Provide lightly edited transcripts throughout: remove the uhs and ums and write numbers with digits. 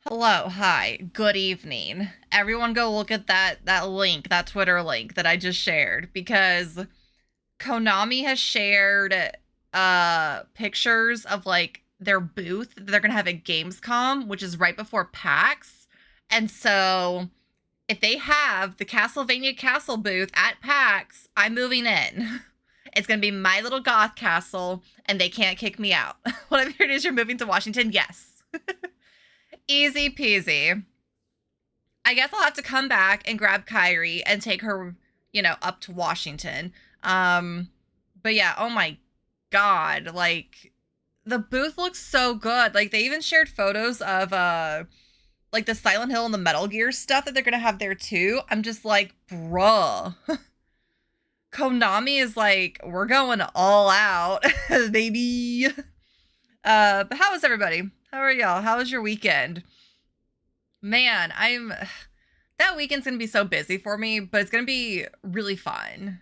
Hello, hi, good evening. Everyone go look at that link, that Twitter link that I just shared, because Konami has shared pictures of like their booth that they're gonna have at Gamescom, which is right before PAX. And so if they have the Castlevania Castle booth at PAX, I'm moving in. It's gonna be my little goth castle, and they can't kick me out. Whatever it is, you're moving to Washington, yes. Easy peasy. I guess I'll have to come back and grab Kyrie and take her, up to Washington. But yeah, oh my god, like the booth looks so good. Like they even shared photos of like the Silent Hill and the Metal Gear stuff that they're gonna have there too. I'm just like, bruh. Konami is like, we're going all out, baby. But how is everybody? How are y'all? How was your weekend? Man, that weekend's gonna be so busy for me, but it's gonna be really fun.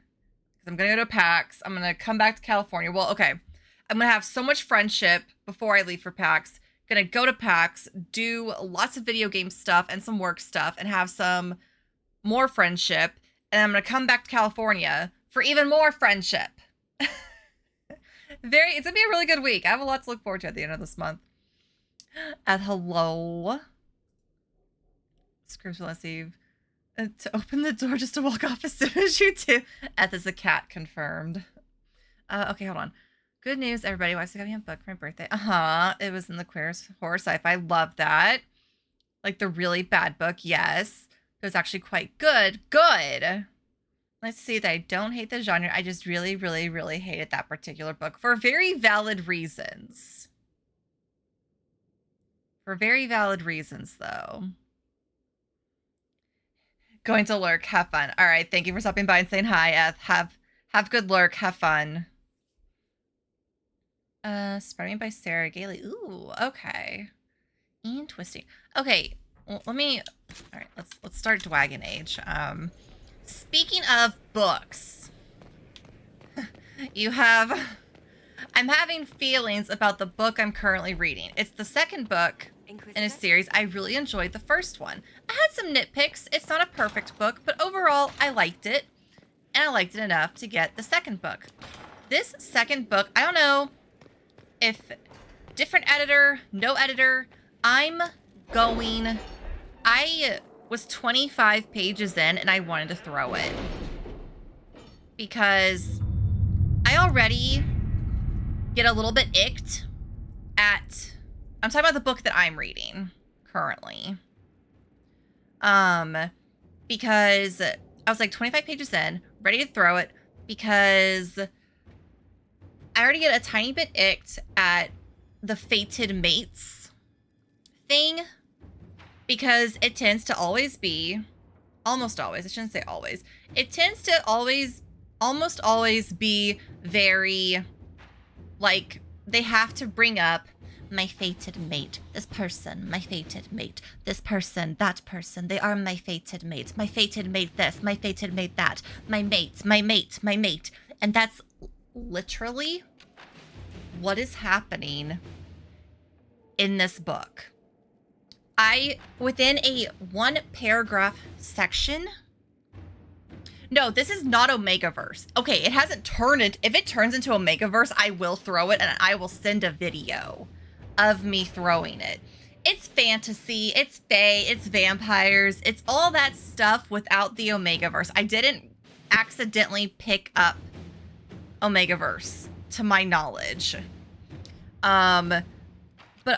I'm gonna go to PAX. I'm gonna come back to California. Well, okay. I'm gonna have so much friendship before I leave for PAX. Gonna go to PAX, do lots of video game stuff and some work stuff, and have some more friendship. And I'm gonna come back to California for even more friendship. It's gonna be a really good week. I have a lot to look forward to at the end of this month. Hello. Screams let's leave. To open the door just to walk off as soon as you do. Eth is a cat, confirmed. Okay, hold on. Good news, everybody. Why is it got me a book for my birthday? It was in the Queer Horror Sci-Fi. Love that. Like the really bad book, yes. It was actually quite good. Good. Let's see that I don't hate the genre. I just really, really, really hated that particular book for very valid reasons. For very valid reasons, though. Going to lurk. Have fun. All right. Thank you for stopping by and saying hi, Eth. Have good lurk. Have fun. Spreading by Sarah Gailey. Ooh, okay. And twisting. Okay. Well, let me. All right. Let's start Dragon Age. Speaking of books, I'm having feelings about the book I'm currently reading. It's the second book in a series. I really enjoyed the first one. I had some nitpicks. It's not a perfect book, but overall, I liked it. And I liked it enough to get the second book. This second book, I don't know if different editor, no editor, I was 25 pages in and I wanted to throw it. Because I already get a little bit icked at... I'm talking about the book that I'm reading currently. Because I was like 25 pages in, ready to throw it, because I already get a tiny bit icked at the fated mates thing, because it tends to always be, almost always, I shouldn't say always, it tends to almost always be very, like, they have to bring up my fated mate, this person, my fated mate, this person, that person, they are my fated mate, my fated mate this, my fated mate that, my mate, my mate, my mate. And that's literally what is happening in this book. Within a one paragraph section, no, this is not Omegaverse. Okay, it hasn't turned it. If it turns into Omegaverse, I will throw it and I will send a video of me throwing it. It's fantasy, it's fae, it's vampires, it's all that stuff without the Omegaverse. I didn't accidentally pick up Omegaverse, to my knowledge. But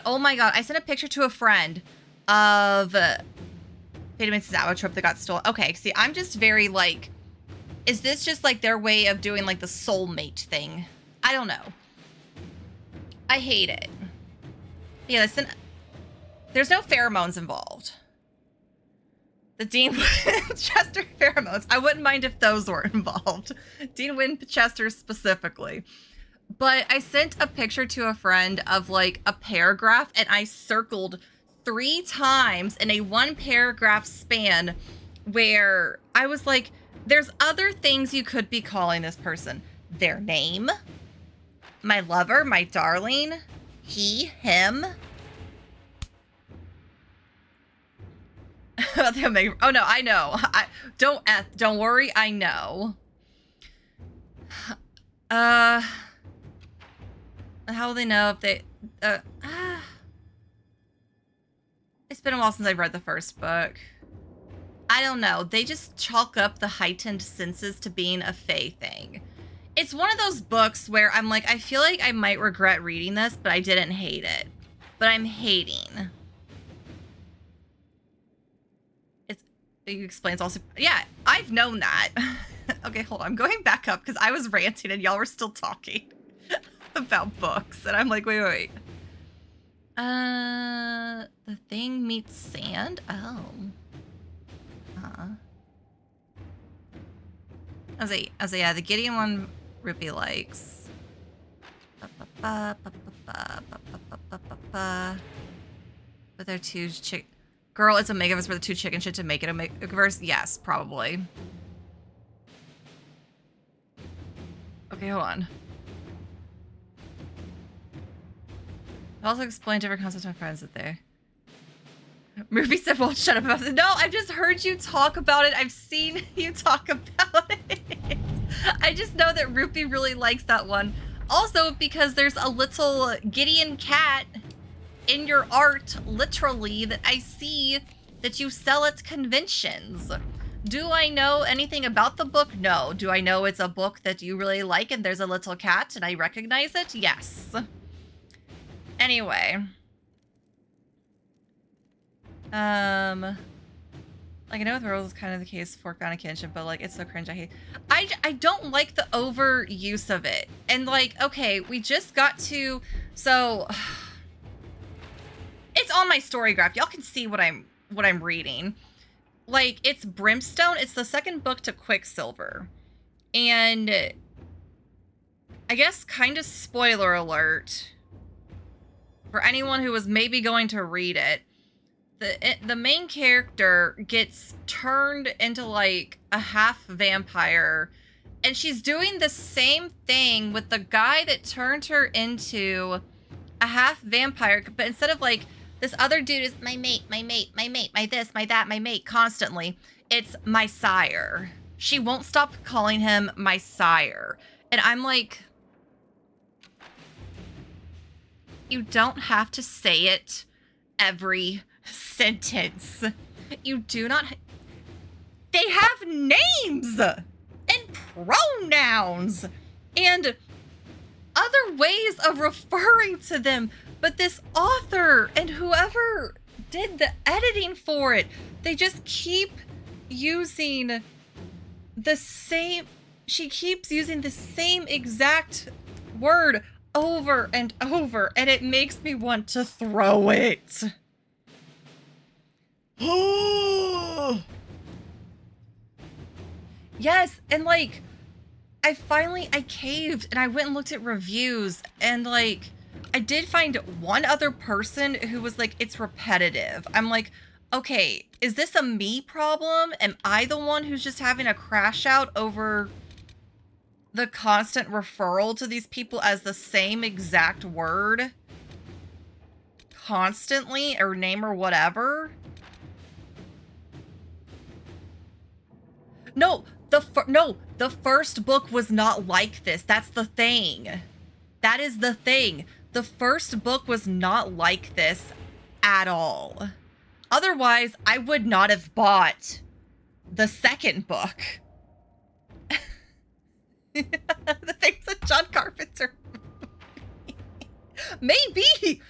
oh my god, I sent a picture to a friend of Fateman's Zoetrope that got stolen. Okay, see, I'm just very like, is this just like their way of doing like the soulmate thing? I don't know. I hate it. Yeah, listen, there's no pheromones involved. The Dean Winchester pheromones. I wouldn't mind if those were involved. Dean Winchester specifically. But I sent a picture to a friend of like a paragraph and I circled 3 times in a 1 paragraph span where I was like, there's other things you could be calling this person. Their name, my lover, my darling, he, him. about the Omega. Oh no, I know. Don't worry, I know. How will they know if they? It's been a while since I've read the first book. I don't know. They just chalk up the heightened senses to being a fae thing. It's one of those books where I'm like, I feel like I might regret reading this, but I didn't hate it. But I'm hating. It explains also. Yeah, I've known that. Okay, hold on. I'm going back up because I was ranting and y'all were still talking about books. And I'm like, wait. The thing meets sand? Oh. I was like, yeah, the Gideon one Ruby likes. But they're two chick. Girl, it's Omegaverse for the two chicken shit to make it Omegaverse? Yes, probably. Okay, hold on. I also explained different concepts to my friends that they. Ruby said, well, shut up about it. No, I've just heard you talk about it. I've seen you talk about it. I just know that Ruby really likes that one. Also, because there's a little Gideon cat in your art, literally, that I see that you sell at conventions. Do I know anything about the book? No. Do I know it's a book that you really like and there's a little cat and I recognize it? Yes. Anyway. Like, I know with Rose is kind of the case for Found Kinship, but, like, it's so cringe. I don't like the overuse of it. And, like, okay, we just got to... So... It's on my story graph. Y'all can see what I'm reading. Like, it's Brimstone. It's the second book to Quicksilver. And... I guess, kind of spoiler alert... For anyone who was maybe going to read it... The main character gets turned into like a half vampire, and she's doing the same thing with the guy that turned her into a half vampire, but instead of like this other dude is my mate, my this, my that, my mate constantly, it's my sire. She won't stop calling him my sire. And I'm like, you don't have to say it every sentence. You do not. They have names and pronouns and other ways of referring to them. But this author and whoever did the editing for it, they just keep using the same. She keeps using the same exact word over and over, and it makes me want to throw it. Yes, and like I caved and I went and looked at reviews, and like I did find one other person who was like, it's repetitive. I'm like, okay, is this a me problem? Am I the one who's just having a crash out over the constant referral to these people as the same exact word constantly, or name, or whatever? No, the first book was not like this. That's the thing. That is the thing. The first book was not like this at all. Otherwise, I would not have bought the second book. The things that John Carpenter. Maybe.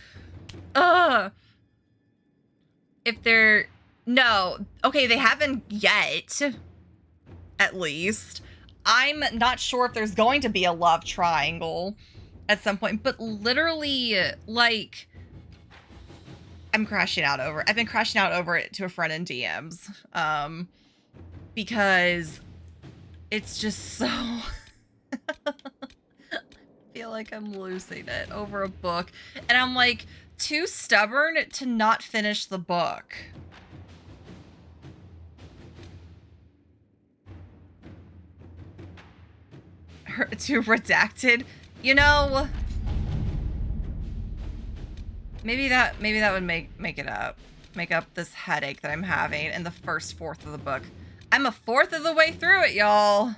If they're... No. Okay, they haven't yet. At least. I'm not sure if there's going to be a love triangle at some point, but literally, like, I'm crashing out over it. I've been crashing out over it to a friend in DMs, because it's just so... I feel like I'm losing it over a book, and I'm like too stubborn to not finish the book. Too redacted, you know. Maybe that would make it up. make up this headache that I'm having in the first fourth of the book. I'm a fourth of the way through it, y'all.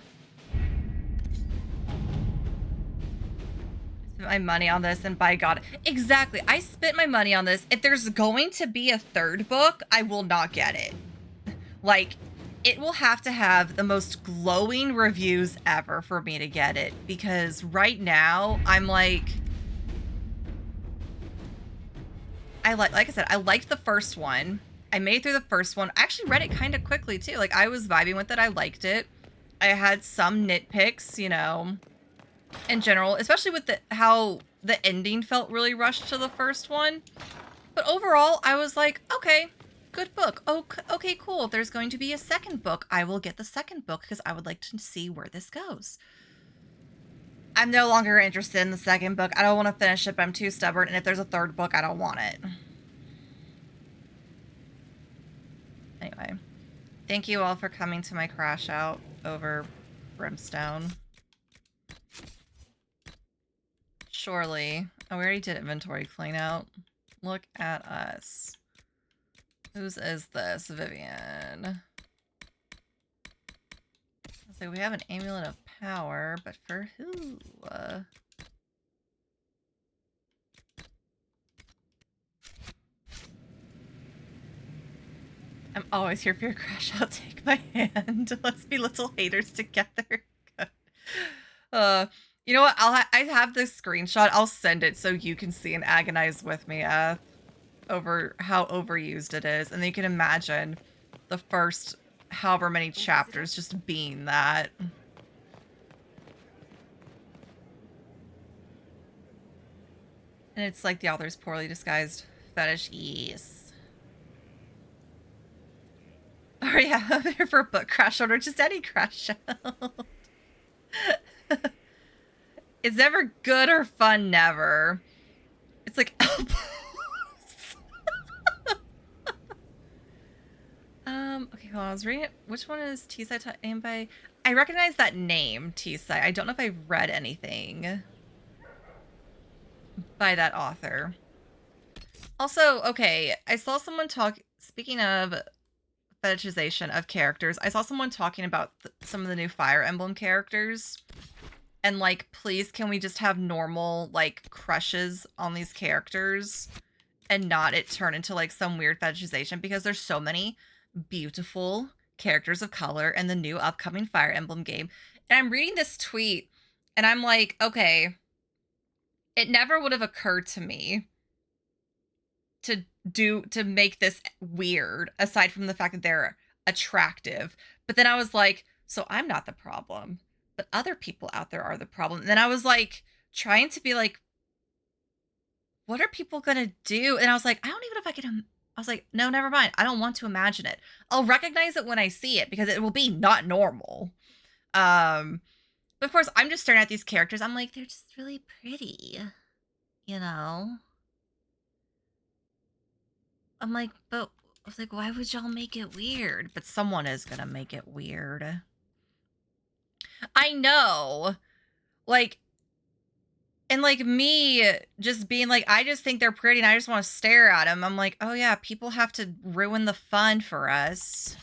Spent my money on this, and by God, exactly. I spent my money on this. If there's going to be a third book, I will not get it. Like, it will have to have the most glowing reviews ever for me to get it, because right now I'm like, like I said, I liked the first one. I made it through the first one. I actually read it kind of quickly too. Like, I was vibing with it. I liked it. I had some nitpicks, you know, in general, especially with how the ending felt really rushed to the first one. But overall, I was like, okay, good book. Okay, cool. If there's going to be a second book, I will get the second book because I would like to see where this goes. I'm no longer interested in the second book. I don't want to finish it, but I'm too stubborn. And if there's a third book, I don't want it. Anyway, thank you all for coming to my crash out over Brimstone. Surely. Oh, we already did inventory clean out. Look at us. Whose is this? Vivian. So we have an amulet of power, but for who? I'm always here for your crash. I'll take my hand. Let's be little haters together. You know what? I have this screenshot. I'll send it so you can see and agonize with me over how overused it is, and then you can imagine the first however many chapters just being that. And it's like the author's poorly disguised fetish. Yes. Oh yeah, I'm here for a book crash out or just any crash out. It's never good or fun, never. It's like okay, hold on, I was reading it. Which one is T-Side aimed by? I recognize that name, T-Side. I don't know if I've read anything by that author. Also, okay, I saw someone talk, speaking of fetishization of characters, I saw someone talking about some of the new Fire Emblem characters. And like, please, can we just have normal, like, crushes on these characters and not it turn into like some weird fetishization, because there's so many beautiful characters of color in the new upcoming Fire Emblem game. And I'm reading this tweet and I'm like, okay, it never would have occurred to me to make this weird, aside from the fact that they're attractive. But then I was like, so I'm not the problem, but other people out there are the problem. And then I was like, trying to be like, what are people gonna do? And I was like, I don't even know if I can. I was like, no, never mind. I don't want to imagine it. I'll recognize it when I see it because it will be not normal. But of course, I'm just staring at these characters. I'm like, they're just really pretty, you know? I'm like, but I was like, why would y'all make it weird? But someone is gonna make it weird. I know. Like, and like me just being like, I just think they're pretty and I just want to stare at them. I'm like, oh yeah, people have to ruin the fun for us.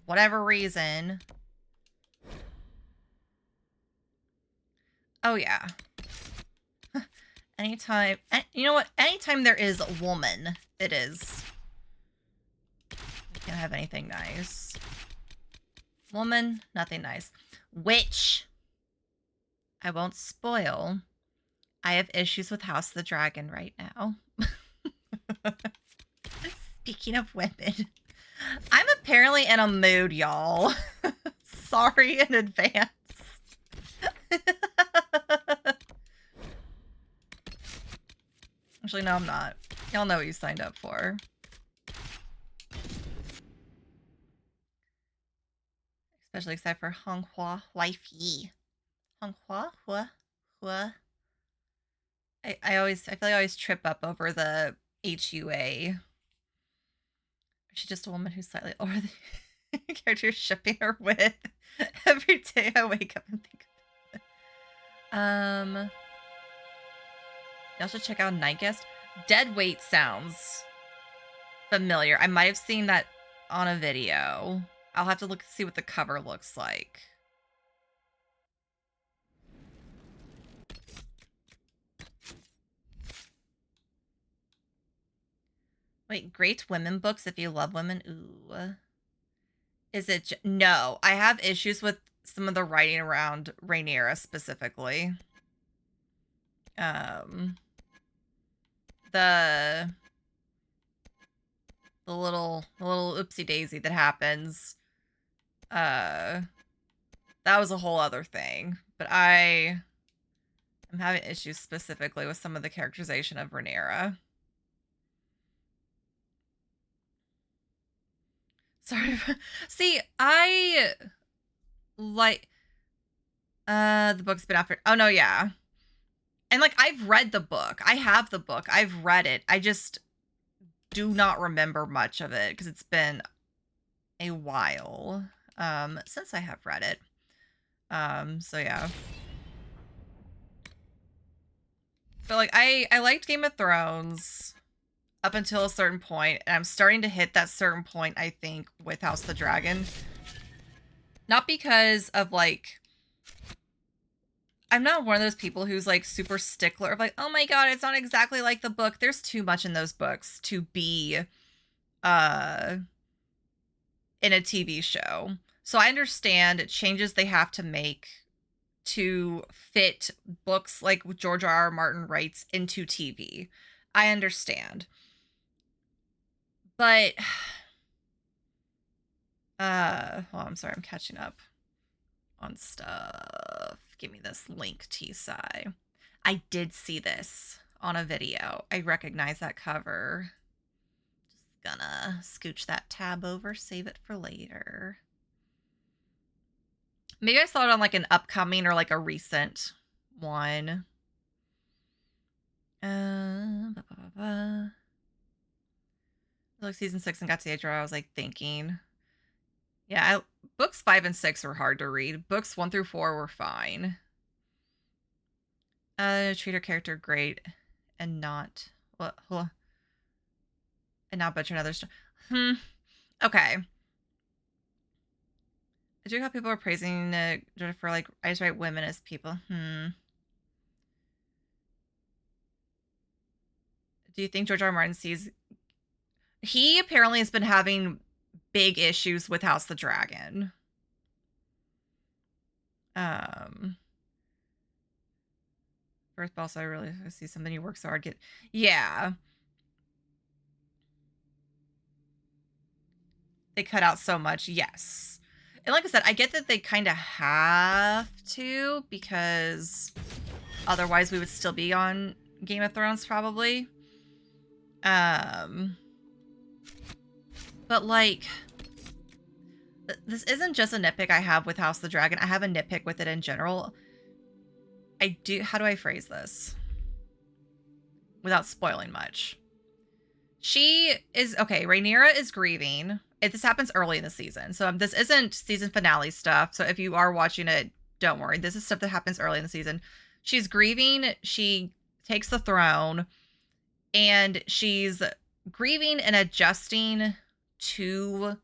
Whatever reason. Oh yeah. Anytime, you know what? Anytime there is a woman, it is. We can't have anything nice. Woman, nothing nice. Witch. I won't spoil. I have issues with House of the Dragon right now. Speaking of women, I'm apparently in a mood, y'all. Sorry in advance. Actually, no, I'm not. Y'all know what you signed up for. Especially except for Honghua Wifey. Honghua? Hua? I feel like I always trip up over the HUA. She's just a woman who's slightly older than the character you're shipping her with. Every day I wake up and think of it. Y'all should check out Night Guest. Dead weight sounds familiar. I might have seen that on a video. I'll have to look see what the cover looks like. Wait, great women books if you love women. Ooh. Is it? No, I have issues with some of the writing around Rhaenyra specifically. The little oopsie daisy that happens. That was a whole other thing. But I'm having issues specifically with some of the characterization of Rhaenyra. Sorry. See, I like the book's been out for oh no, yeah. And like I've read the book. I have the book. I've read it. I just do not remember much of it because it's been a while since I have read it. So yeah. But like I liked Game of Thrones up until a certain point, and I'm starting to hit that certain point, I think, with House of the Dragon. Not because of like I'm not one of those people who's like super stickler of like, oh my god, it's not exactly like the book. There's too much in those books to be in a TV show. So I understand changes they have to make to fit books like George R.R. Martin writes into TV. I understand. But well, I'm sorry, I'm catching up on stuff. Give me this link, T-Sai. I did see this on a video. I recognize that cover. Just gonna scooch that tab over, save it for later. Maybe I saw it on like an upcoming or like a recent one. Like season 6 and got to the age where I was like thinking. Yeah, books 5 and 6 were hard to read. Books 1 through 4 were fine. Treat her character great and not and not butcher another story. Okay. I do how people are praising Georgia for like I just write women as people. Do you think George R. R. Martin sees? He apparently has been having big issues with House of the Dragon. First boss, I really see something you work so hard. Yeah. They cut out so much, yes. And like I said, I get that they kind of have to because otherwise we would still be on Game of Thrones probably. But like, this isn't just a nitpick I have with House of the Dragon. I have a nitpick with it in general. How do I phrase this without spoiling much? She is, okay, Rhaenyra is grieving. This happens early in the season. So this isn't season finale stuff. So if you are watching it, don't worry. This is stuff that happens early in the season. She's grieving. She takes the throne. And she's grieving and adjusting to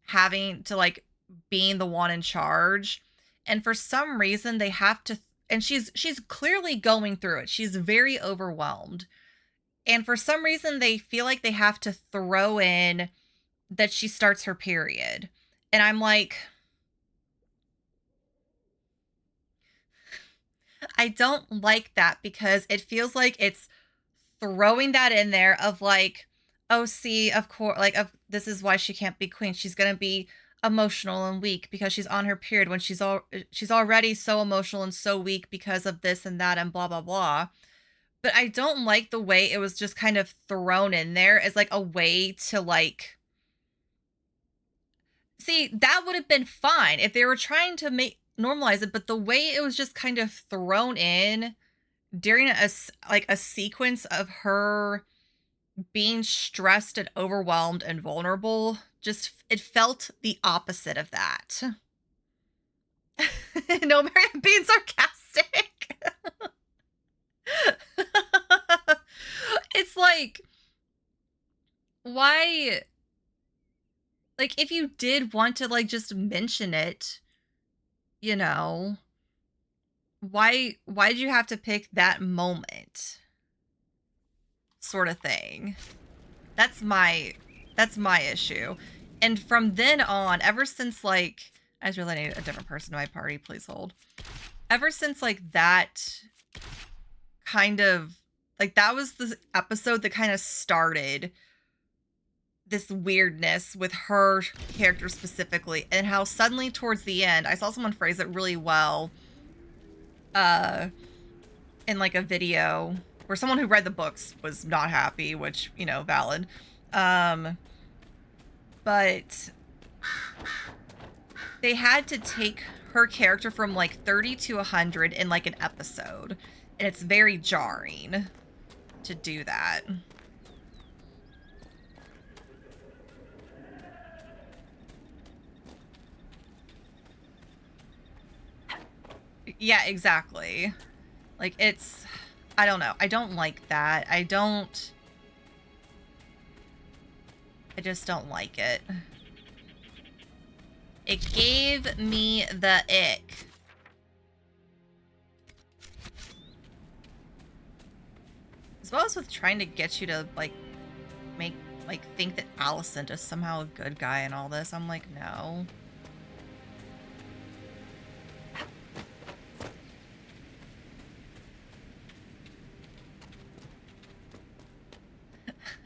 having to like being the one in charge. And for some reason they have to, and she's clearly going through it. She's very overwhelmed. And for some reason they feel like they have to throw in that she starts her period. And I'm like, I don't like that because it feels like it's throwing that in there of like, oh, see, of course, like, this is why she can't be queen. She's going to be emotional and weak because she's on her period when she's already so emotional and so weak because of this and that and blah, blah, blah. But I don't like the way it was just kind of thrown in there as like a way to like, see, that would have been fine if they were trying to normalize it, but the way it was just kind of thrown in during a sequence of her being stressed and overwhelmed and vulnerable, just it felt the opposite of that. No, Mary, I'm being sarcastic. like, why? Like, if you did want to, like, just mention it, you know, why did you have to pick that moment? Sort of thing. That's my issue. And from then on, ever since, like, I was relating a different person to my party, please hold. Ever since, like, that kind of, like, that was the episode that kind of started this weirdness with her character specifically, and how suddenly towards the end, I saw someone phrase it really well, in, like, a video where someone who read the books was not happy, which, you know, valid. But they had to take her character from, like, 30 to 100 in, like, an episode. And it's very jarring to do that. Yeah, exactly. Like, it's... I don't know. I don't like that. I just don't like it. It gave me the ick. As well as with trying to get you to, like, make, like, think that Alicent is somehow a good guy and all this. I'm like, no.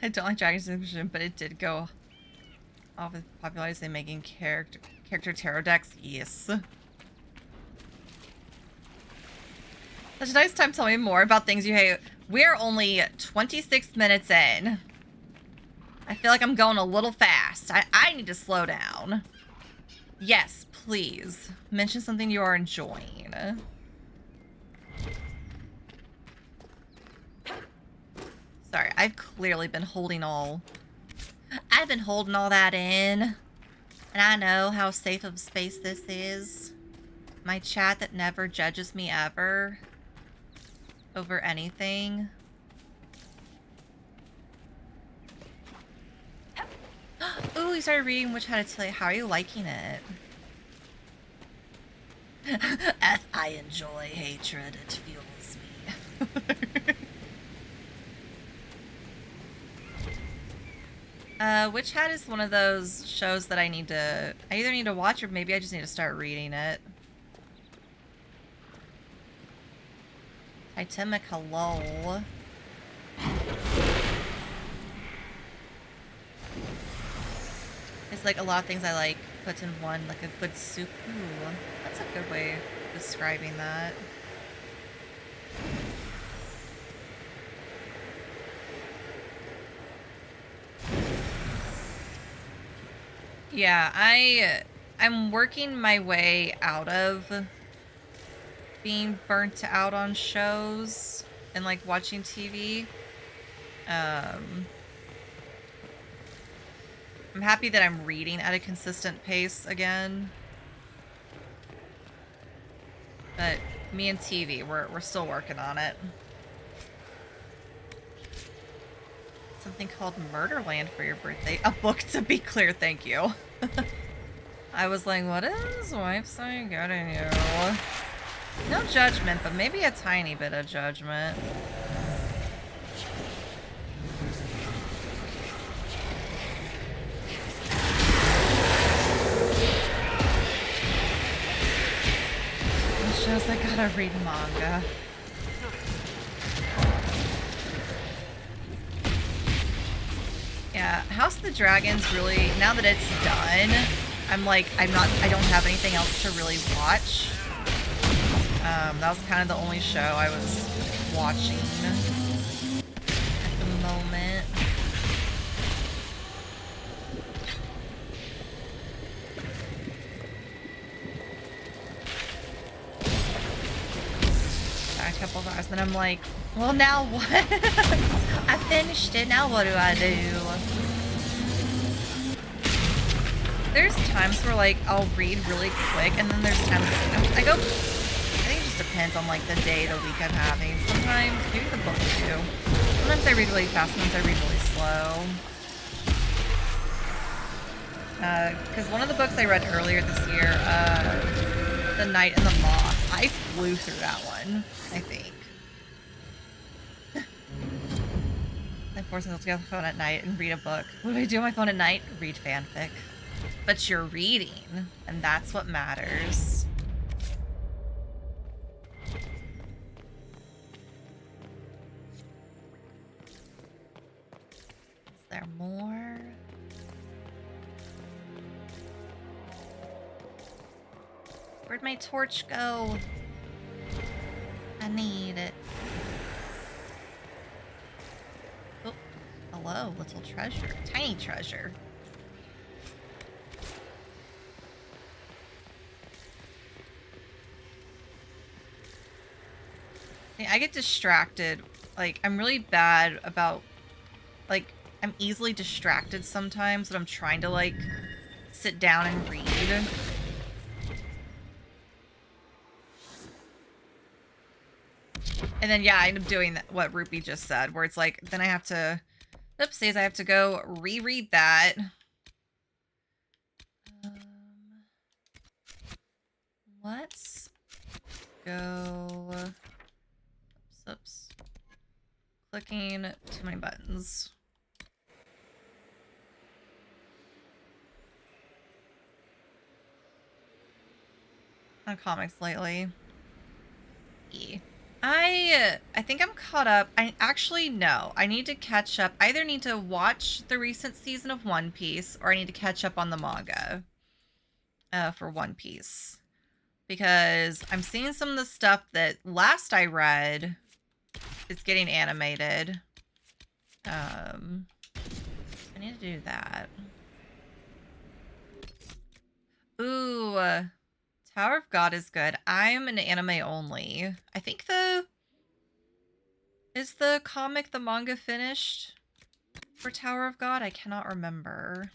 I don't like Age Inquisition, but it did go off with popularity making character tarot decks. Yes. Such a nice time. Tell me more about things you hate. We're only 26 minutes in. I feel like I'm going a little fast. I need to slow down. Yes, please. Mention something you are enjoying. Sorry, I've clearly been holding all... I've been holding all that in. And I know how safe of space this is. My chat that never judges me ever. Over anything. Ooh, you started reading which had to tell you. How are you liking it? I enjoy hatred. It fuels me. Witch Hat is one of those shows that I either need to watch or maybe I just need to start reading it. Titanic, hello. It's like a lot of things I like put in one, like a good soup. Ooh, that's a good way of describing that. Yeah, I'm working my way out of being burnt out on shows and, like, watching TV. I'm happy that I'm reading at a consistent pace again. But me and TV, we're still working on it. Something called Murderland for your birthday. A book, to be clear, thank you. I was like, what is wife saying good in you? No judgment, but maybe a tiny bit of judgment. It shows I gotta read manga. Yeah, House of the Dragons really, now that it's done, I'm like, I don't have anything else to really watch. That was kind of the only show I was watching at the moment. A couple of hours, then I'm like, well, now what? I finished it, now what do I do? There's times where, like, I'll read really quick, and then there's times I go, I think it just depends on, like, the day, the week I'm having. Sometimes, maybe the book too. Sometimes Sometimes I read really fast, sometimes I read really slow. Because one of the books I read earlier this year, The Night and the Moth, I flew through that one, I think. I force myself to get on the phone at night and read a book. What do I do on my phone at night? Read fanfic. But you're reading, and that's what matters. Is there more? Where'd my torch go? I need it. Oh, hello, little treasure. Tiny treasure. I get distracted. Like, I'm really bad about, like, I'm easily distracted sometimes when I'm trying to, like, sit down and read. And then, yeah, I end up doing what Rupi just said, where it's like, then I have to, oopsies, I have to go reread that. Let's go, oops. Clicking too many buttons. On comics lately. I think I'm caught up. I actually no. I need to catch up. I either need to watch the recent season of One Piece or I need to catch up on the manga for One Piece. Because I'm seeing some of the stuff that last I read is getting animated. I need to do that. Ooh, Tower of God is good. I'm an anime only. I think is the comic, the manga finished for Tower of God? I cannot remember.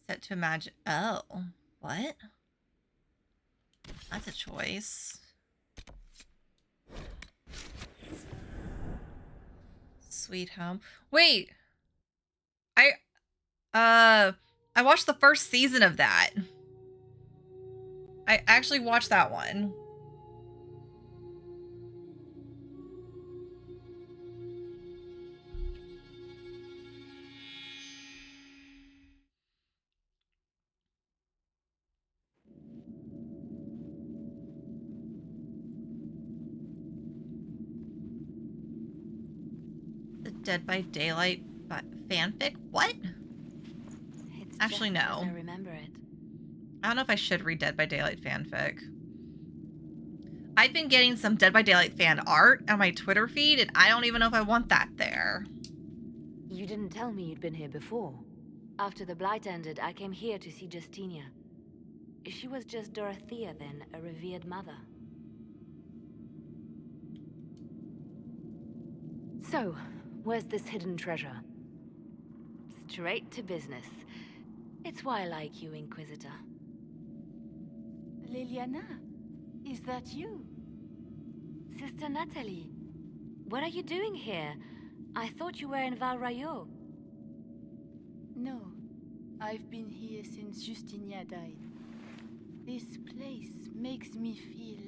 Set to imagine. Oh, what? That's a choice. Sweet Home. Wait. I watched the first season of that. I actually watched that one. The Dead by Daylight fanfic? What? It's actually just no. as I remember it. I don't know if I should read Dead by Daylight fanfic. I've been getting some Dead by Daylight fan art on my Twitter feed, and I don't even know if I want that there. You didn't tell me you'd been here before. After the Blight ended, I came here to see Justinia. She was just Dorothea then, a revered mother. So, where's this hidden treasure? Straight to business. It's why I like you, Inquisitor. Liliana, is that you? Sister Natalie, what are you doing here? I thought you were in Val Rayo. No, I've been here since Justinia died. This place makes me feel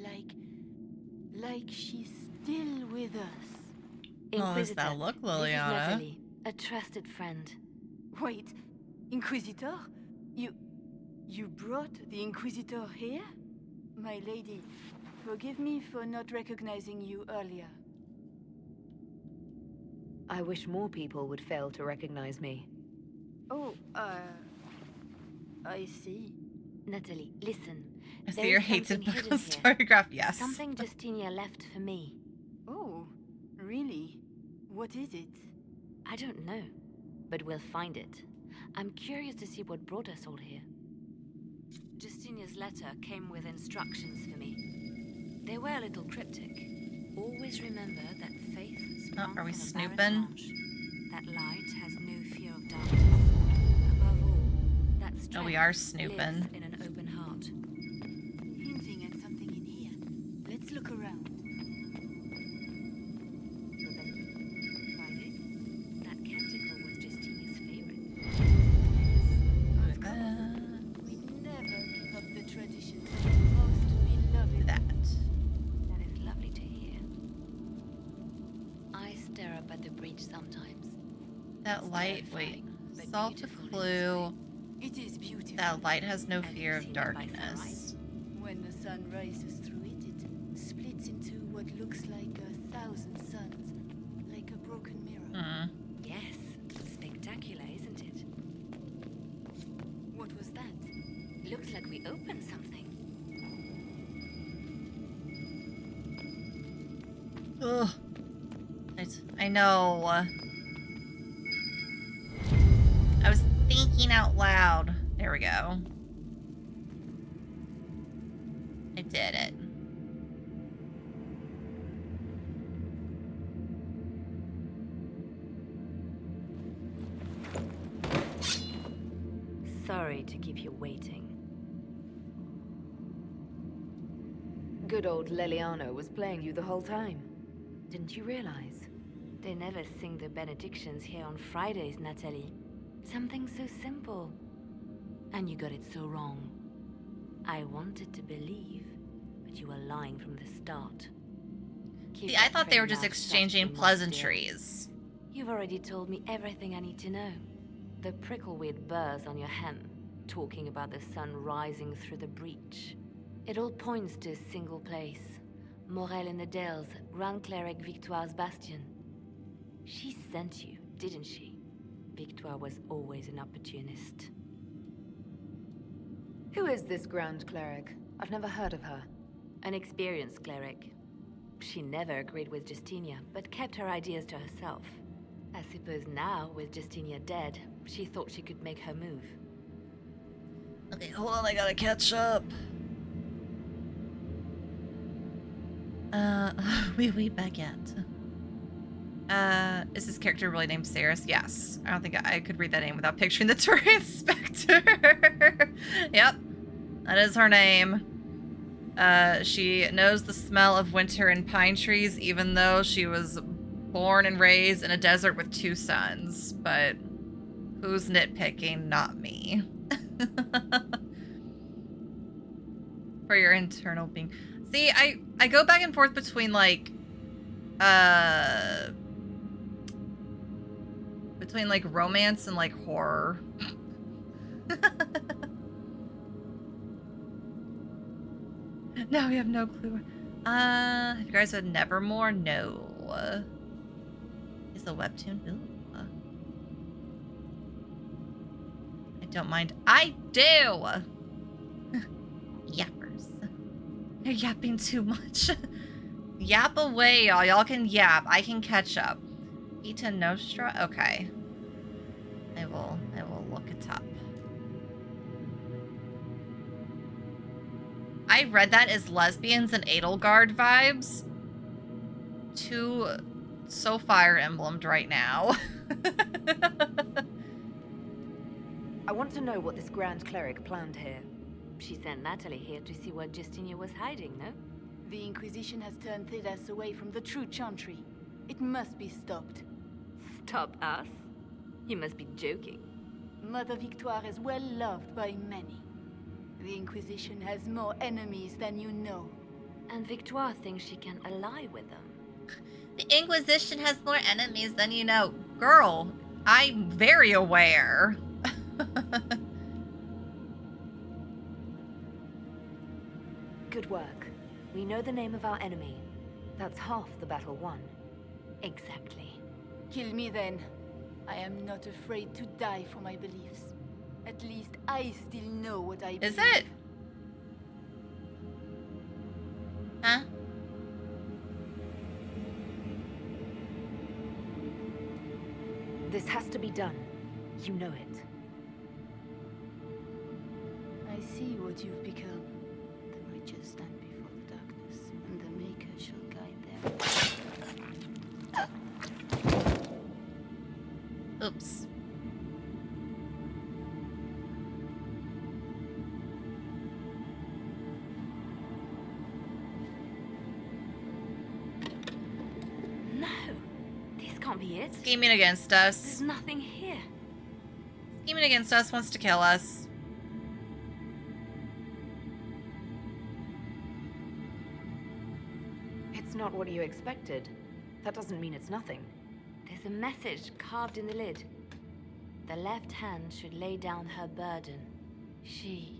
like she's still with us. Oh, does that look, Liliana? This is Natalie, a trusted friend. Wait, Inquisitor? You brought the Inquisitor here? My lady, forgive me for not recognizing you earlier. I wish more people would fail to recognize me. Oh, I see. Natalie, listen. I see your hated buckle storygraph, yes. Something Justinia left for me. Oh, really? What is it? I don't know, but we'll find it. I'm curious to see what brought us all here. Justinia's letter came with instructions for me. They were a little cryptic. Always remember that faith sprung are we from a snooping? barren branch. That light has no fear of darkness. Above all, that strength we are snooping. lives in an open heart. Hinting at something in here. look around. So then, Friday? That canticle was Justinia's favorite. Of course. We never give up the traditions of our most beloved. That. That is lovely to hear. I stare up at the breach sometimes. That It's light, wait. terrifying, but Solve the beautiful in its clue. way. It is beautiful. That light has no Have you fear of seen it by darkness. sunrise? When the sun rises through it, it splits into what looks like 1,000 suns, like a broken mirror. Hmm. Yes, spectacular, isn't it? What was that? Looks like we opened something. Ugh. I know. I was thinking out loud. There we go. I did it. Sorry to keep you waiting. Good old Leliano was playing you the whole time. Didn't you realize? They never sing the benedictions here on Fridays, Natalie. Something so simple. And you got it so wrong. I wanted to believe, but you were lying from the start. Keep See, I that thought they were pretty just mouth exchanging shut, you must, dear. pleasantries. You've already told me everything I need to know. The prickleweed burrs on your hem, talking about the sun rising through the breach. It all points to a single place. Morel in the Dales, Grand Cleric Victoire's bastion. She sent you, didn't she? Victoire was always an opportunist. Who is this Grand Cleric? I've never heard of her. An experienced cleric. She never agreed with Justinia, but kept her ideas to herself. I suppose now, with Justinia dead, she thought she could make her move. Okay, hold on, I gotta catch up. Oui, baguette. Is this character really named Saris? Yes. I don't think I could read that name without picturing the Tour Inspector. Yep. That is her name. She knows the smell of winter and pine trees, even though she was born and raised in a desert with 2 sons. But who's nitpicking? Not me. For your internal being. See, I go back and forth between like romance and like horror. No, we have no clue. Have you guys read Nevermore? No. Is the webtoon? Ooh. I don't mind. I do. Yappers. You're yapping too much. Yap away, y'all. Y'all can yap. I can catch up. Ita Nostra? Okay. I will look it up. I read that as lesbians and Edelgard vibes. Two so Fire Emblemed right now. I want to know what this Grand Cleric planned here. She sent Natalie here to see what Justinia was hiding, no? The Inquisition has turned Thedas away from the true Chantry. It must be stopped. Stop us? You must be joking. Mother Victoire is well loved by many. The Inquisition has more enemies than you know. And Victoire thinks she can ally with them. The Inquisition has more enemies than you know. Girl, I'm very aware. Good work. We know the name of our enemy. That's half the battle won. Exactly. Kill me then. I am not afraid to die for my beliefs. At least I still know what I believe. Is it? Huh? This has to be done. You know it. I see what you've become. The righteous stand before the darkness, and the Maker shall guide them. Oops. be it. Scheming against There's us. nothing here. Scheming against us, wants to kill us. It's not what you expected. That doesn't mean it's nothing. There's a message carved in the lid. The left hand should lay down her burden. She's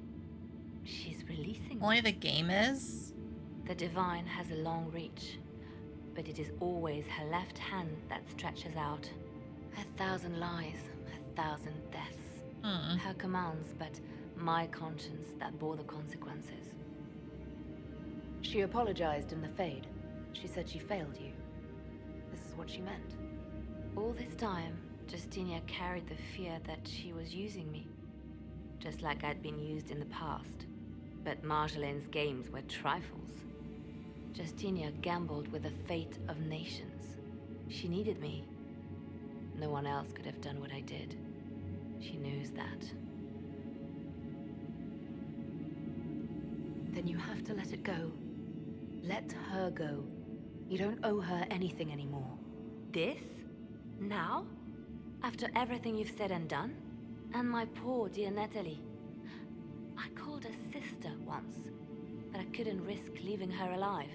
releasing Only the game is? The divine has a long reach, but it is always her left hand that stretches out. 1,000 lies, 1,000 deaths. Her commands, but my conscience that bore the consequences. She apologized in the Fade. She said she failed you. This is what she meant. All this time, Justinia carried the fear that she was using me, just like I'd been used in the past. But Marjolaine's games were trifles. Justinia gambled with the fate of nations. She needed me. No one else could have done what I did. She knows that. Then you have to let it go. Let her go. You don't owe her anything anymore. This? Now? After everything you've said and done? And my poor dear Natalie. I called her sister once, but I couldn't risk leaving her alive.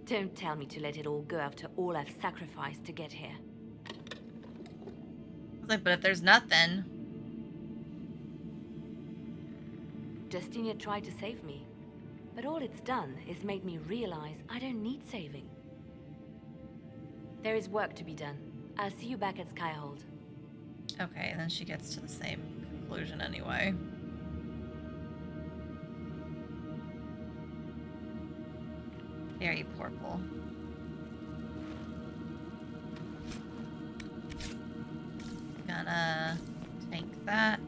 Don't tell me to let it all go after all I've sacrificed to get here. I was like, but if there's nothing. Justinia tried to save me, but all it's done is made me realize I don't need saving. There is work to be done. I'll see you back at Skyhold. Okay, then she gets to the same conclusion anyway. Very purple. Gonna take that.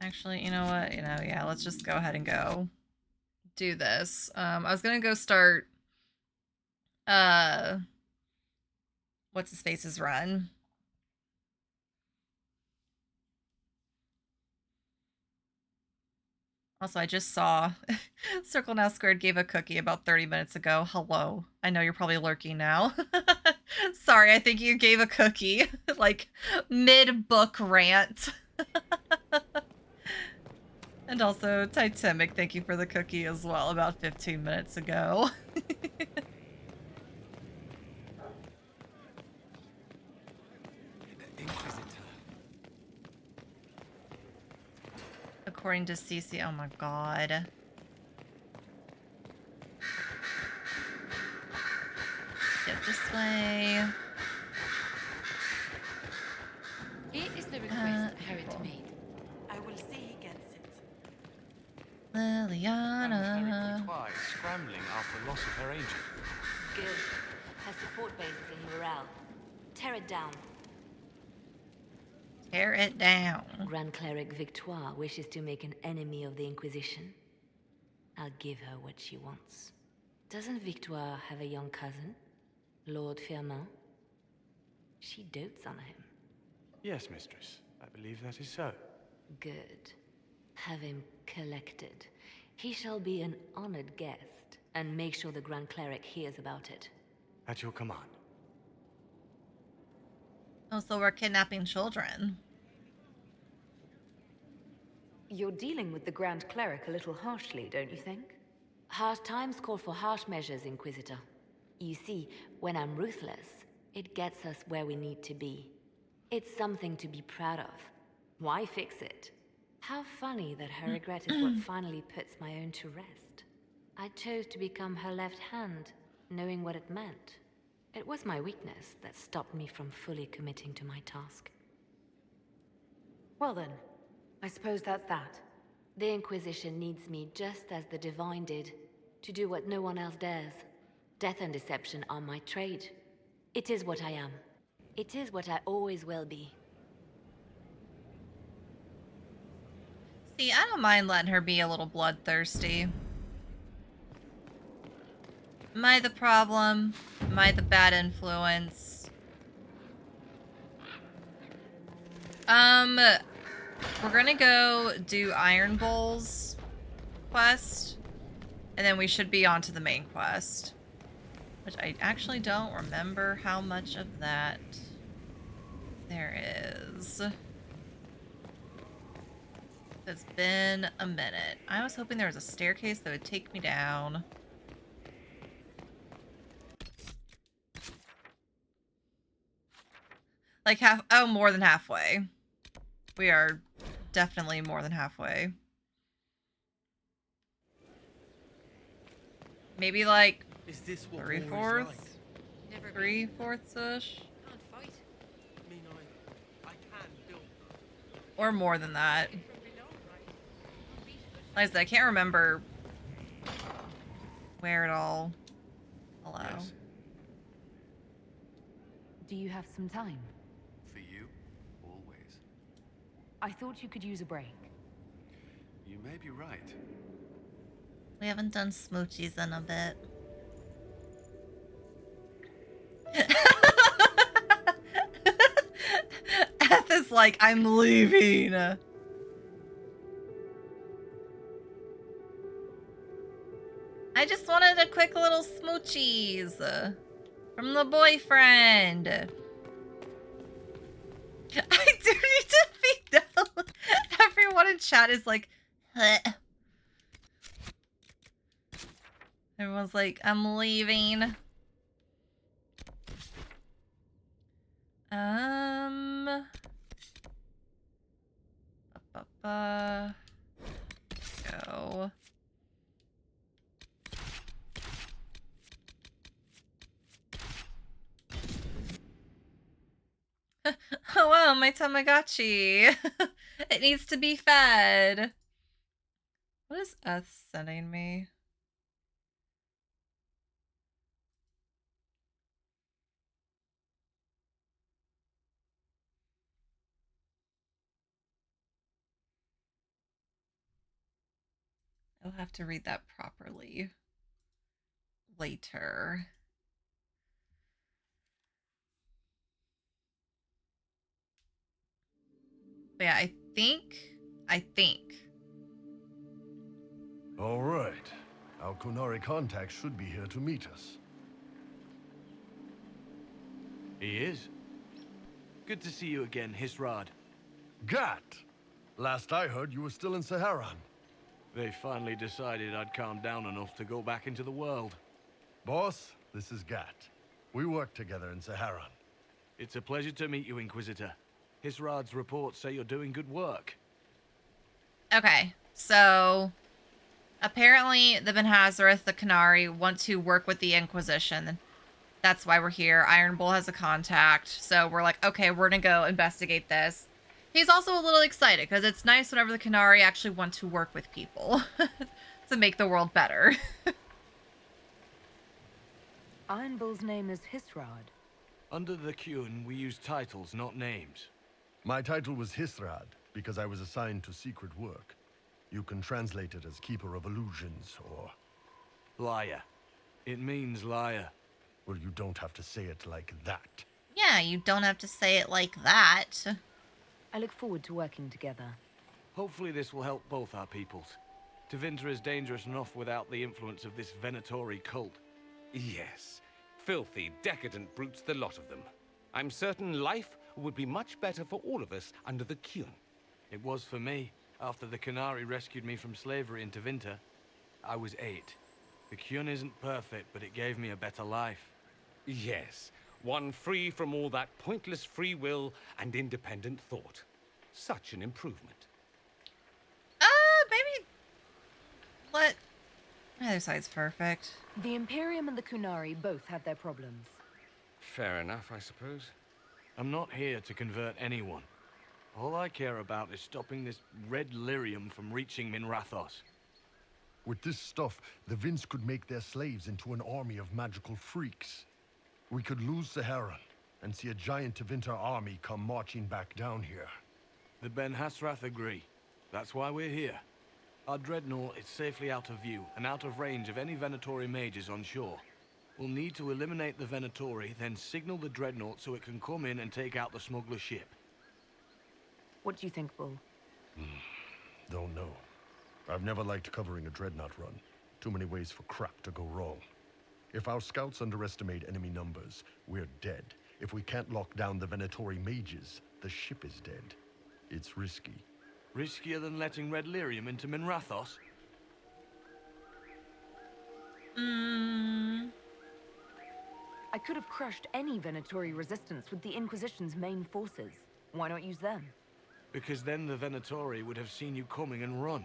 Actually, you know what? Yeah, let's just go ahead and go do this. I was gonna go start what's his face's run. Also, I just saw Circle Now Squared gave a cookie about 30 minutes ago. Hello. I know you're probably lurking now. Sorry, I think you gave a cookie. Like, mid-book rant. And also, Titanic, thank you for the cookie as well about 15 minutes ago. According to Cece, oh my god. Get this way. Here is the request Harriet cool. made. I will see he gets it. Liliana. Victoire is scrambling after the loss of her angel. Good. Her support base is in Morale. Tear it down. Tear it down. Grand Cleric Victoire wishes to make an enemy of the Inquisition. I'll give her what she wants. Doesn't Victoire have a young cousin? Lord Firmin? She dotes on him. Yes, mistress. I believe that is so. Good. Have him collected. He shall be an honored guest, and make sure the Grand Cleric hears about it. At your command. Oh, so we're kidnapping children. You're dealing with the Grand Cleric a little harshly, don't you think? Harsh times call for harsh measures, Inquisitor. You see, when I'm ruthless, it gets us where we need to be. It's something to be proud of. Why fix it? How funny that her regret is what finally puts my own to rest. I chose to become her left hand, knowing what it meant. It was my weakness that stopped me from fully committing to my task. Well then, I suppose that's that. The Inquisition needs me just as the Divine did, to do what no one else dares. Death and deception are my trade. It is what I am. It is what I always will be. See, I don't mind letting her be a little bloodthirsty. Am I the problem? Am I the bad influence? We're gonna go do Iron Bowls quest, and then we should be on to the main quest. Which I actually don't remember how much of that there is. It's been a minute. I was hoping there was a staircase that would take me down. Like more than halfway. We are definitely more than halfway. Maybe like Is this what 3/4? Never been. 3/4-ish? Can't fight. Me neither. I can build. Or more than that. From below, right? Beast was Like I said, I can't remember where it all... Hello. Yes. Do you have some time? For you, always. I thought you could use a break. You may be right. We haven't done smoochies in a bit. Eth is like, I'm leaving. I just wanted a quick little smoochies from the boyfriend. I do need to be down. Everyone in chat is like, huh. Everyone's like, I'm leaving. Go. Oh wow, my Tamagotchi. It needs to be fed. What is Eth sending me? I'll have to read that properly later. But yeah, I think. All right. Our Kunari contact should be here to meet us. He is. Good to see you again, Hisrad. Gat! Last I heard, you were still in Saharan. They finally decided I'd calmed down enough to go back into the world. Boss, this is Gat. We work together in Saharan. It's a pleasure to meet you, Inquisitor. Hisrad's reports say you're doing good work. Okay, so apparently the Ben Hazareth, the Canary, want to work with the Inquisition. That's why we're here. Iron Bull has a contact, so we're like, okay, we're gonna go investigate this. He's also a little excited because it's nice whenever the Canary actually want to work with people to make the world better. Iron Bull's name is Hisrad. Under the Kyun, we use titles, not names. My title was Hisrad because I was assigned to secret work. You can translate it as Keeper of Illusions or... Liar. It means liar. Well, you don't have to say it like that. Yeah, you don't have to say it like that. I look forward to working together. Hopefully this will help both our peoples. Tevinter is dangerous enough without the influence of this Venatori cult. Yes. Filthy, decadent brutes, the lot of them. I'm certain life would be much better for all of us under the Kyun. It was for me, after the Canary rescued me from slavery in Tevinter. I was 8. The Kyun isn't perfect, but it gave me a better life. Yes, one free from all that pointless free will and independent thought. Such an improvement. Maybe let either side's perfect. The Imperium and the Kunari both have their problems. Fair enough, I suppose. I'm not here to convert anyone. All I care about is stopping this red lyrium from reaching Minrathos. With this stuff, the Vince could make their slaves into an army of magical freaks. We could lose Saharan and see a giant Tevinter army come marching back down here. The Ben Hasrath agree. That's why we're here. Our dreadnought is safely out of view and out of range of any Venatori mages on shore. We'll need to eliminate the Venatori, then signal the dreadnought so it can come in and take out the smuggler ship. What do you think, Bull? Don't know. I've never liked covering a dreadnought run. Too many ways for crap to go wrong. If our scouts underestimate enemy numbers, we're dead. If we can't lock down the Venatori mages, the ship is dead. It's risky. Riskier than letting Red Lyrium into Minrathos? I could have crushed any Venatori resistance with the Inquisition's main forces. Why not use them? Because then the Venatori would have seen you coming and run.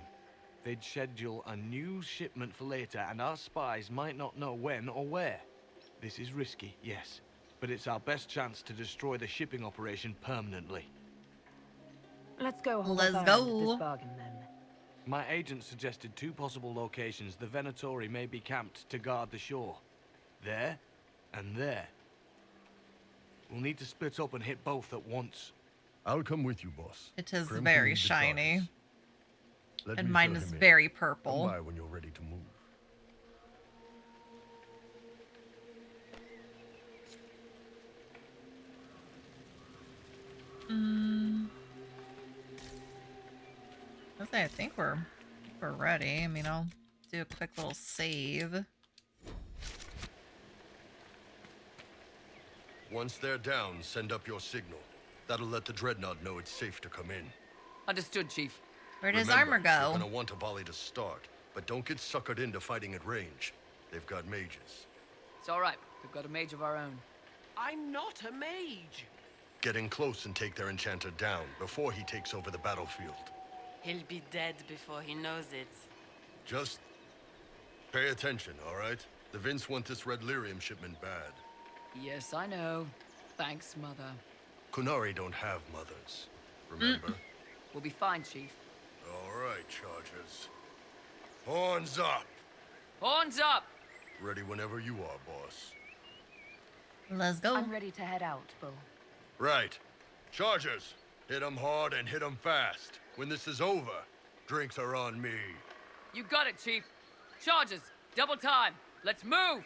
They'd schedule a new shipment for later, and our spies might not know when or where. This is risky, yes, but it's our best chance to destroy the shipping operation permanently. Let's go hold Let's up go. this bargain then. My agent suggested 2 possible locations the Venatori may be camped to guard the shore. There and there. We'll need to split up and hit both at once. I'll come with you, boss. It is Grim can very lead the shiny. charges. Let And me mine fill is him in. very Come purple. by when you're ready to move. I think we're ready. I mean, I'll do a quick little save. Once they're down, send up your signal. That'll let the dreadnought know it's safe to come in. Understood, Chief. Where does Remember, armor You're go? gonna want a volley to start, but don't get suckered into fighting at range. They've got mages. It's all right. We've got a mage of our own. I'm not a mage. Get in close and take their enchanter down before he takes over the battlefield. He'll be dead before he knows it. Just pay attention, all right? The Vince want this Red Lyrium shipment bad. Yes, I know. Thanks, Mother. Kunari don't have mothers, remember? We'll be fine, Chief. All right, Chargers. Horns up! Horns up! Ready whenever you are, boss. Let's go. I'm ready to head out, Bull. Right. Chargers, hit 'em hard and hit 'em fast. When this is over, drinks are on me. You got it, Chief. Charges! Double time! Let's move!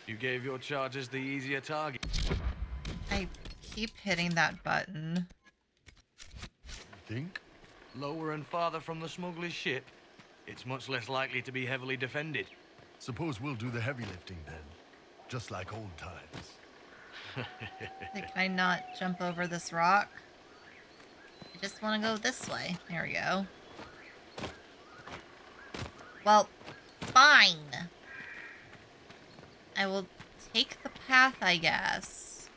You gave your charges the easier target. I keep hitting that button. Think? Lower and farther from the smuggler's ship, it's much less likely to be heavily defended. Suppose we'll do the heavy lifting then. Just like old times. Can I not jump over this rock? I just want to go this way. There we go. Well, fine. I will take the path, I guess.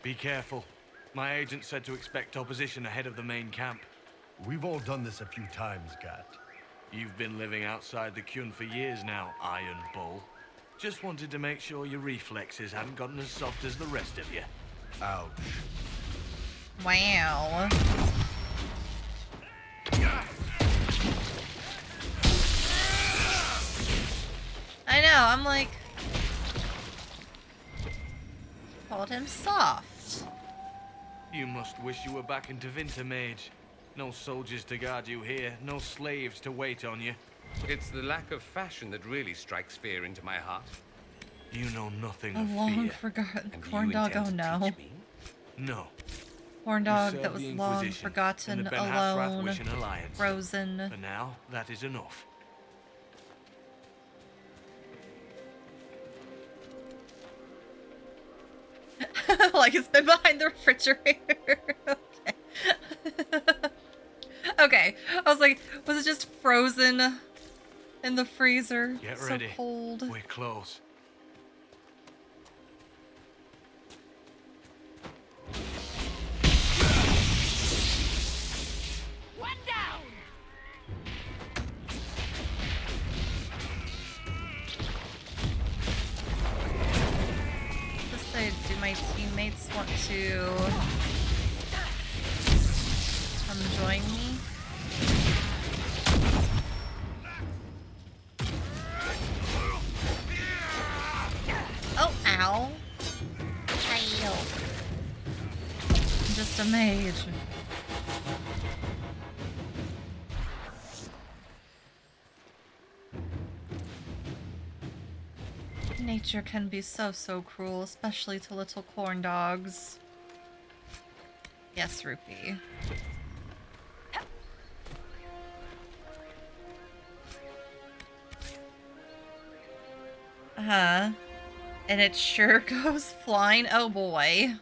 Be careful. My agent said to expect opposition ahead of the main camp. We've all done this a few times, Gat. You've been living outside the Kyun for years now, Iron Bull. Just wanted to make sure your reflexes hadn't gotten as soft as the rest of you. Ouch. Wow. I know, I'm like... Called him soft. You must wish you were back in Tevinter, Mage. No soldiers to guard you here, no slaves to wait on you. It's the lack of fashion that really strikes fear into my heart. You know nothing A of long fear. forgotten And do corn you dog, intend oh to no. teach me? No. Corn You dog serve that was the long Inquisition forgotten, and the Ben Hassrath alone, Wishing Alliance. frozen. For now, that is enough. Like it's been behind the refrigerator. Okay. Okay. I was like, was it just frozen in the freezer? Get So ready. cold. We're close. One down! Just say, do my teammates want to come join me? Oh, ow. Ow. I'm just a mage. Nature can be so, so cruel, especially to little corn dogs. Yes, Rupee. Uh-huh. And it sure goes flying. Oh boy.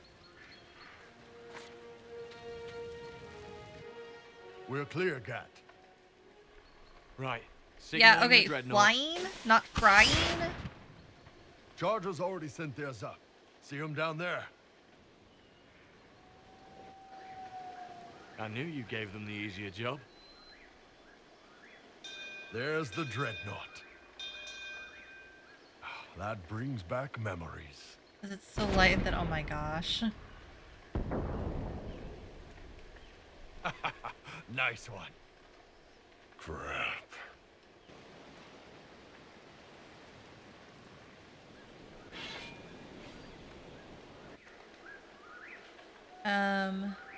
We're clear, Gat. Right. Yeah, Signaling the okay, dreadnought. flying, not frying. Chargers already sent theirs up. See them down there? I knew you gave them the easier job. There's the dreadnought. That brings back memories. It's so light that, oh my gosh. Nice one. Crap.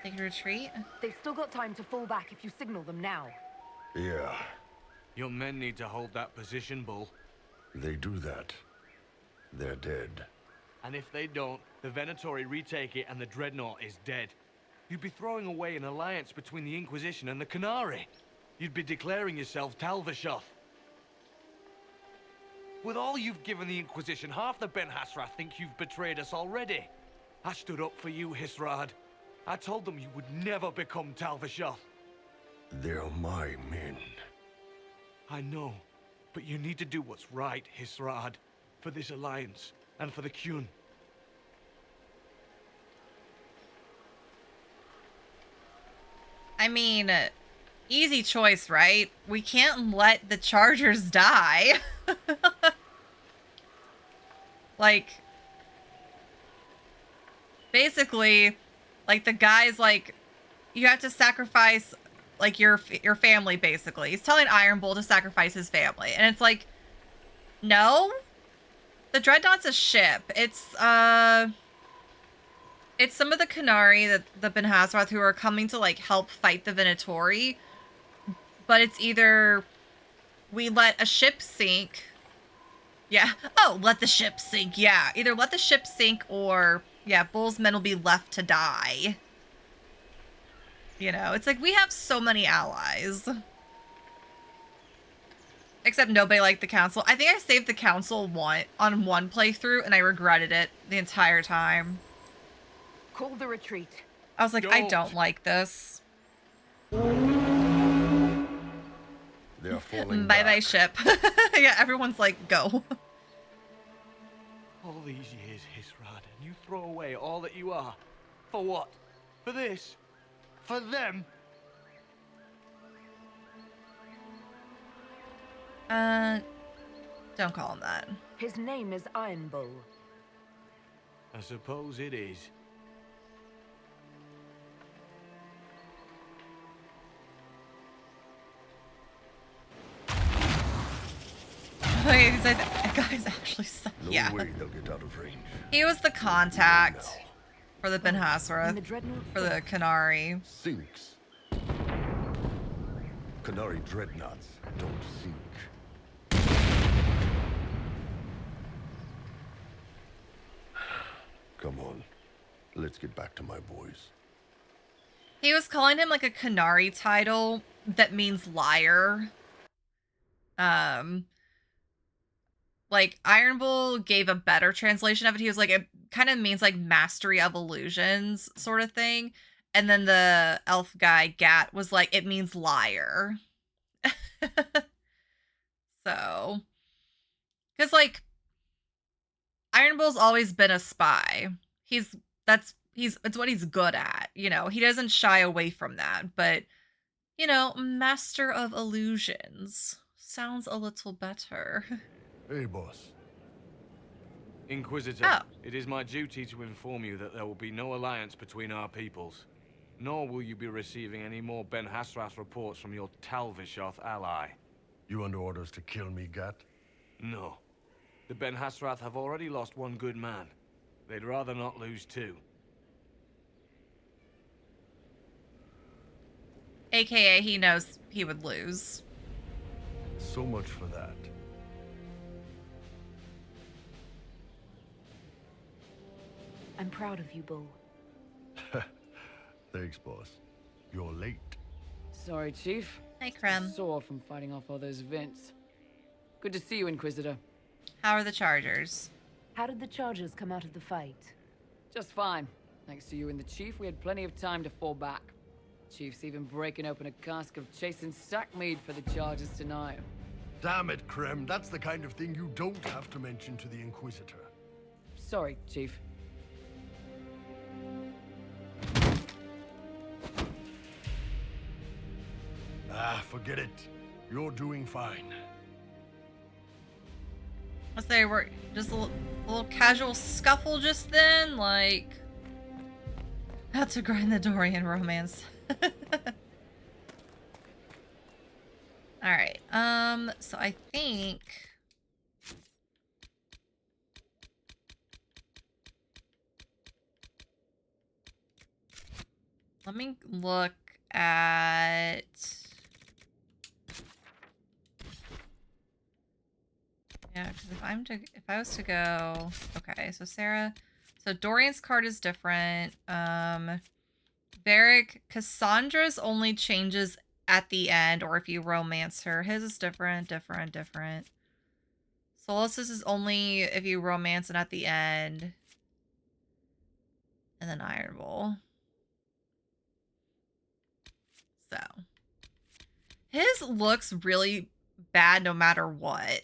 They can retreat. They've still got time to fall back if you signal them now. Yeah, Your men need to hold that position, Bull. they do that. They're dead. And if they don't, the Venatori retake it and the dreadnought is dead. You'd be throwing away an alliance between the Inquisition and the Canary. You'd be declaring yourself Talvishoth. With all you've given the Inquisition, half the Ben Hasrath think you've betrayed us already. I stood up for you, Hisrad. I told them you would never become Talvishoth. They're my men. I know, but you need to do what's right, Hisrad. For this alliance, and for the Qun. I mean, easy choice, right? We can't let the Chargers die. Like, basically, like the guy's like, you have to sacrifice like your family. Basically, he's telling Iron Bull to sacrifice his family, and it's like, no, the Dreadnought's a ship. It's some of the Canary, the Ben Hasrath, who are coming to like help fight the Venatori, but it's either we let a ship sink. Yeah. Oh, let the ship sink. Yeah. Either let the ship sink or, yeah, Bull's men will be left to die. You know, it's like we have so many allies. Except nobody liked the council. I think I saved the council on one playthrough and I regretted it the entire time. Call the retreat. I was like, I don't like this. They're falling Bye-bye back. ship. Yeah, everyone's like, go. All these years, Hisrad, and you throw away all that you are. For what? For this? For them? Don't call him that. His name is Iron Bull. I suppose it is. Okay, that guy's actually so, No yeah. way they'll get out of range. He was the contact for the Ben When the Hasrath, dreadnought for the Canary. Sinks. Canary dreadnoughts don't sink. Come on. Let's get back to my boys. He was calling him like a Canary title that means liar. Like Iron Bull gave a better translation of it. He was like, it kind of means like mastery of illusions sort of thing. And then the elf guy, Gat, was like, it means liar. So, because like Iron Bull's always been a spy. It's what he's good at, you know. He doesn't shy away from that, but you know, master of illusions sounds a little better. Hey, boss. Inquisitor, Oh. it is my duty to inform you that there will be no alliance between our peoples. Nor will you be receiving any more Ben Hasrath reports from your Talvishoth ally. You under orders to kill me, Gat? No. The Ben Hasrath have already lost one good man. They'd rather not lose two. AKA, he knows he would lose. So much for that. I'm proud of you, Bull. Thanks, boss. You're late. Sorry, Chief. Hey, Krem. Sore from fighting off all those vents. Good to see you, Inquisitor. How are the Chargers? How did the Chargers come out of the fight? Just fine. Thanks to you and the Chief, we had plenty of time to fall back. Chief's even breaking open a cask of chasing sack mead for the Chargers tonight. Damn it, Krem. That's the kind of thing you don't have to mention to the Inquisitor. Sorry, Chief. Ah, forget it. You're doing fine. Let's say we're just a little casual scuffle just then, like how to grind the Dorian romance. All right. So I think let me look at yeah, because if I was to go, okay, so Sarah, so Dorian's card is different. Varric, Cassandra's only changes at the end, or if you romance her. His is different. Solus's is only if you romance it at the end. And then Iron Bull. So. His looks really bad no matter what.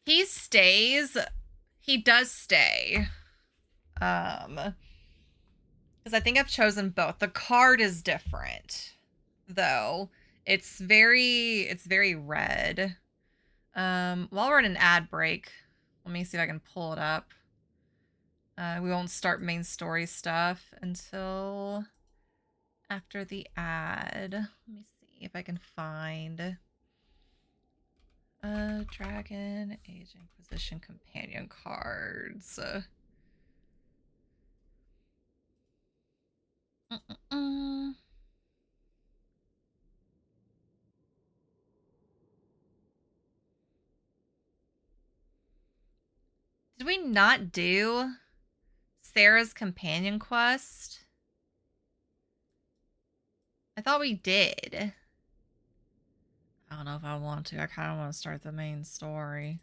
He stays. He does stay. Because I think I've chosen both. The card is different, though. It's very red. While we're in an ad break, let me see if I can pull it up. We won't start main story stuff until after the ad. Let me see if I can find Dragon Age Inquisition companion cards. Did we not do Sarah's companion quest? I thought we did. I don't know if I want to. I kind of want to start the main story.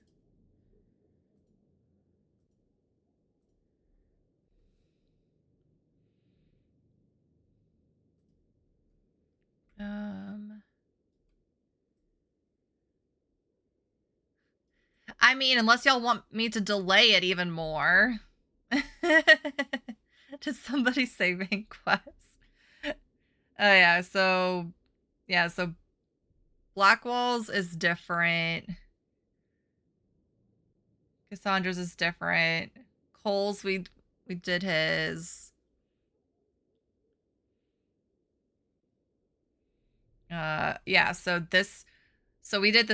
I mean, unless y'all want me to delay it even more. Just somebody saving quest. Oh yeah, so Blackwall's is different. Cassandra's is different. Cole's we did his. Yeah, so we did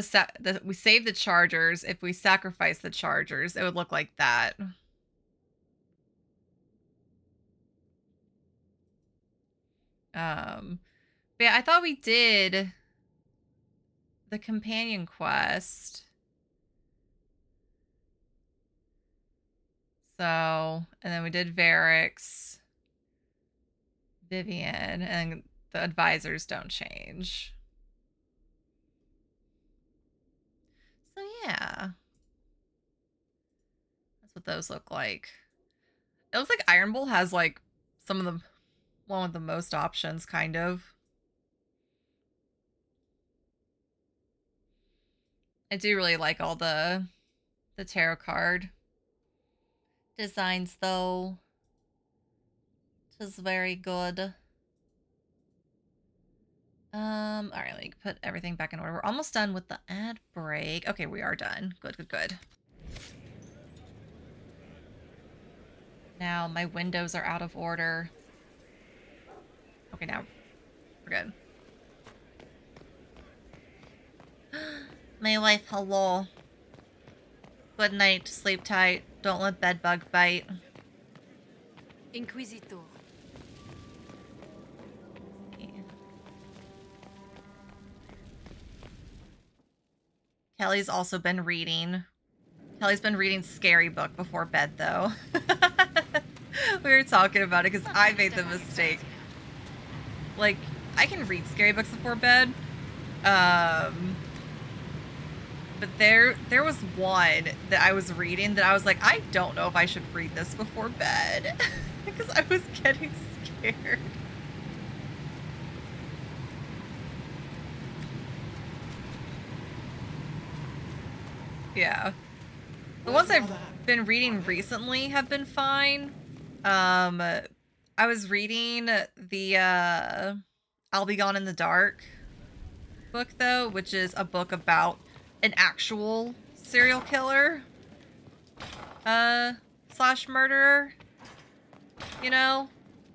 we saved the Chargers. If we sacrifice the Chargers, it would look like that. But yeah, I thought we did the companion quest. So, and then we did Varric's, Vivian, and the advisors don't change. So yeah. That's what those look like. It looks like Iron Bull has like one with the most options, kind of. I do really like all the tarot card designs, though. It is very good. All right, let me put everything back in order. We're almost done with the ad break. Okay, we are done. Good. Now my windows are out of order. Okay, now we're good. My wife, hello. Good night, sleep tight. Don't let bedbug bite. Inquisitor. Kelly's also been reading. Kelly's been reading Scary Book before bed, though. We were talking about it because I made the mistake. Like, I can read scary books before bed. But there was one that I was reading that I was like, I don't know if I should read this before bed. Because I was getting scared. Yeah. The ones I've been reading recently have been fine. I was reading the I'll Be Gone in the Dark book, though, which is a book about an actual serial killer slash murderer, you know?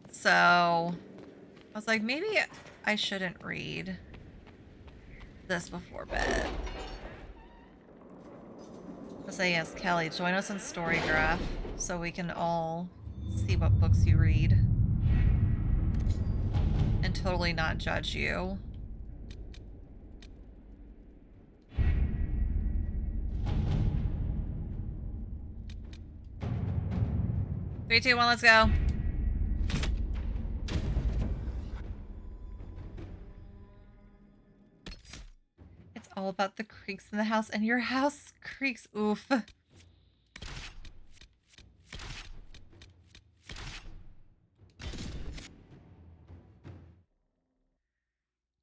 So I was like, maybe I shouldn't read this before bed. I'll say, yes, Kelly, join us on Storygraph so we can all see what books you read and totally not judge you. Three, two, one, let's go. It's all about the creaks in the house, and your house creaks. Oof.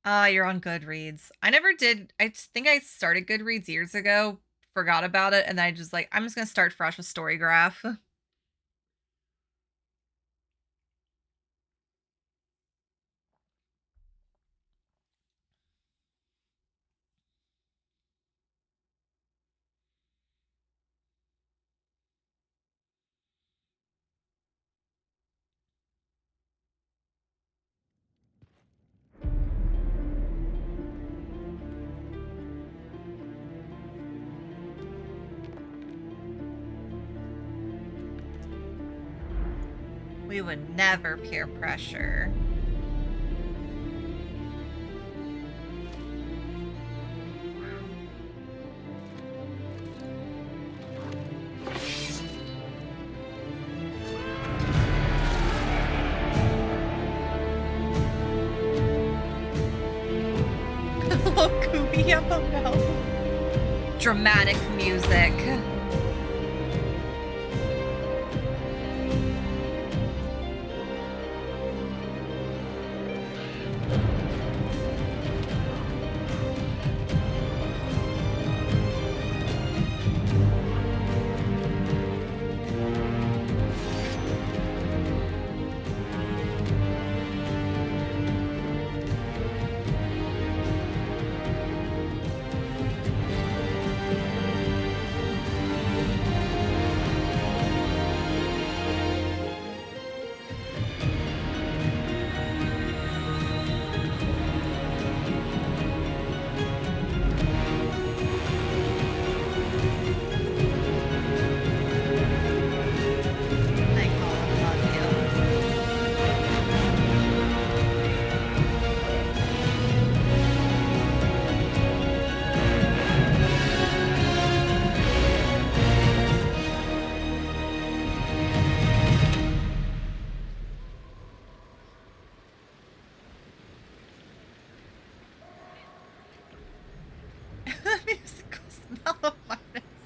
Ah, you're on Goodreads. I never did. I think I started Goodreads years ago, forgot about it, and then I just like, I'm just gonna start fresh with Storygraph. We would never peer pressure. Hello, Kubi. Oh no. Dramatic music.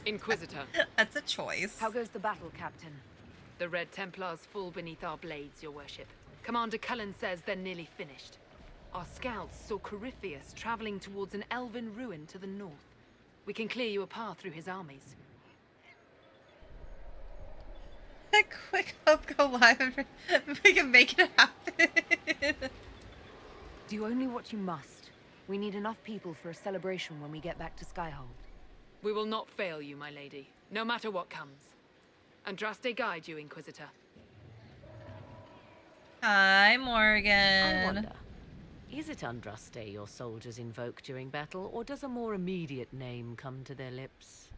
Inquisitor. That's a choice. How goes the battle, Captain? The Red Templars fall beneath our blades, your worship. Commander Cullen says they're nearly finished. Our scouts saw Corypheus traveling towards an elven ruin to the north. We can clear you a path through his armies. Quick up, go live. We can make it happen. Do only what you must. We need enough people for a celebration when we get back to Skyhold. We will not fail you, my lady, no matter what comes. Andraste guide you, Inquisitor. Hi, Morgan. I wonder, is it Andraste your soldiers invoke during battle, or does a more immediate name come to their lips?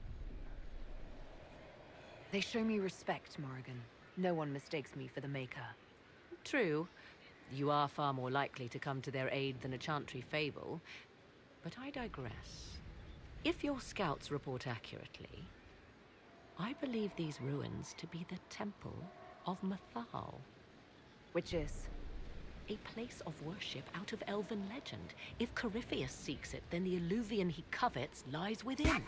They show me respect, Morrigan. No one mistakes me for the Maker. True. You are far more likely to come to their aid than a Chantry fable, but I digress. If your scouts report accurately, I believe these ruins to be the Temple of Mathal. Which is? A place of worship out of elven legend. If Corypheus seeks it, then the alluvion he covets lies within.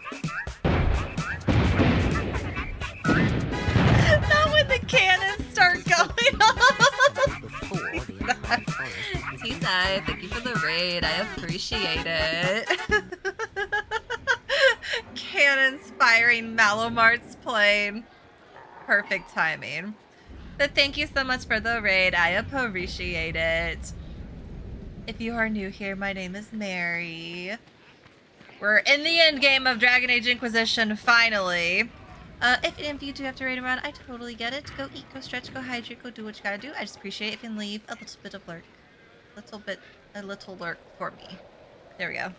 Not when the cannons start going off. T-Side, thank you for the raid. I appreciate it. Cannons firing, Malomart's playing. Perfect timing. But thank you so much for the raid. I appreciate it. If you are new here, my name is Mary. We're in the end game of Dragon Age Inquisition, finally. If any of you do have to raid around, I totally get it. Go eat, go stretch, go hydrate, go do what you gotta do. I just appreciate it if you can leave a little bit of lurk. A little lurk for me. There we go.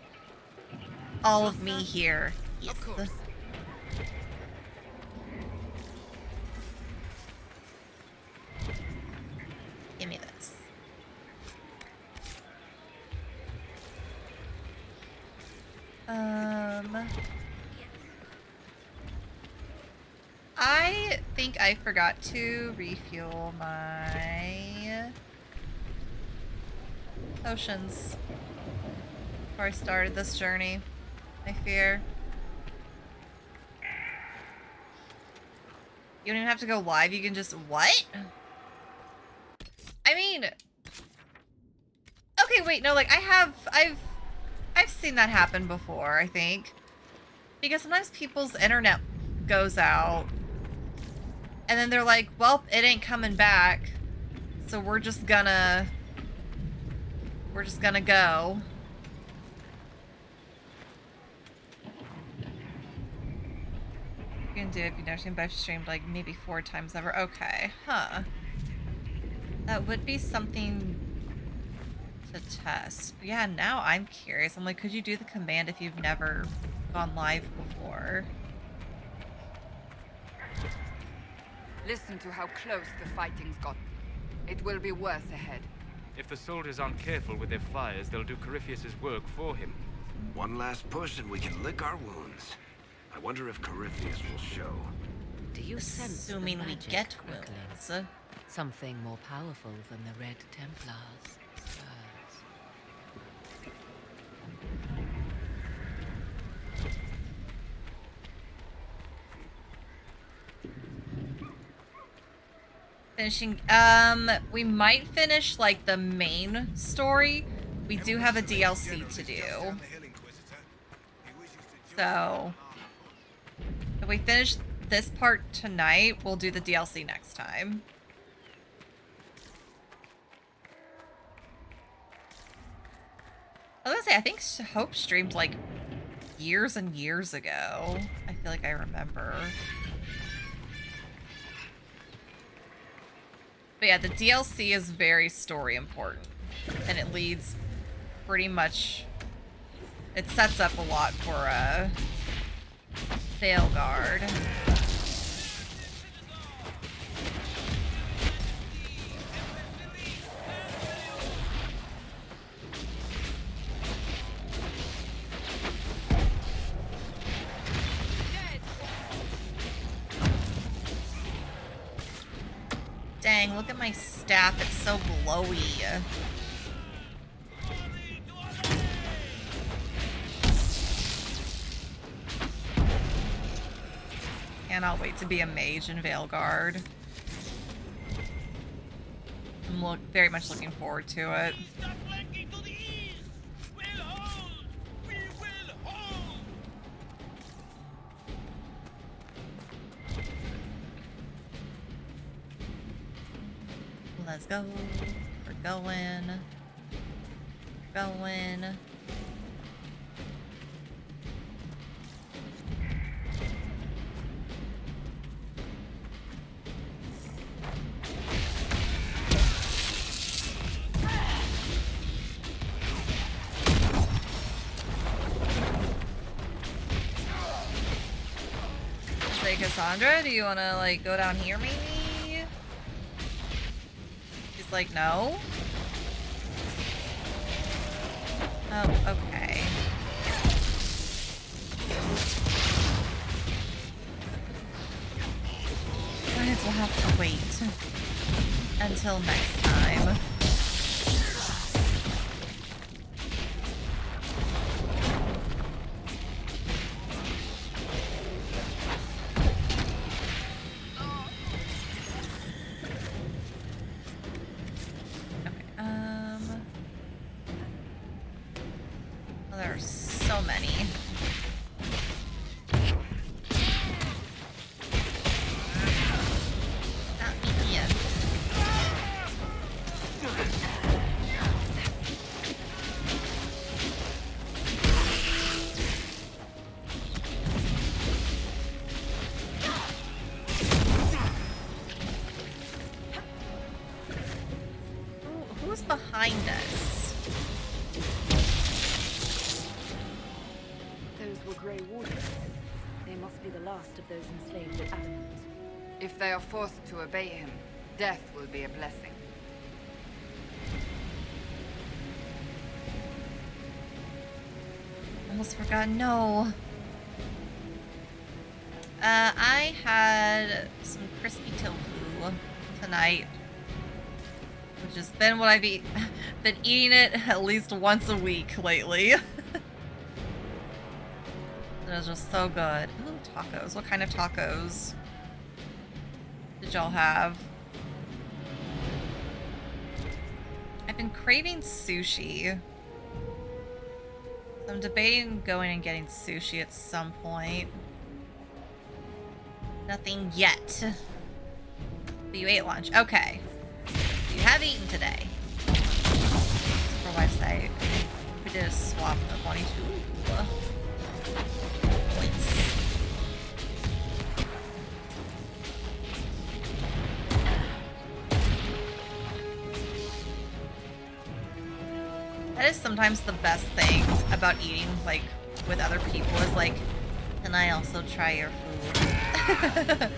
All of me here. Yes. Of course. Give me this. I think I forgot to refuel my potions before I started this journey. I fear. You don't even have to go live, you can just... What? I mean... Okay, wait, no, like, I've seen that happen before, I think. Because sometimes people's internet goes out. And then they're like, well, it ain't coming back. So we're just gonna go. You can do it if you've never seen, but I've streamed like maybe 4 times ever. Okay, huh. That would be something to test. Yeah, now I'm curious. I'm like, could you do the command if you've never gone live before? Listen to how close the fighting's got. It will be worse ahead. If the soldiers aren't careful with their fires, they'll do Corypheus's work for him. One last push and we can lick our wounds. I wonder if Corypheus will show. Do you sense Assuming the we magic get crackling? wounds. Something more powerful than the Red Templars stirs. Finishing, we might finish, like, the main story. We do have a DLC to do. So, if we finish this part tonight, we'll do the DLC next time. I was gonna say, I think Hope streamed, like, years and years ago. I feel like I remember. But yeah, the DLC is very story important. And it leads pretty much... It sets up a lot for, Veilguard. Dang, look at my staff. It's so glowy. Cannot wait to be a mage in Veilguard. I'm very much looking forward to it. Let's go. We're going. Going. Say, Cassandra, do you want to, like, go down here, maybe? He's like, no? Oh, okay. I guess we'll have to wait until next time. Well, there are so many. Not me yet. Who's behind us? Those were Grey Wardens. They must be the last of those enslaved at Adamant. If they are forced to obey him, death will be a blessing. Almost forgot. No. I had some crispy tofu tonight, which has been what I've been eating it at least once a week lately. It was just so good. Ooh, tacos. What kind of tacos did y'all have? I've been craving sushi. So I'm debating going and getting sushi at some point. Nothing yet. But you ate lunch. Okay. You have eaten today. For wife's sake. We did a swap of 22 points. That is sometimes the best thing about eating, like, with other people is like, can I also try your food?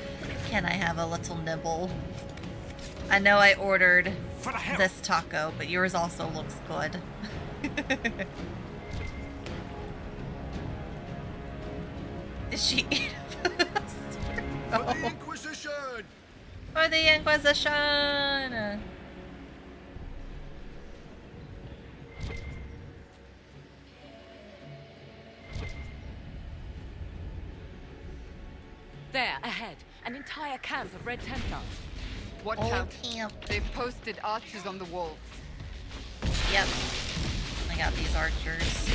Can I have a little nibble? I know I ordered this taco, but yours also looks good. Did she eat For the Inquisition! For the Inquisition! There, ahead. An entire camp of Red Templars. Watch out. They've posted archers on the wall. Yep. I got these archers.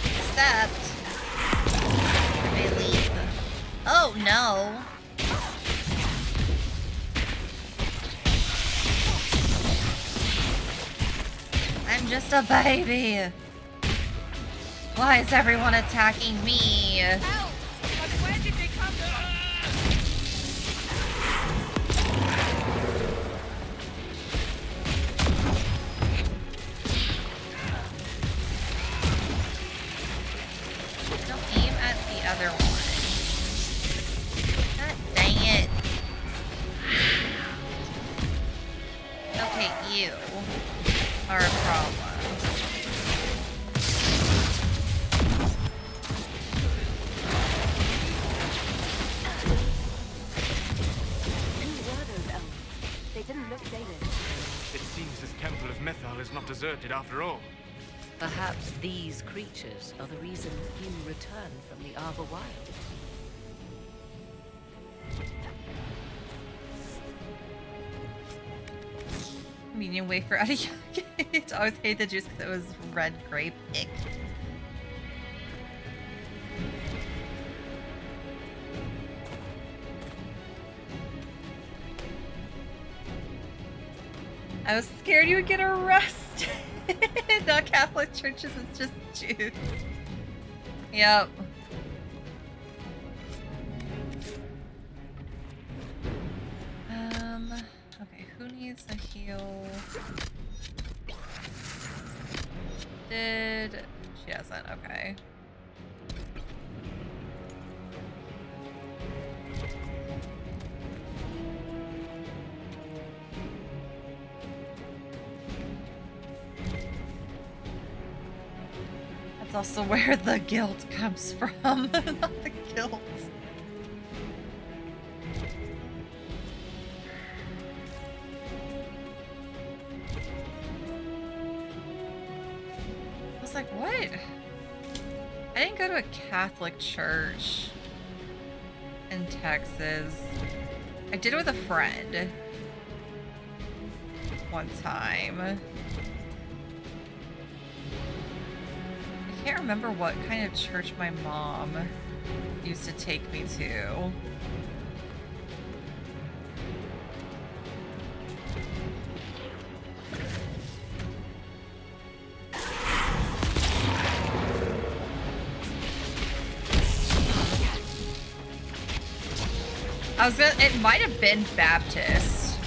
Except... they leave. Oh, no. I'm just a baby. Why is everyone attacking me? Help! But where did they come from? Don't aim at the other one. God dang it. Okay, you are a problem. It seems this temple of Mythal is not deserted after all. Perhaps these creatures are the reason you return from the Arbor Wild. Medium wafer out of yogurt. I always hate the juice because it was red grape. Ick. I was scared you would get arrested. Not Catholic churches, it's just Jews. Yep. Okay, who needs a heal? She doesn't, okay. That's also where the guilt comes from. Not the guilt. I was like, what? I didn't go to a Catholic church in Texas. I did it with a friend one time. I can't remember what kind of church my mom used to take me to. It might have been Baptist.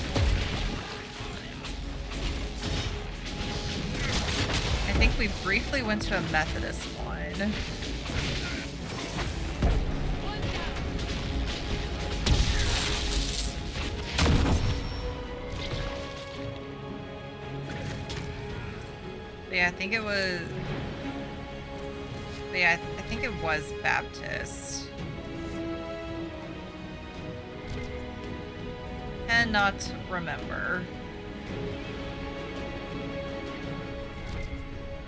I think we briefly went to a Methodist one. But yeah, I think it was... But yeah, I think it was Baptist. Cannot remember.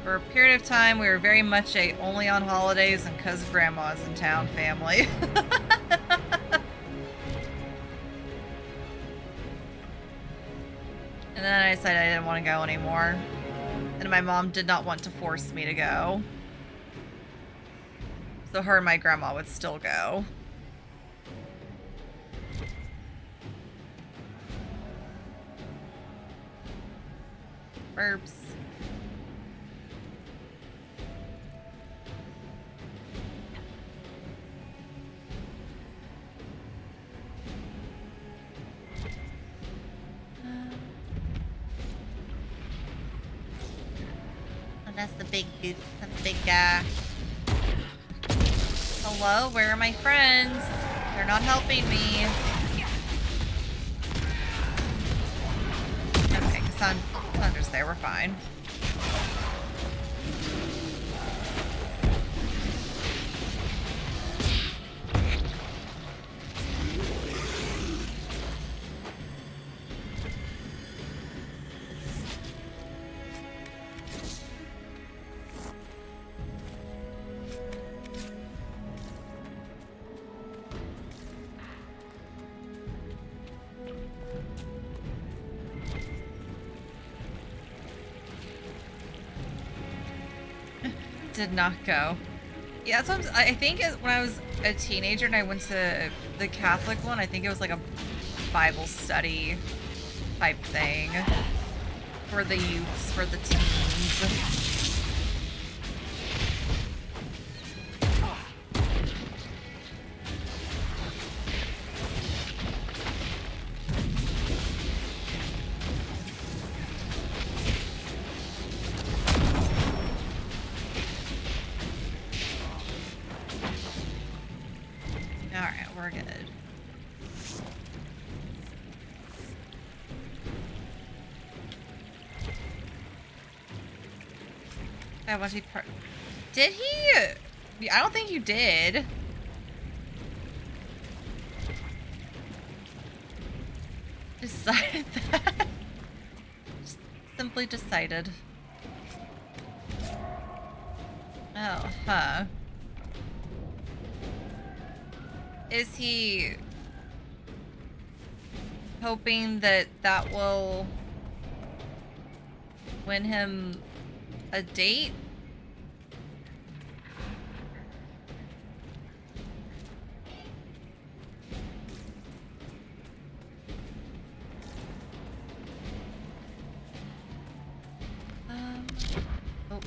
For a period of time, we were very much a only on holidays and 'cause grandma's in town family. And then I decided I didn't want to go anymore. And my mom did not want to force me to go. So her and my grandma would still go. Burps. Oh, that's the big dude. That's the big guy. Hello, where are my friends? They're not helping me. Okay, Cassandra's there. We're fine. Did not go. Yeah, that's what I think when I was a teenager and I went to the Catholic one, I think it was like a Bible study type thing for the youths, for the teens. Was he did he? I don't think you did. Decided that. Just simply decided. Oh, huh. Is he hoping that that will win him a date? Oh.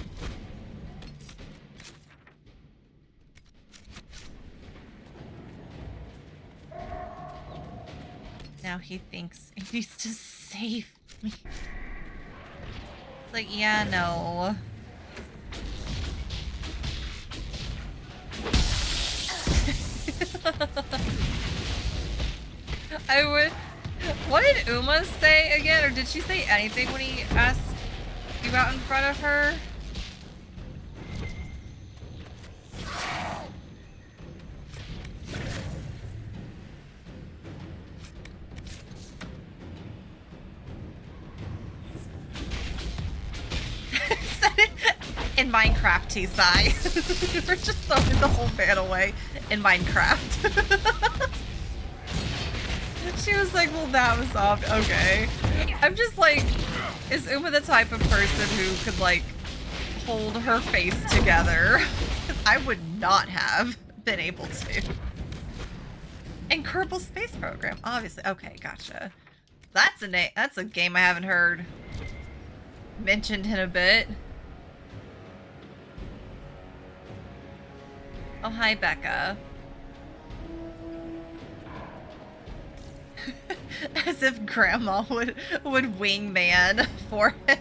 Now he thinks he needs to save me. It's like, yeah, no. I would... What did Uma say again? Or did she say anything when he asked you out in front of her? in Minecraft, T-Sai. We're just throwing the whole van away in Minecraft. She was like, well, that was off. Okay. I'm just like, is Uma the type of person who could, like, hold her face together? I would not have been able to. And Kerbal Space Program, obviously. Okay, gotcha. That's a game I haven't heard mentioned in a bit. Oh, hi, Becca. As if Grandma would wingman for him.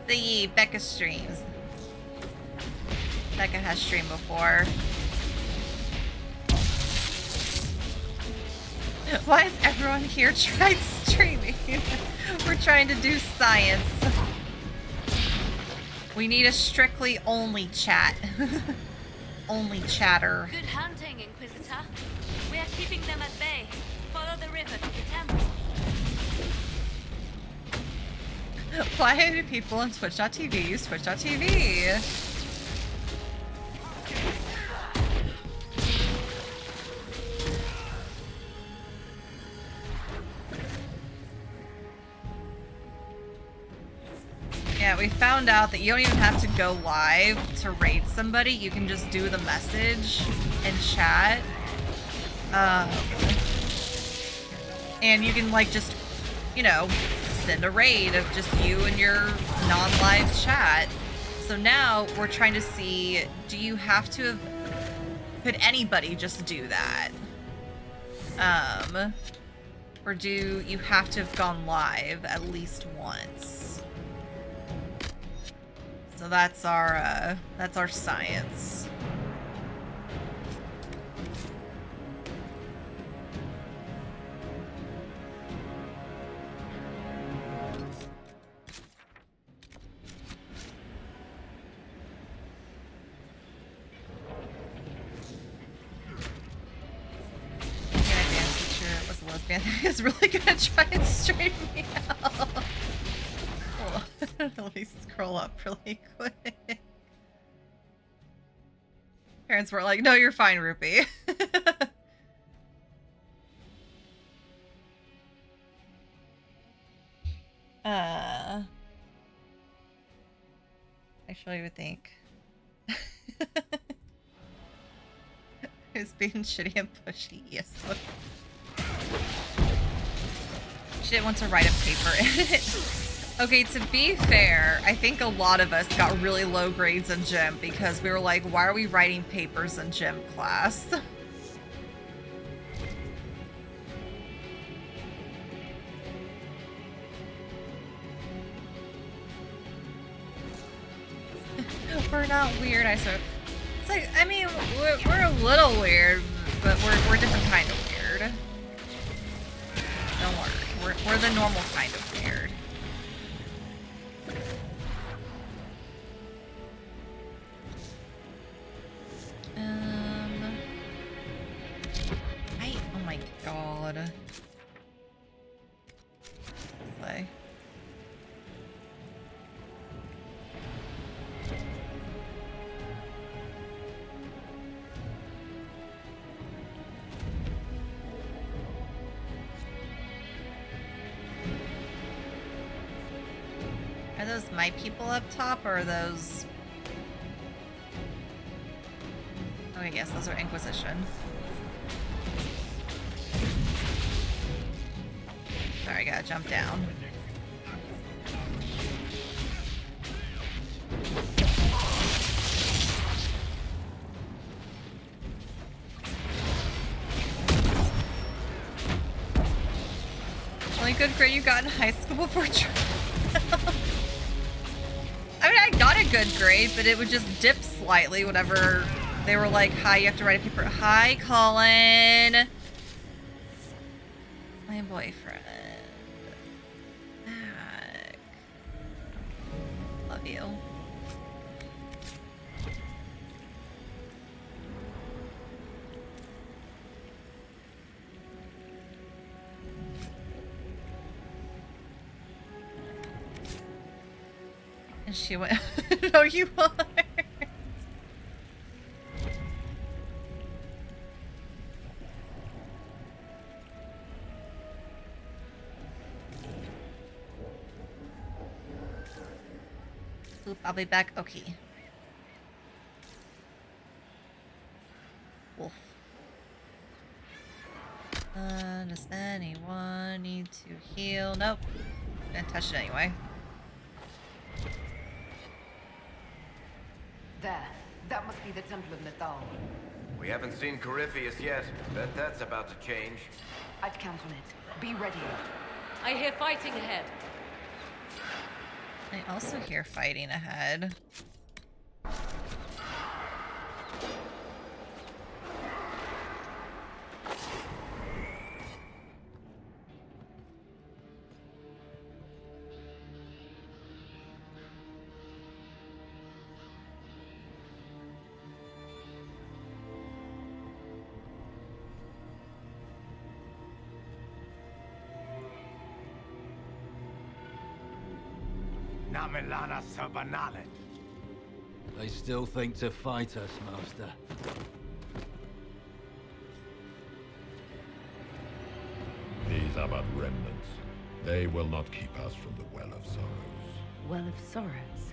The Becca streams. Becca has streamed before. Why is everyone here trying streaming? We're trying to do science. We need a strictly only chat. Only chatter. Good hunting, Inquisitor. We are keeping them at bay. Follow the river to the temple. Why do people on Twitch.tv use Twitch.tv? Yeah, we found out that you don't even have to go live to raid somebody. You can just do the message and chat. And you can, like, just, you know, send a raid of just you and your non-live chat. So now we're trying to see, do you have to have... Could anybody just do that? Or do you have to have gone live at least once? So that's our science. Was a lesbian. Is really gonna try and straighten me out. Let me scroll up really quick. Parents were like, no, you're fine, Rupee. Actually, I would think. Who's being shitty and pushy? Yes. She didn't want to write a paper in it. Okay, to be fair, I think a lot of us got really low grades in gym because we were like, why are we writing papers in gym class? We're not weird, I swear. It's like, I mean, we're a little weird, but we're a different kind of weird. Don't worry, we're the normal kind of weird. Oh my god. Play. Are those my people up top, or are those... Okay, yes, those are Inquisition. Sorry, I gotta jump down. Only good grade you got in high school before trial. I mean, I got a good grade, but it would just dip slightly whenever they were like, hi, you have to write a paper. Hi, Colin. My boyfriend. Back. Love you. She went. No, you are. Oop, I'll be back. Okay. Wolf. Does anyone need to heal? Nope. Didn't touch it anyway. There. That must be the Temple of Nethal. We haven't seen Corypheus yet. Bet that's about to change. I'd count on it. Be ready. I hear fighting ahead. I also hear fighting ahead. Namilana Sabanalet. They still think to fight us, Master. These are but remnants. They will not keep us from the Well of Sorrows. Well of Sorrows.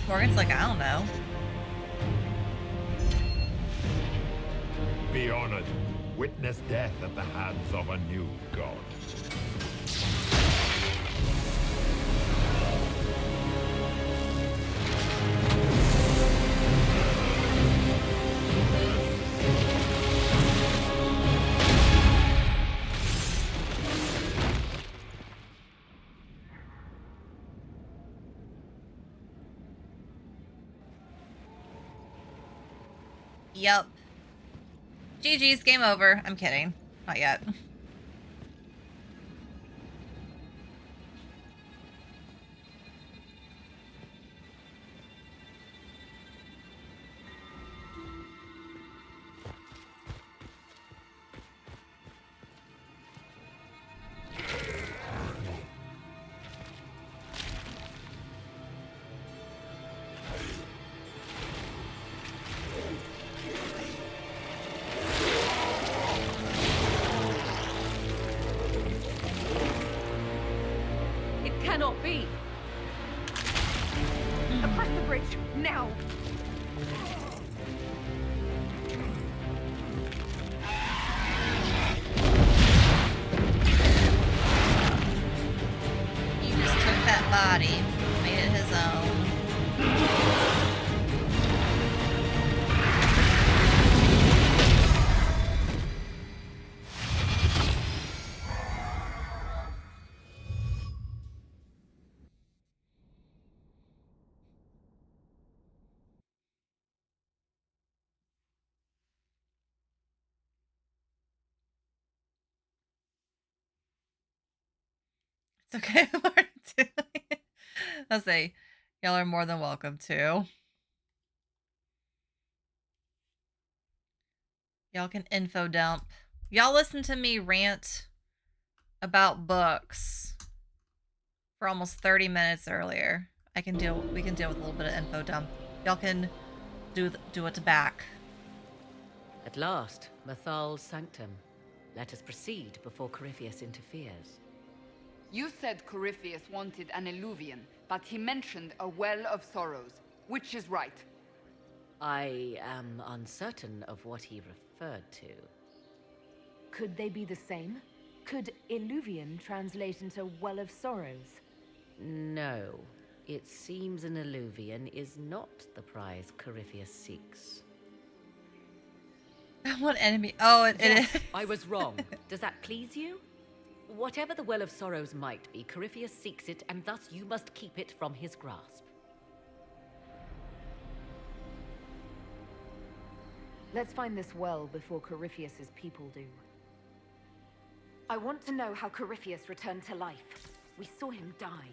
Morgan's like, I don't know. Be honored. Witness death at the hands of a new god. Yep. GG's, game over. I'm kidding. Not yet. Cannot be. Across the bridge, now! He just took that body, made it his own. It's okay. I'll say, y'all are more than welcome to. Y'all can info dump. Y'all listen to me rant about books for almost 30 minutes earlier. We can deal with a little bit of info dump. Y'all can do it back. At last, Mathal's sanctum. Let us proceed before Corypheus interferes. You said Corypheus wanted an Eluvian, but he mentioned a Well of Sorrows. Which is right? I am uncertain of what he referred to. Could they be the same? Could Eluvian translate into Well of Sorrows? No. It seems an Eluvian is not the prize Corypheus seeks. What enemy? Oh, it Yes, is. I was wrong. Does that please you? Whatever the Well of Sorrows might be, Corypheus seeks it, and thus you must keep it from his grasp. Let's find this well before Corypheus's people do. I want to know how Corypheus returned to life. We saw him die.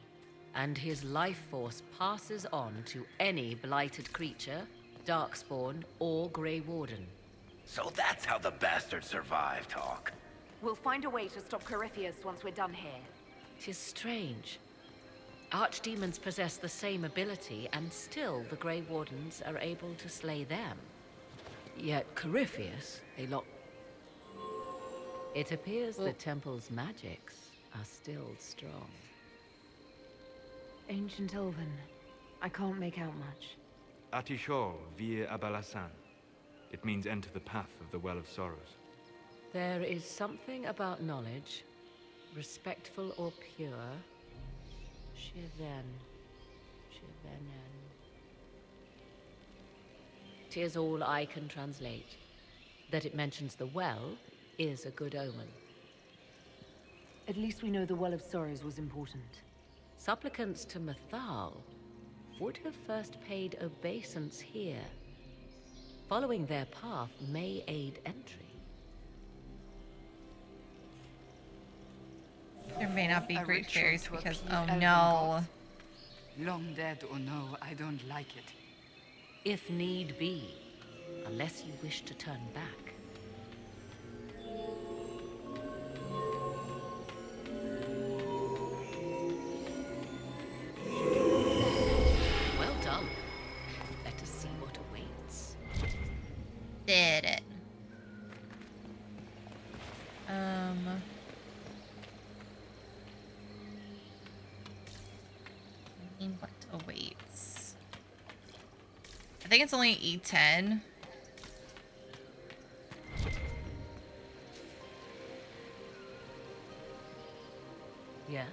And his life force passes on to any blighted creature, Darkspawn, or Grey Warden. So that's how the bastard survived, Hawk. We'll find a way to stop Corypheus once we're done here. 'Tis strange. Archdemons possess the same ability, and still the Grey Wardens are able to slay them. Yet Corypheus, they lock... It appears the temple's magics are still strong. Ancient Elven. I can't make out much. Atishol vir Abalasan. It means enter the path of the Well of Sorrows. There is something about knowledge, respectful or pure. Shiven. Shivenen. 'Tis all I can translate. That it mentions the well is a good omen. At least we know the Well of Sorrows was important. Supplicants to Mathal would have first paid obeisance here. Following their path may aid entry. There may not be A great ritual fairies to because, appease oh elven no. gods. Long dead or no, I don't like it. If need be, unless you wish to turn back. Well done. Let us see what awaits. Did it. What awaits? I think it's only E10. Yes.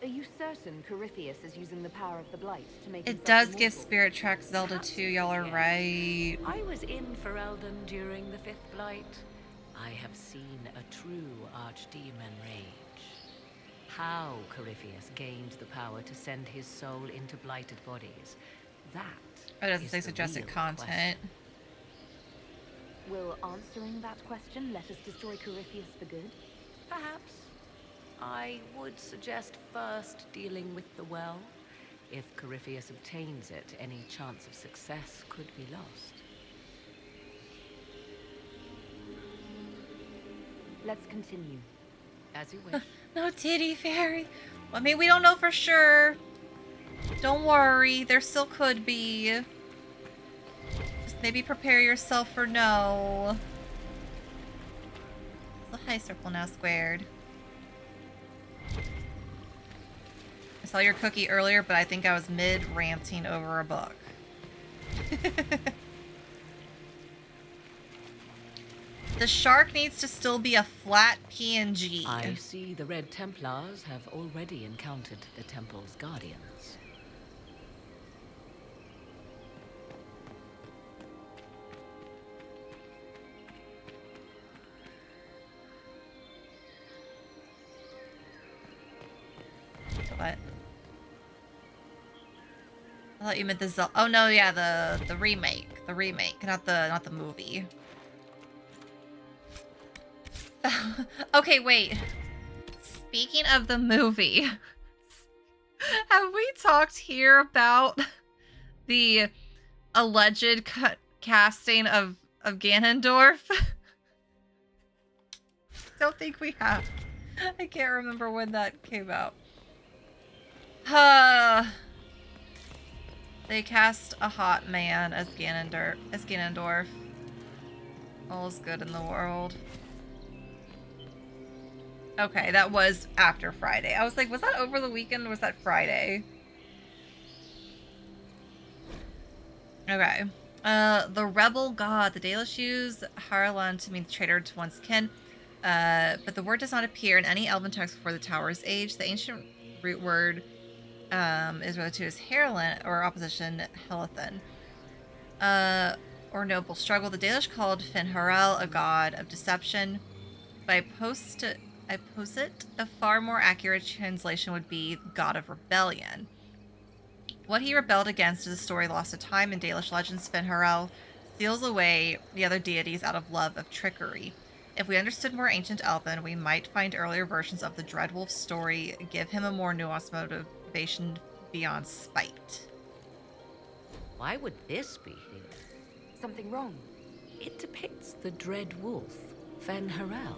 Are you certain Corypheus is using the power of the Blight to make It himself does immortal? give Spirit Tracks Zelda 2, y'all are right. I was in Ferelden during the Fifth Blight. I have seen a true Archdemon rage. How Corypheus gained the power to send his soul into blighted bodies. That Oh, it doesn't is say the suggested real content. Will answering that question let us destroy Corypheus for good? Perhaps. I would suggest first dealing with the well. If Corypheus obtains it, any chance of success could be lost. Let's continue. As you wish. No titty fairy. Well, I mean, we don't know for sure. Don't worry, there still could be. Just maybe prepare yourself for no. It's a high circle now squared. I saw your cookie earlier, but I think I was mid-ranting over a book. The shark needs to still be a flat PNG. I see the Red Templars have already encountered the temple's guardians. What? I thought you meant the Zelda. Oh no, yeah, the remake, not the movie. Okay, wait. Speaking of the movie, have we talked here about the alleged casting of Ganondorf? Don't think we have. I can't remember when that came out. They cast a hot man as Ganondorf. All's good in the world. Okay, that was after Friday. I was like, was that over the weekend or was that Friday? Okay. The rebel god. The Dalish use Harlan to mean the traitor to one's kin. But the word does not appear in any elven text before the Tower's age. The ancient root word is related to as Harlan or opposition Helithan. Or noble struggle. The Dalish called Finharel a god of deception. I posit a far more accurate translation would be god of rebellion. What he rebelled against is a story lost to time in Dalish legends. Finharel steals away the other deities out of love of trickery. If we understood more ancient Elven, we might find earlier versions of the Dreadwolf story give him a more nuanced motivation beyond spite. Why would this be here? Something wrong? It depicts the Dread Wolf, Fen-Harel.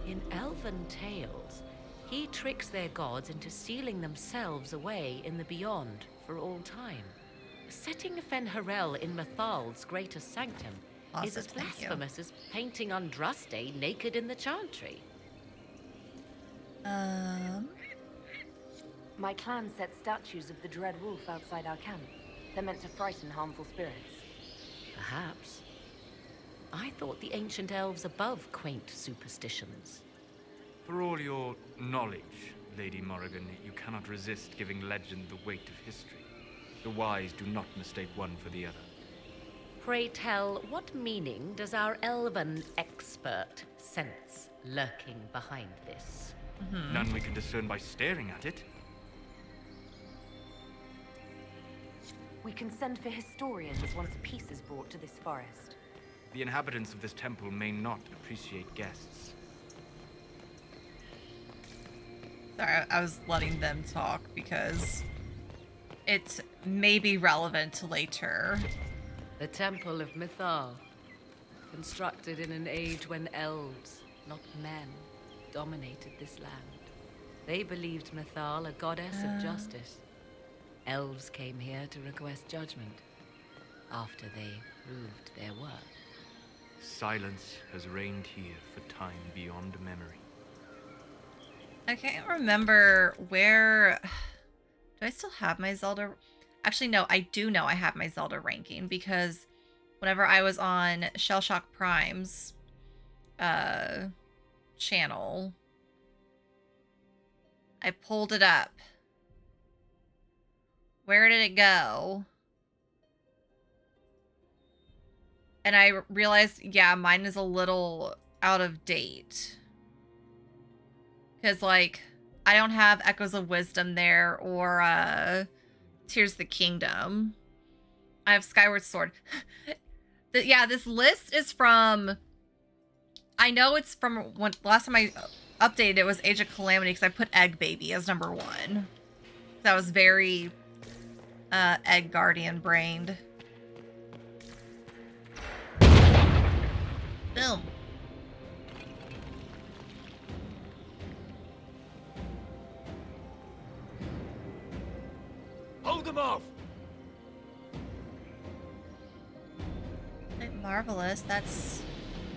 In elven tales, he tricks their gods into sealing themselves away in the beyond for all time. Setting Fen-Harel in Methal's greater sanctum is as blasphemous as painting Andraste naked in the chantry. My clan set statues of the Dread Wolf outside our camp. They're meant to frighten harmful spirits. Perhaps. I thought the ancient elves above quaint superstitions. For all your knowledge, Lady Morrigan, you cannot resist giving legend the weight of history. The wise do not mistake one for the other. Pray tell, what meaning does our elven expert sense lurking behind this? None we can discern by staring at it. We can send for historians once peace is brought to this forest. The inhabitants of this temple may not appreciate guests. Sorry, I was letting them talk because it may be relevant later. The Temple of Mythal, constructed in an age when elves, not men, dominated this land. They believed Mythal a goddess of justice. Elves came here to request judgment after they proved their worth. Silence has reigned here for time beyond memory. I can't remember where... Do I still have my Zelda... Actually, no, I do know I have my Zelda ranking because whenever I was on Shell Shock Prime's channel, I pulled it up. Where did it go? And I realized, yeah, mine is a little out of date. Because, like, I don't have Echoes of Wisdom there or Tears of the Kingdom. I have Skyward Sword. Yeah, this list is from... I know it's from when last time I updated it was Age of Calamity because I put Egg Baby as number 1. That was very Egg Guardian brained. Boom. Hold them off! Quite marvelous. That's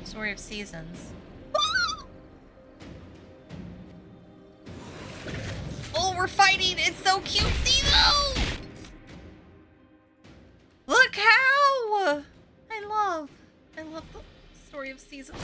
Story of Seasons. Oh, we're fighting! It's so cutesy though! Look how! I love the Story of Seasons.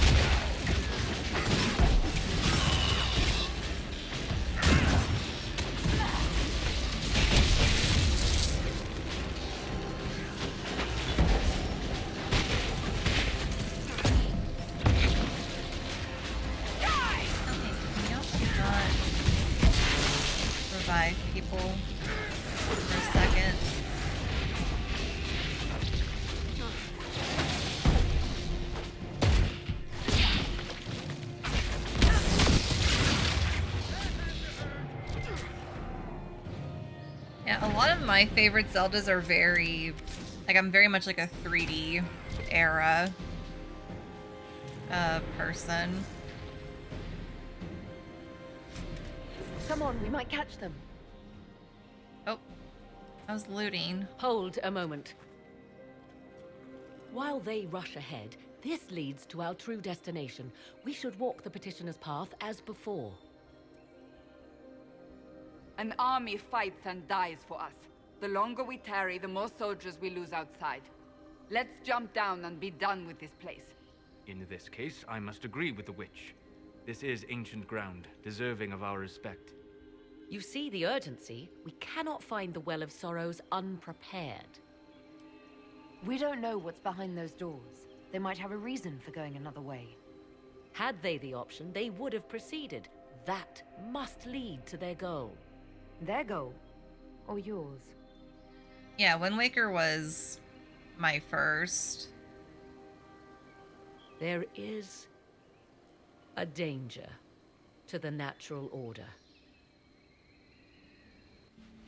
Revive people for a second. Yeah, a lot of my favorite Zeldas are very, like, I'm very much like a 3D era person. Come on, we might catch them. Oh, I was looting. Hold a moment. While they rush ahead, this leads to our true destination. We should walk the petitioner's path as before. An army fights and dies for us. The longer we tarry, the more soldiers we lose outside. Let's jump down and be done with this place. In this case, I must agree with the witch. This is ancient ground, deserving of our respect. You see the urgency. We cannot find the Well of Sorrows unprepared. We don't know what's behind those doors. They might have a reason for going another way. Had they the option, they would have proceeded. That must lead to their goal. Their goal? Or yours? Yeah, Wind Waker was my first. There is a danger to the natural order.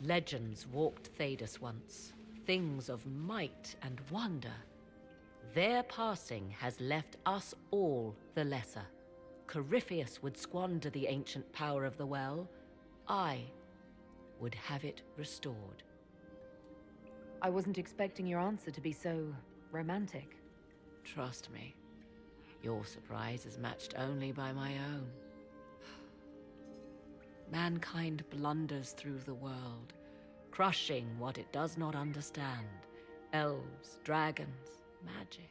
Legends walked Thedas once, things of might and wonder. Their passing has left us all the lesser. Corypheus would squander the ancient power of the well, I would have it restored. I wasn't expecting your answer to be so romantic. Trust me, your surprise is matched only by my own. Mankind blunders through the world, crushing what it does not understand. Elves, dragons, magic.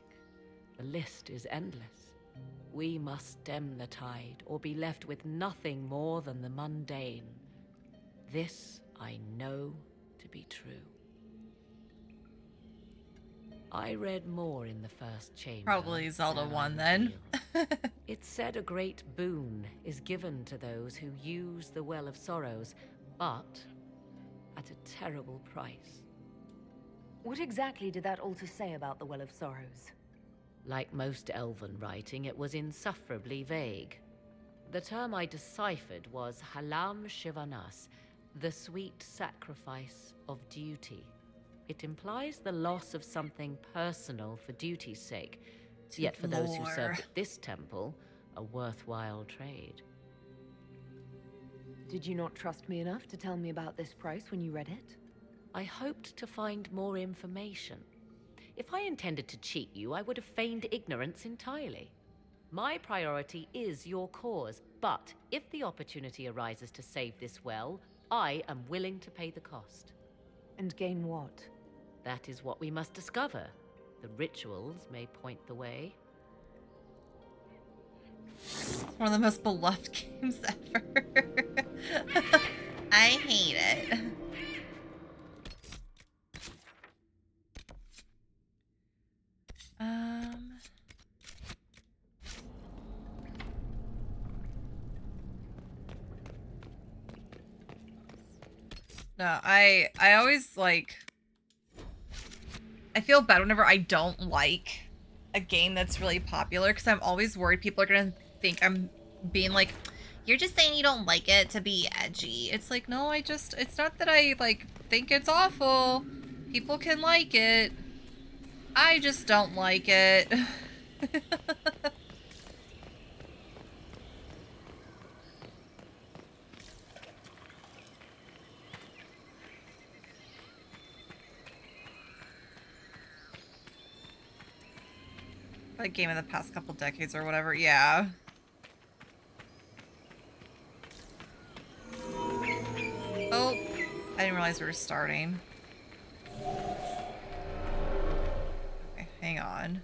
The list is endless. We must stem the tide, or be left with nothing more than the mundane. This I know to be true. I read more in the first chamber. Probably Zelda than I 1 then. It said a great boon is given to those who use the Well of Sorrows, but at a terrible price. What exactly did that altar say about the Well of Sorrows? Like most elven writing, it was insufferably vague. The term I deciphered was Halam Shivanas, the sweet sacrifice of duty. It implies the loss of something personal for duty's sake, yet for those who served at this temple, a worthwhile trade. Did you not trust me enough to tell me about this price when you read it? I hoped to find more information. If I intended to cheat you, I would have feigned ignorance entirely. My priority is your cause, but if the opportunity arises to save this well, I am willing to pay the cost. And gain what? That is what we must discover. The rituals may point the way. One of the most beloved games ever. I hate it. No, I always like, I feel bad whenever I don't like a game that's really popular because I'm always worried people are gonna think I'm being like, you're just saying you don't like it to be edgy. It's like, no, it's not that I like think it's awful. People can like it. I just don't like it. Like game in the past couple decades or whatever, yeah. Oh, I didn't realize we were starting. Okay, hang on.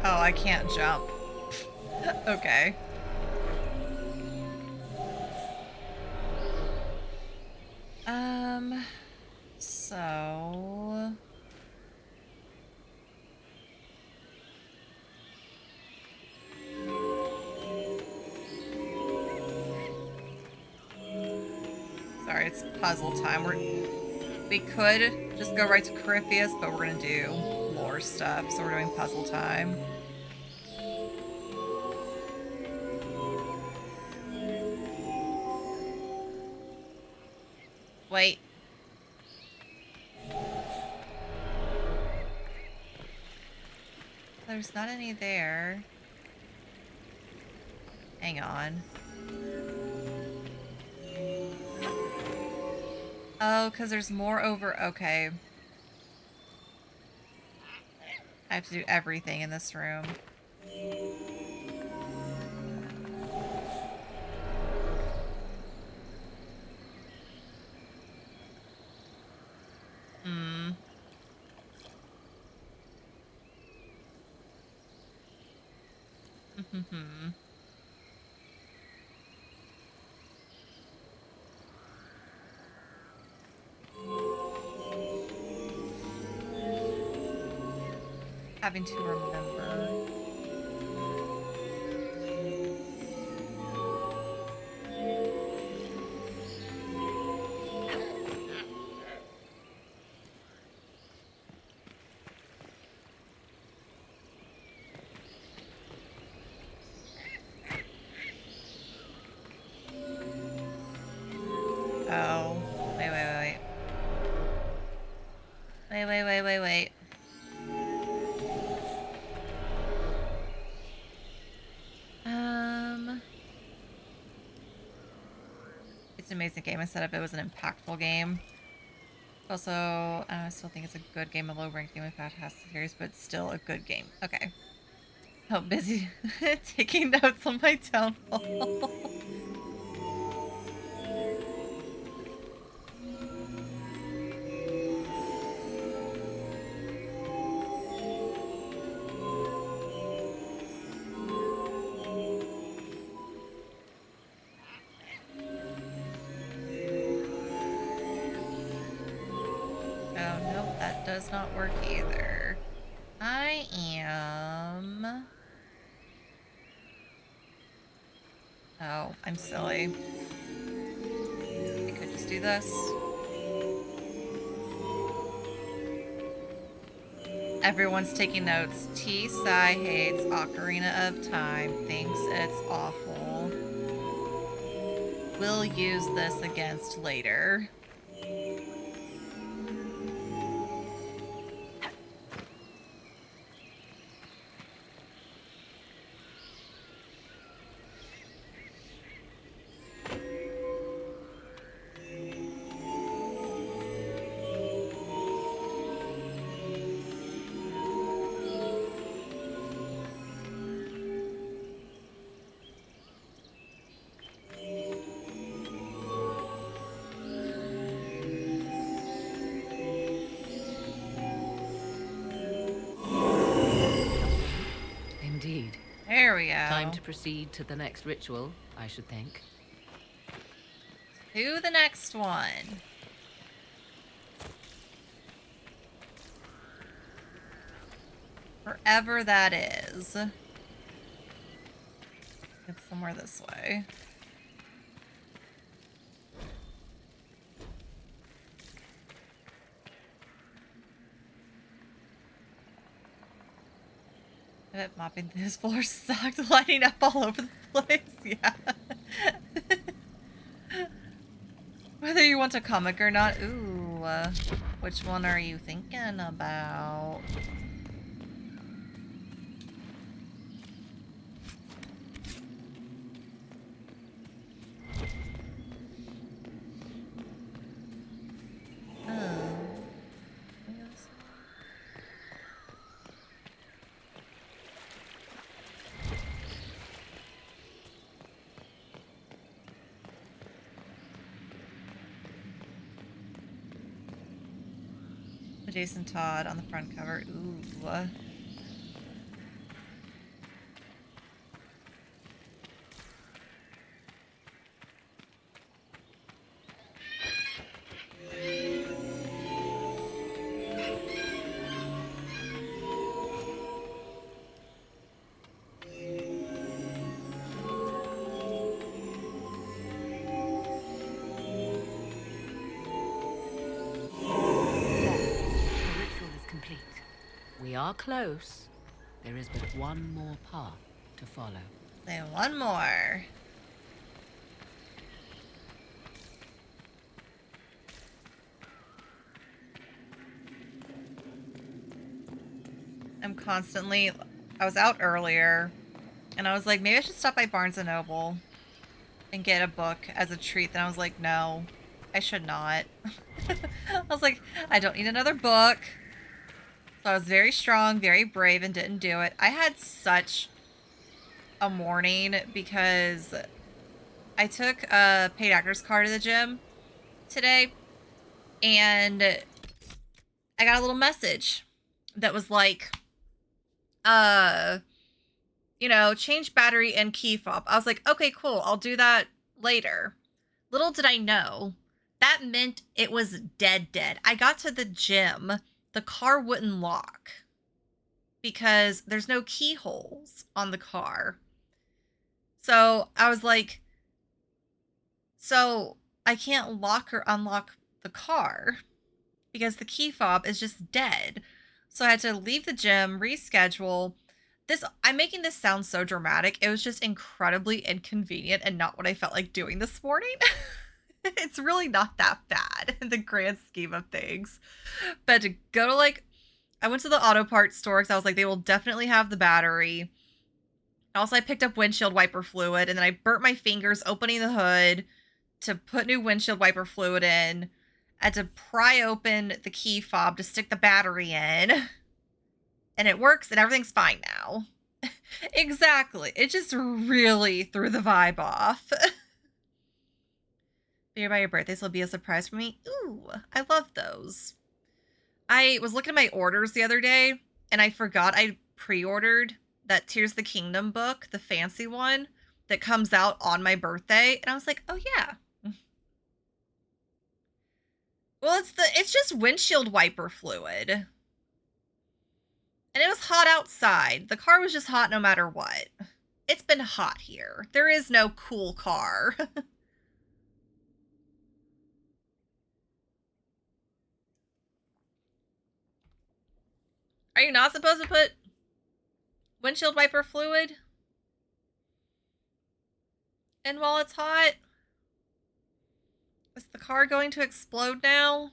Oh, I can't jump. Okay. So... Sorry, it's puzzle time. We could just go right to Corypheus, but we're gonna do lore stuff, so we're doing puzzle time. Wait. There's not any there. Hang on. Oh, because there's more over... Okay. I have to do everything in this room. Hmm. having to remember. Oh, wait. Wait. It's an amazing game. I said if it was an impactful game. Also, I still think it's a good game, a low-ranked game in Fantastic Series, but still a good game. Okay. Oh, busy taking notes on my downfall. Oh, no, that does not work either. I am... Oh, I'm silly. I could just do this. Everyone's taking notes. T-Sai hates Ocarina of Time. Thinks it's awful. We'll use this against later. Indeed. There we go. Time to proceed to the next ritual, I should think. To the next one. Wherever that is. It's somewhere this way. I bet mopping this floor sucked, lighting up all over the place. Yeah. Whether you want a comic or not. Ooh, which one are you thinking about? Jason Todd on the front cover. Ooh. Are close. There is but one more path to follow. Then one more. I'm constantly... I was out earlier, and I was like, maybe I should stop by Barnes & Noble and get a book as a treat. Then I was like, no, I should not. I was like, I don't need another book. So I was very strong, very brave, and didn't do it. I had such a morning because I took a paid actors car to the gym today, and I got a little message that was like, you know, change battery and key fob. I was like, okay, cool. I'll do that later. Little did I know, that meant it was dead. I got to the gym. The car wouldn't lock. because there's no keyholes on the car. So I was like, so I can't lock or unlock the car because the key fob is just dead. So I had to leave the gym, reschedule. I'm making this sound so dramatic. It was just incredibly inconvenient and not what I felt like doing this morning. It's really not that bad in the grand scheme of things. But to go to I went to the auto parts store because I was like, they will definitely have the battery. Also, I picked up windshield wiper fluid, and then I burnt my fingers opening the hood to put new windshield wiper fluid in. I had to pry open the key fob to stick the battery in. And it works, and everything's fine now. Exactly. It just really threw the vibe off. Here by your birthday, this will be a surprise for me. Ooh, I love those. I was looking at my orders the other day, and I forgot I pre-ordered that Tears of the Kingdom book, the fancy one, that comes out on my birthday. And I was like, oh yeah. Well, it's just windshield wiper fluid. And it was hot outside. The car was just hot no matter what. It's been hot here. There is no cool car. Are you not supposed to put windshield wiper fluid in while it's hot? Is the car going to explode now?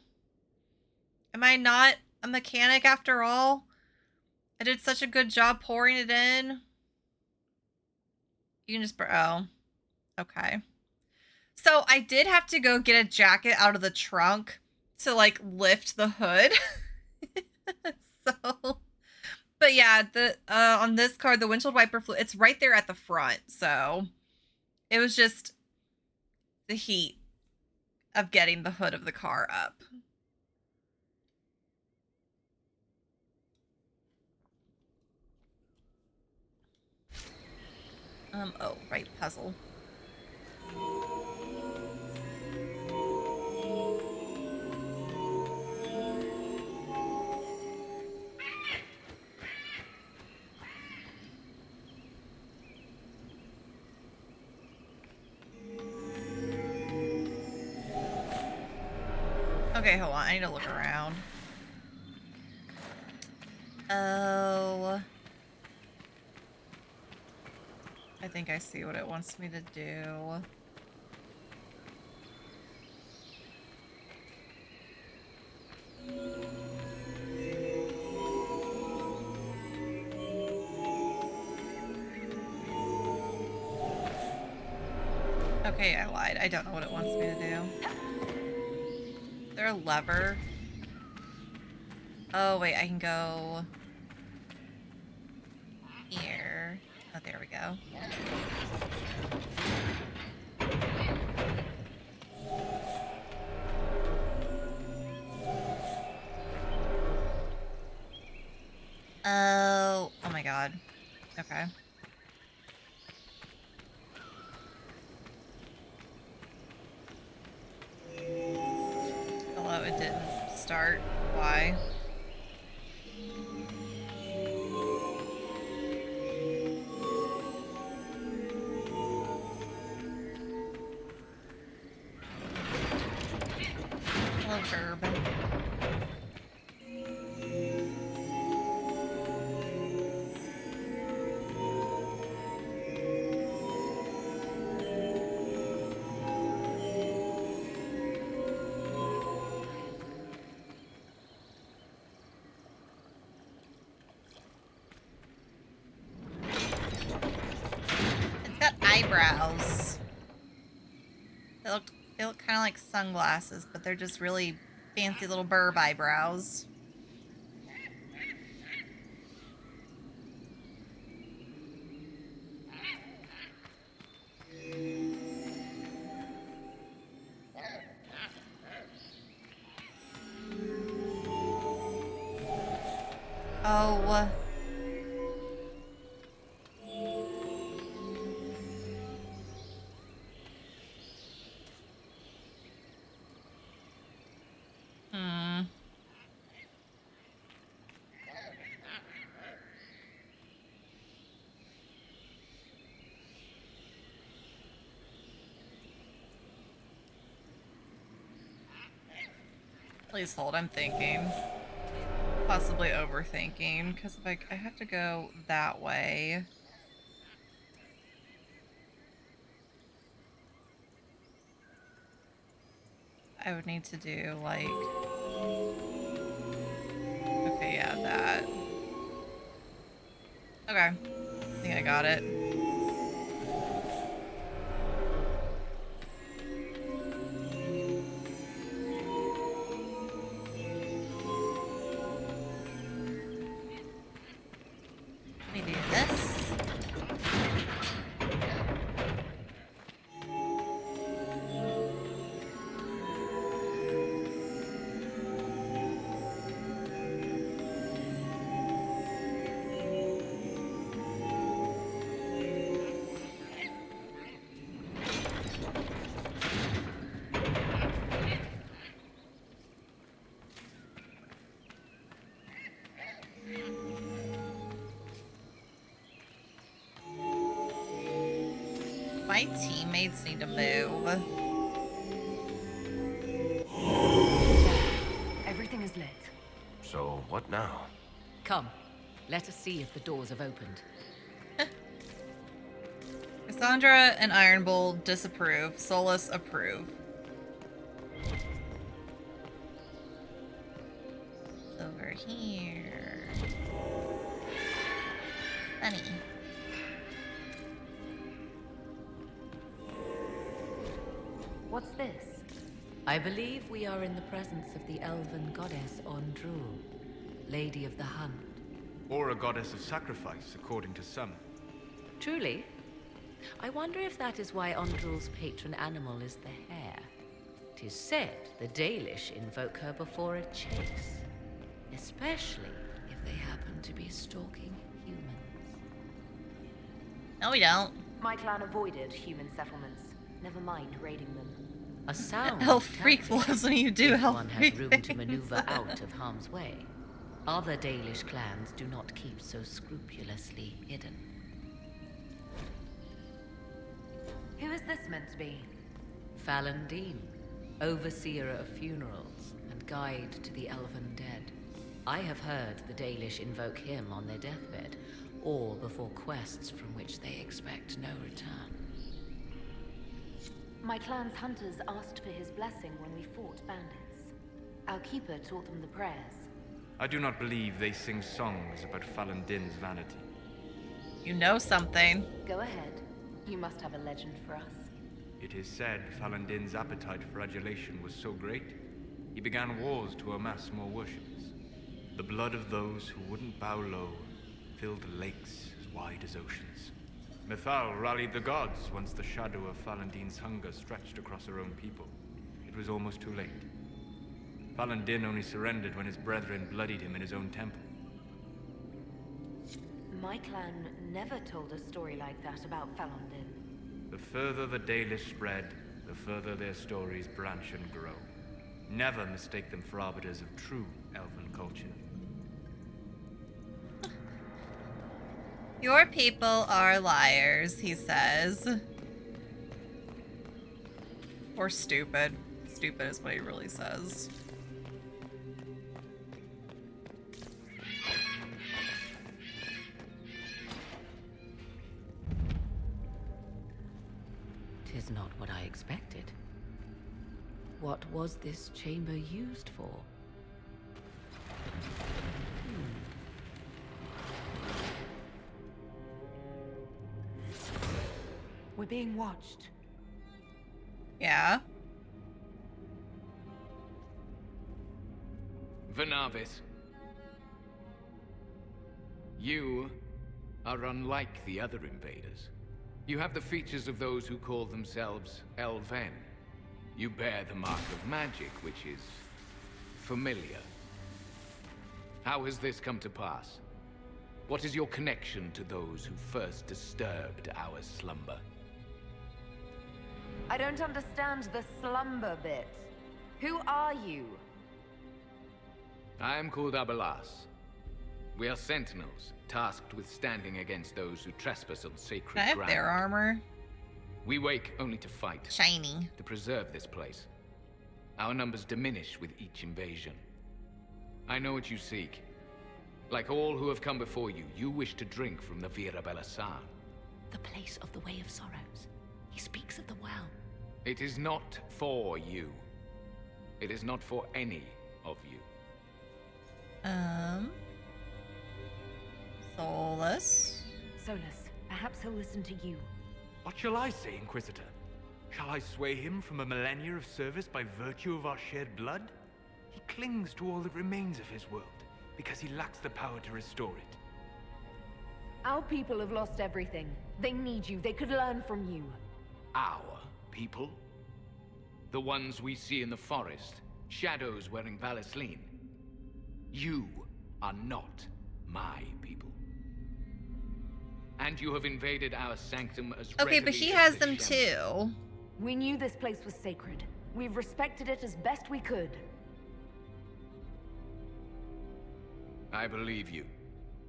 Am I not a mechanic after all? I did such a good job pouring it in. You can just... Oh. Okay. So I did have to go get a jacket out of the trunk to, lift the hood. So... But yeah, on this car, the windshield wiper fluid, it's right there at the front. So it was just the heat of getting the hood of the car up. Oh, right, puzzle. Okay, hold on. I need to look around. Oh. I think I see what it wants me to do. Okay, I lied. I don't know what it wants me to do. Is there a lever? Oh, wait, I can go here. Oh, there we go. Oh my god. Okay. Hello, it didn't start. Why? Hello, Curb. Eyebrows. They look kind of like sunglasses, but they're just really fancy little burb eyebrows. Oh. Please hold, I'm thinking. Possibly overthinking, because if I have to go that way. I would need to do like, okay, yeah, that. Okay, I think I got it. Let me do this. My teammates need to move. Everything is lit. So, what now? Come, let us see if the doors have opened. Cassandra and Ironbowl disapprove. Solus approve. Over here. Funny. What's this? I believe we are in the presence of the elven goddess Ondrul, Lady of the Hunt. Or a goddess of sacrifice, according to some. Truly? I wonder if that is why Ondrul's patron animal is the hare. 'Tis said the Dalish invoke her before a chase, especially if they happen to be stalking humans. No, we don't. My clan avoided human settlements. Never mind raiding them. A sound Elf freak loves when you do if elf one has freak room things. to maneuver out of harm's way. Other Dalish clans do not keep so scrupulously hidden. Who is this meant to be? Fallon Dean, overseer of funerals and guide to the elven dead. I have heard the Dalish invoke him on their deathbed, or before quests from which they expect no return. My clan's hunters asked for his blessing when we fought bandits. Our keeper taught them the prayers. I do not believe they sing songs about Fallon Din's vanity. You know something. Go ahead. You must have a legend for us. It is said Fallon Din's appetite for adulation was so great, he began wars to amass more worshippers. The blood of those who wouldn't bow low filled lakes as wide as oceans. Mithal rallied the gods once the shadow of Fallon Din's hunger stretched across her own people. It was almost too late. Fallon Din only surrendered when his brethren bloodied him in his own temple. My clan never told a story like that about Fallon Din. The further the Dalish spread, the further their stories branch and grow. Never mistake them for arbiters of true elven culture. Your people are liars, he says. Or stupid. Stupid is what he really says. Tis not what I expected. What was this chamber used for? We're being watched. Yeah. Vernavis. You are unlike the other invaders. You have the features of those who call themselves Elven. You bear the mark of magic, which is familiar. How has this come to pass? What is your connection to those who first disturbed our slumber? I don't understand the slumber bit. Who are you? I am called Abelas. We are sentinels, tasked with standing against those who trespass on sacred Can I have ground. their armor? We wake only to fight. Shiny. To preserve this place. Our numbers diminish with each invasion. I know what you seek. Like all who have come before you, you wish to drink from the Vira Belasan. The place of the Way of Sorrows. He speaks of the well. It is not for you. It is not for any of you. Solus. Solus, perhaps he'll listen to you. What shall I say, Inquisitor? Shall I sway him from a millennia of service by virtue of our shared blood? He clings to all that remains of his world, because he lacks the power to restore it. Our people have lost everything. They need you. They could learn from you. Our people? The ones we see in the forest, shadows wearing Valisleen. You are not my people. And you have invaded our sanctum as Okay, but readily he as has the them Shem. too. We knew this place was sacred. We've respected it as best we could. I believe you.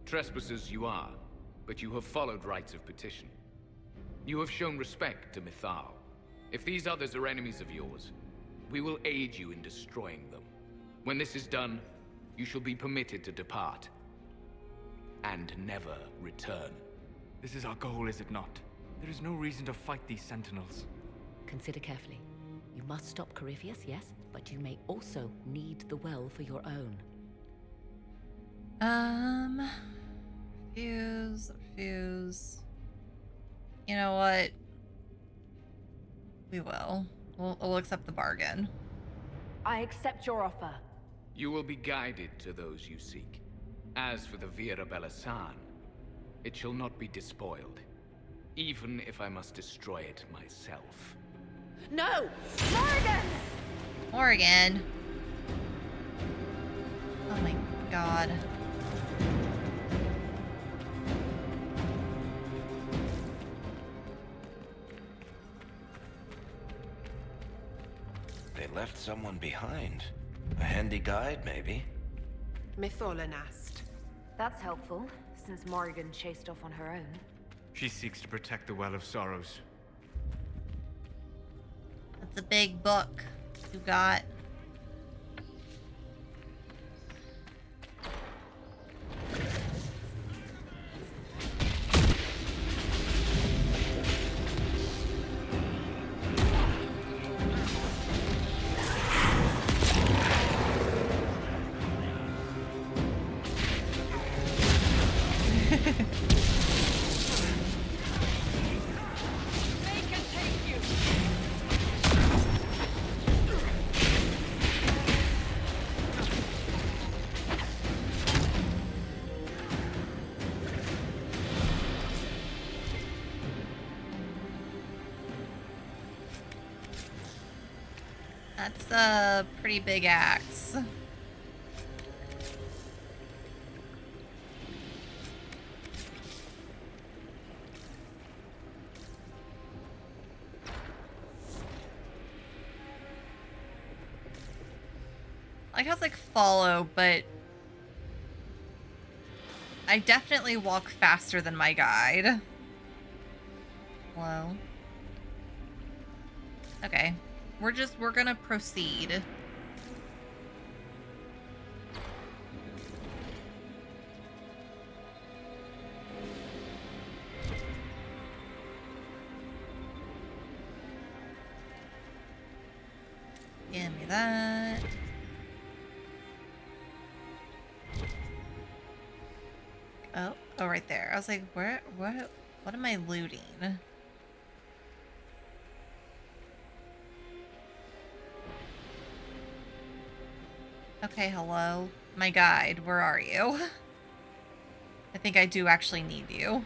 Trespassers you are, but you have followed rites of petition. You have shown respect to Mythal. If these others are enemies of yours, we will aid you in destroying them. When this is done, you shall be permitted to depart. And never return. This is our goal, is it not? There is no reason to fight these sentinels. Consider carefully. You must stop Corypheus, yes, but you may also need the well for your own. Refuse. You know what? We will. We'll accept the bargain. I accept your offer. You will be guided to those you seek. As for the Vira Belasan, it shall not be despoiled, even if I must destroy it myself. No! Morgan! Morgan. Oh my god. They left someone behind. A handy guide, maybe? Mytholan asked. That's helpful, since Morgan chased off on her own. She seeks to protect the Well of Sorrows. That's a big book you got. That's a pretty big axe. Like how it's like follow, but I definitely walk faster than my guide. Hello. Okay. We're gonna proceed. Give me that. Oh, right there. I was like, what am I looting? Okay, hello. My guide, where are you? I think I do actually need you.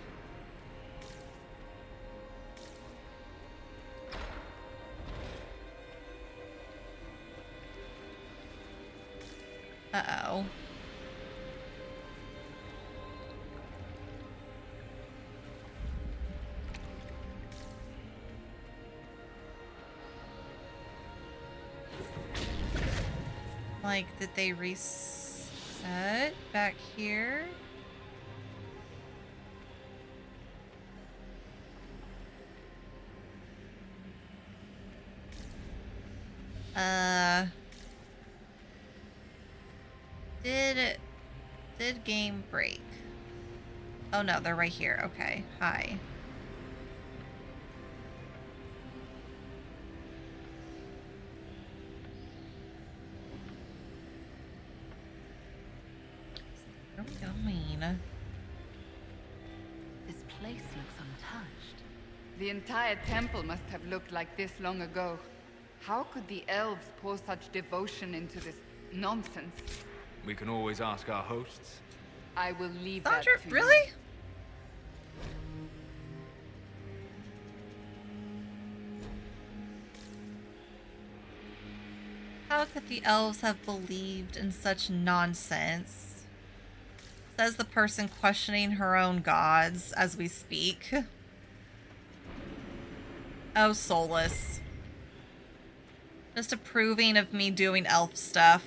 Uh-oh. Like, did they reset back here? Did game break? Oh no, they're right here. Okay. Hi. Where are we going? This place looks untouched. The entire temple must have looked like this long ago. How could the elves pour such devotion into this nonsense? We can always ask our hosts. I will leave Sandra, that to really? you. How could the elves have believed in such nonsense? Says the person questioning her own gods as we speak. Oh, soulless. Just approving of me doing elf stuff.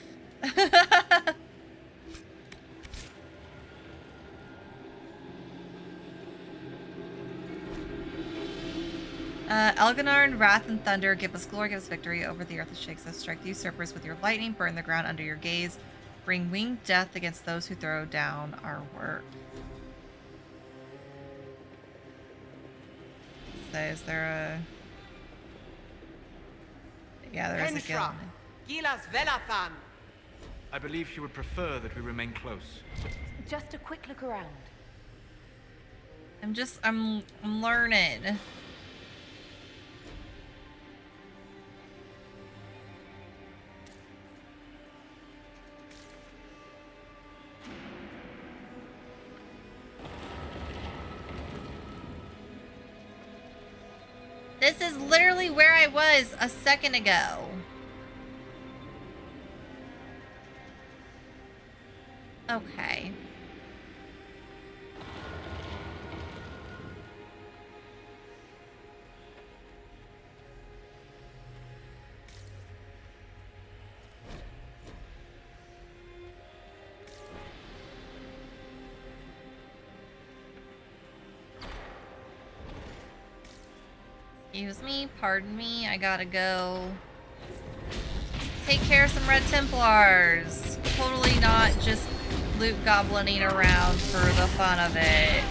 Elginarn, Wrath and Thunder, give us glory, give us victory over the earth that shakes us. Strike the usurpers with your lightning, burn the ground under your gaze. Bring winged death against those who throw down our work. So is there a... Yeah, there is a guild. Gilas Velathan. I believe she would prefer that we remain close. Just a quick look around. I'm learning. This is literally where I was a second ago. Okay. Excuse me, pardon me, I gotta go take care of some Red Templars. Totally not just loot goblining around for the fun of it.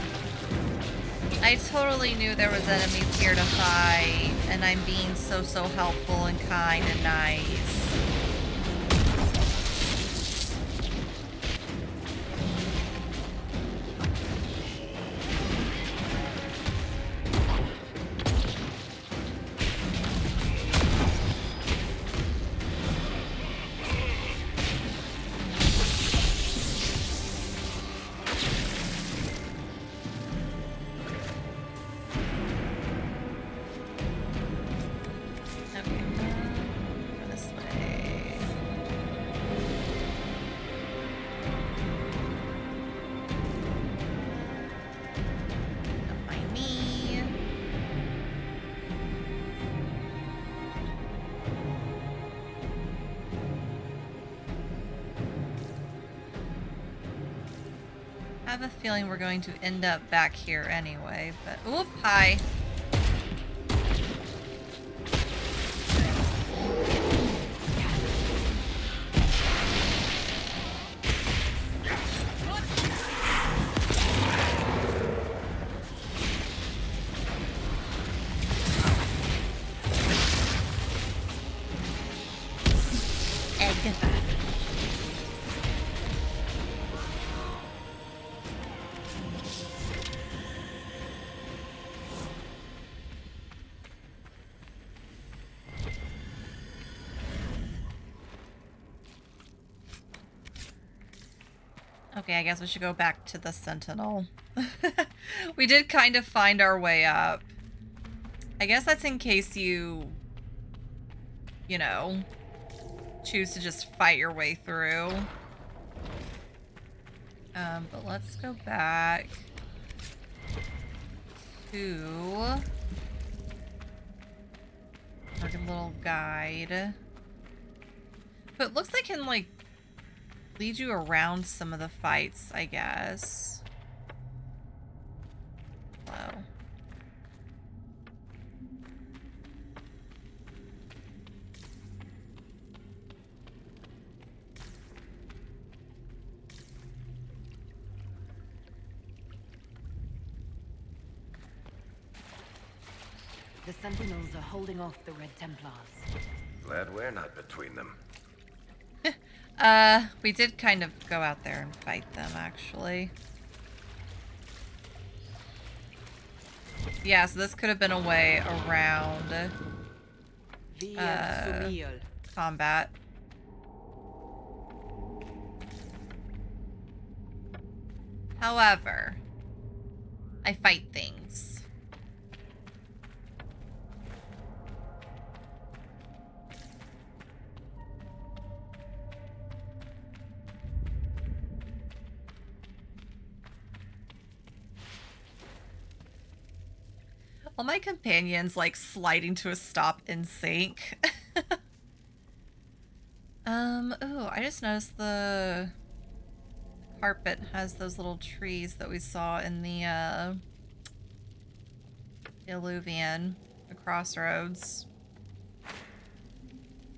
I totally knew there was enemies here to fight, and I'm being so helpful and kind and nice. I have a feeling we're going to end up back here anyway, but oop, hi. Egg. Okay, I guess we should go back to the Sentinel. We did kind of find our way up. I guess that's in case you know, choose to just fight your way through. But let's go back to our little guide. But it looks like it can, like, lead you around some of the fights, I guess. Wow. The Sentinels are holding off the Red Templars. Glad we're not between them. We did kind of go out there and fight them, actually. Yeah, so this could have been a way around combat. However, I fight things. All my companions like sliding to a stop in sync. Oh, I just noticed the carpet has those little trees that we saw in the Illuvian, the crossroads.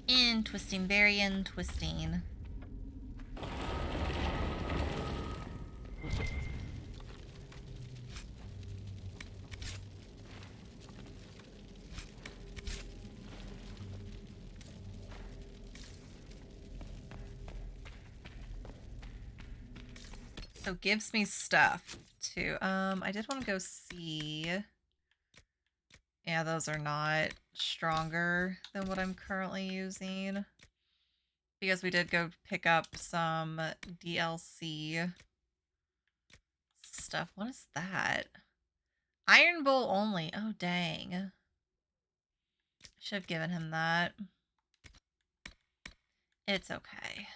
Interesting, very interesting. So gives me stuff too. I did want to go see. Yeah, those are not stronger than what I'm currently using. Because we did go pick up some DLC stuff. What is that? Iron Bowl only. Oh, dang. I should have given him that. It's okay.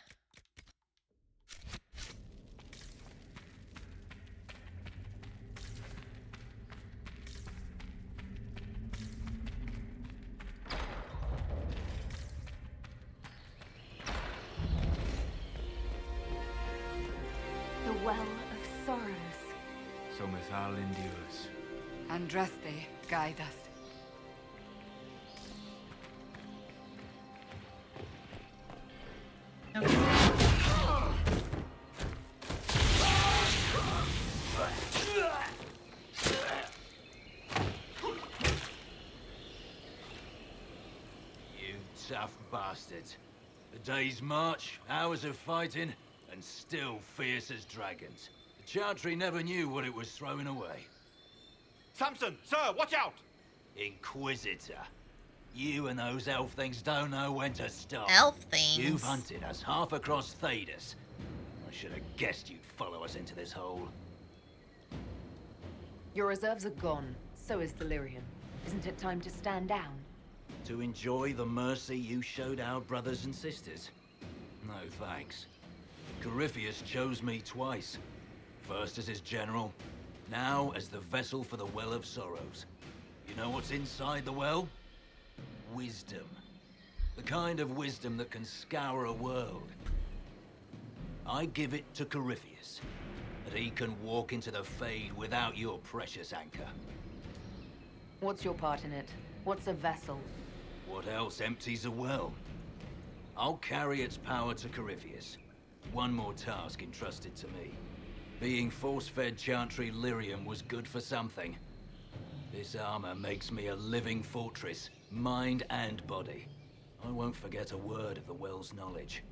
The Well of Sorrows. So Mythal endures. Andraste, guide us. You tough bastards. A day's march, hours of fighting, and still fierce as dragons. The Chantry never knew what it was throwing away. Samson, sir, watch out! Inquisitor. You and those elf things don't know when to stop. Elf things? You've hunted us half across Thedas. I should have guessed you'd follow us into this hole. Your reserves are gone. So is Delirium. Isn't it time to stand down? To enjoy the mercy you showed our brothers and sisters? No thanks. Corypheus chose me twice. First as his general, now as the vessel for the Well of Sorrows. You know what's inside the well? Wisdom. The kind of wisdom that can scour a world. I give it to Corypheus, that he can walk into the Fade without your precious anchor. What's your part in it? What's a vessel? What else empties a well? I'll carry its power to Corypheus. One more task entrusted to me. Being force-fed Chantry lyrium was good for something. This armor makes me a living fortress, mind and body. I won't forget a word of the well's knowledge.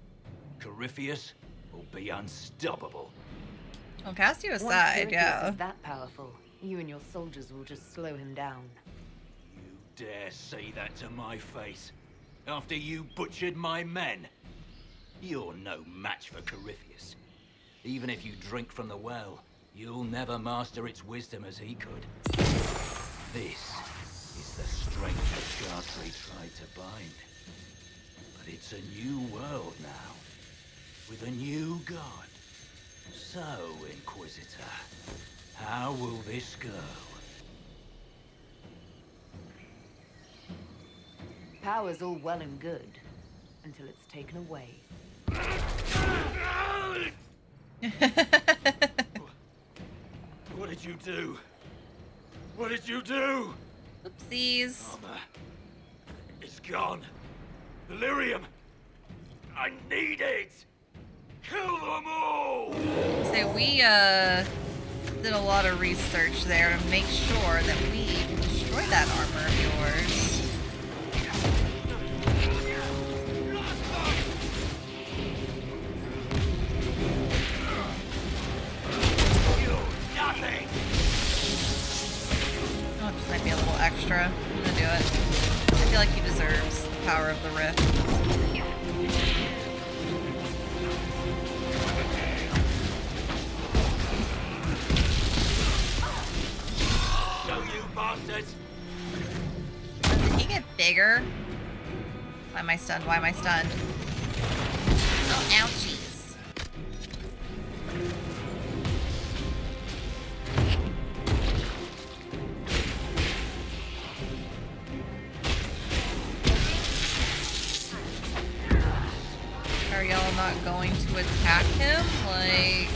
Corypheus will be unstoppable. I'll cast you Once aside, Corypheus yeah. is that powerful, you and your soldiers will just slow him down. You dare say that to my face? After you butchered my men? You're no match for Corypheus. Even if you drink from the well, you'll never master its wisdom as he could. This is the strength that Chantry tried to bind. But it's a new world now, with a new god. So, Inquisitor, how will this go? Power's all well and good, until it's taken away. What did you do? What did you do? Oopsies. Armor. It's gone. Delirium. I need it. Kill them all. So we did a lot of research there to make sure that we destroy destroy that armor of yours. Oh, this might be a little extra. I'm gonna do it. I feel like he deserves the power of the rift. Bastards! Did he get bigger? Why am I stunned? Why am I stunned? Oh, ouchies. Are y'all not going to attack him? Like...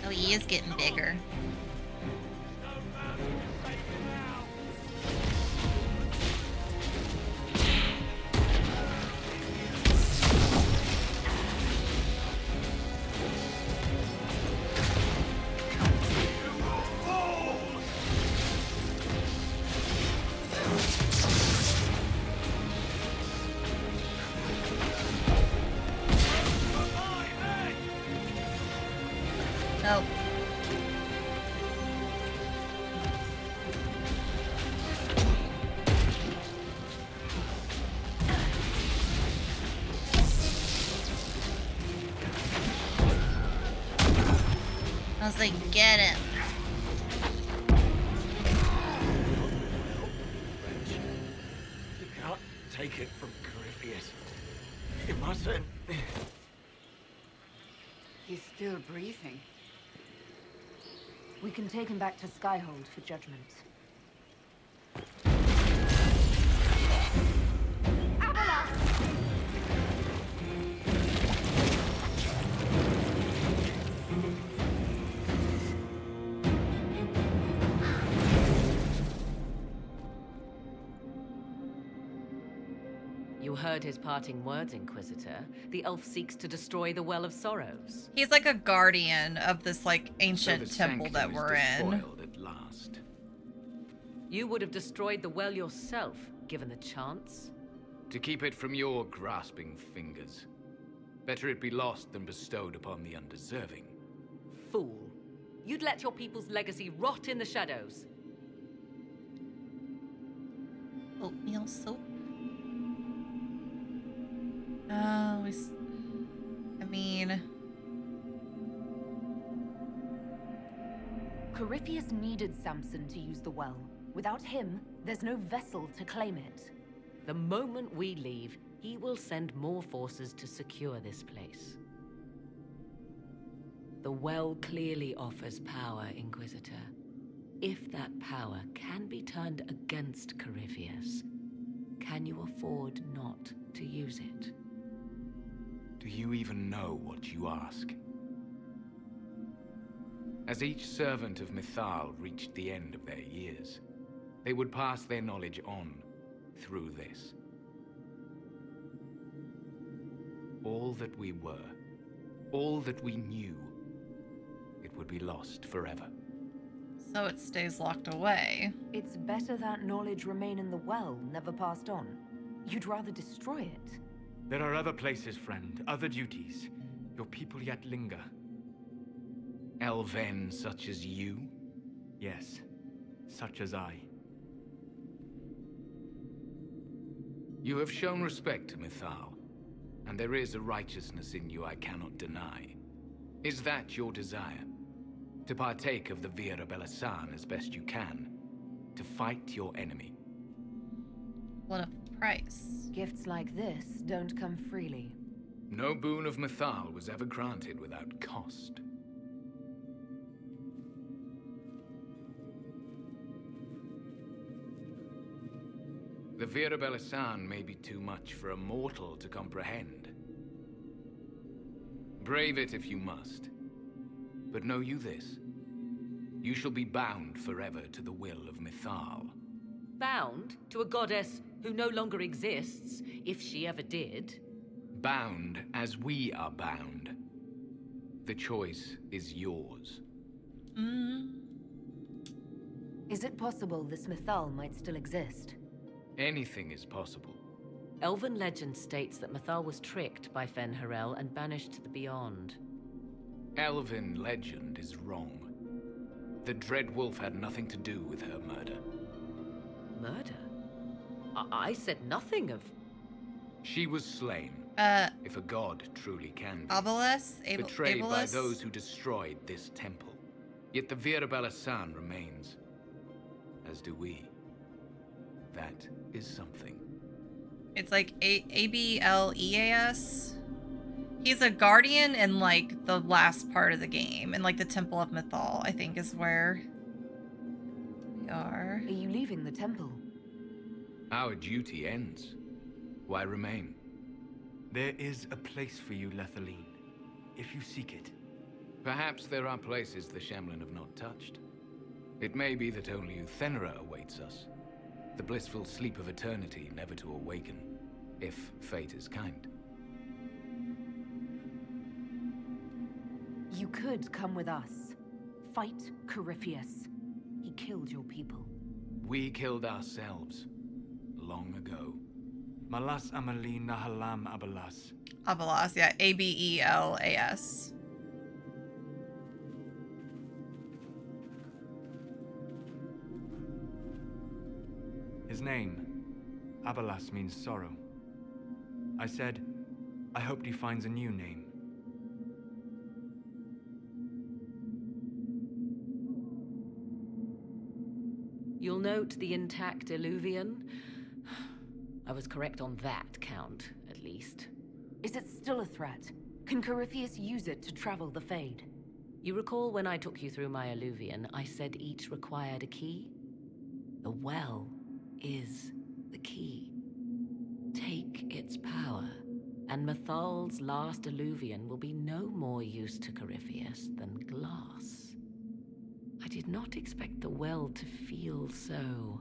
Oh, he is getting bigger. Nope. I was like, get him. You can't take it from Corypheus. You mustn't. He's still breathing. We can take him back to Skyhold for judgment. You heard his parting words, Inquisitor. The elf seeks to destroy the Well of Sorrows. He's like a guardian of this like ancient So the temple that sanctum we're is in. despoiled at last. You would have destroyed the well yourself, given the chance. To keep it from your grasping fingers. Better it be lost than bestowed upon the undeserving. Fool. You'd let your people's legacy rot in the shadows. Oatmeal soup. Oh, I mean... Corypheus needed Samson to use the well. Without him, there's no vessel to claim it. The moment we leave, he will send more forces to secure this place. The well clearly offers power, Inquisitor. If that power can be turned against Corypheus, can you afford not to use it? Do you even know what you ask? As each servant of Mythal reached the end of their years, they would pass their knowledge on through this. All that we were, all that we knew, it would be lost forever. So it stays locked away. It's better that knowledge remain in the well, never passed on. You'd rather destroy it. There are other places, friend, other duties. Your people yet linger. Elven such as you? Yes, such as I. You have shown respect to Mythal, and there is a righteousness in you I cannot deny. Is that your desire? To partake of the Vira Belasan as best you can? To fight your enemy? What a price. Gifts like this don't come freely. No boon of Mythal was ever granted without cost. The Vira Belasan may be too much for a mortal to comprehend. Brave it if you must. But know you this. You shall be bound forever to the will of Mythal. Bound to a goddess who no longer exists, if she ever did. Bound as we are bound. The choice is yours. Is it possible this Mythal might still exist? Anything is possible. Elven legend states that Mythal was tricked by Fen-Harel and banished to the Beyond. Elven legend is wrong. The Dread Wolf had nothing to do with her murder. Murder? I said nothing of... She was slain. If a god truly can be. Betrayed by those who destroyed this temple. Yet the Virabella San remains. As do we. That is something. It's like Ableas. He's a guardian in like the last part of the game, in like the Temple of Mythal, I think is where we are. Are you leaving the temple? Our duty ends. Why remain? There is a place for you, Lethaline, if you seek it. Perhaps there are places the Shemlin have not touched. It may be that only Uthenera awaits us. The blissful sleep of eternity, never to awaken, if fate is kind. You could come with us. Fight Corypheus. He killed your people. We killed ourselves. Long ago. Malas Amali Nahalam Abalas. Abelas, yeah. Abelas. His name, Abalas, means sorrow. I said, I hoped he finds a new name. You'll note the intact Illuvian. I was correct on that count, at least. Is it still a threat? Can Corypheus use it to travel the Fade? You recall when I took you through my Illuvian, I said each required a key? The well is the key. Take its power, and Mythal's last Illuvian will be no more use to Corypheus than glass. I did not expect the well to feel so...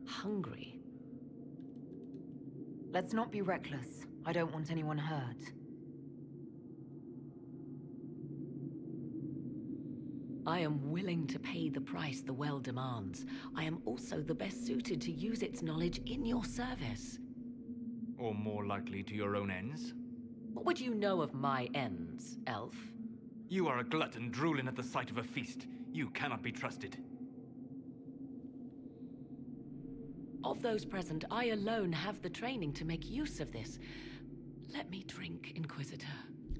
hungry. Let's not be reckless. I don't want anyone hurt. I am willing to pay the price the well demands. I am also the best suited to use its knowledge in your service. Or more likely to your own ends? What would you know of my ends, elf? You are a glutton drooling at the sight of a feast. You cannot be trusted. Of those present, I alone have the training to make use of this. Let me drink, Inquisitor.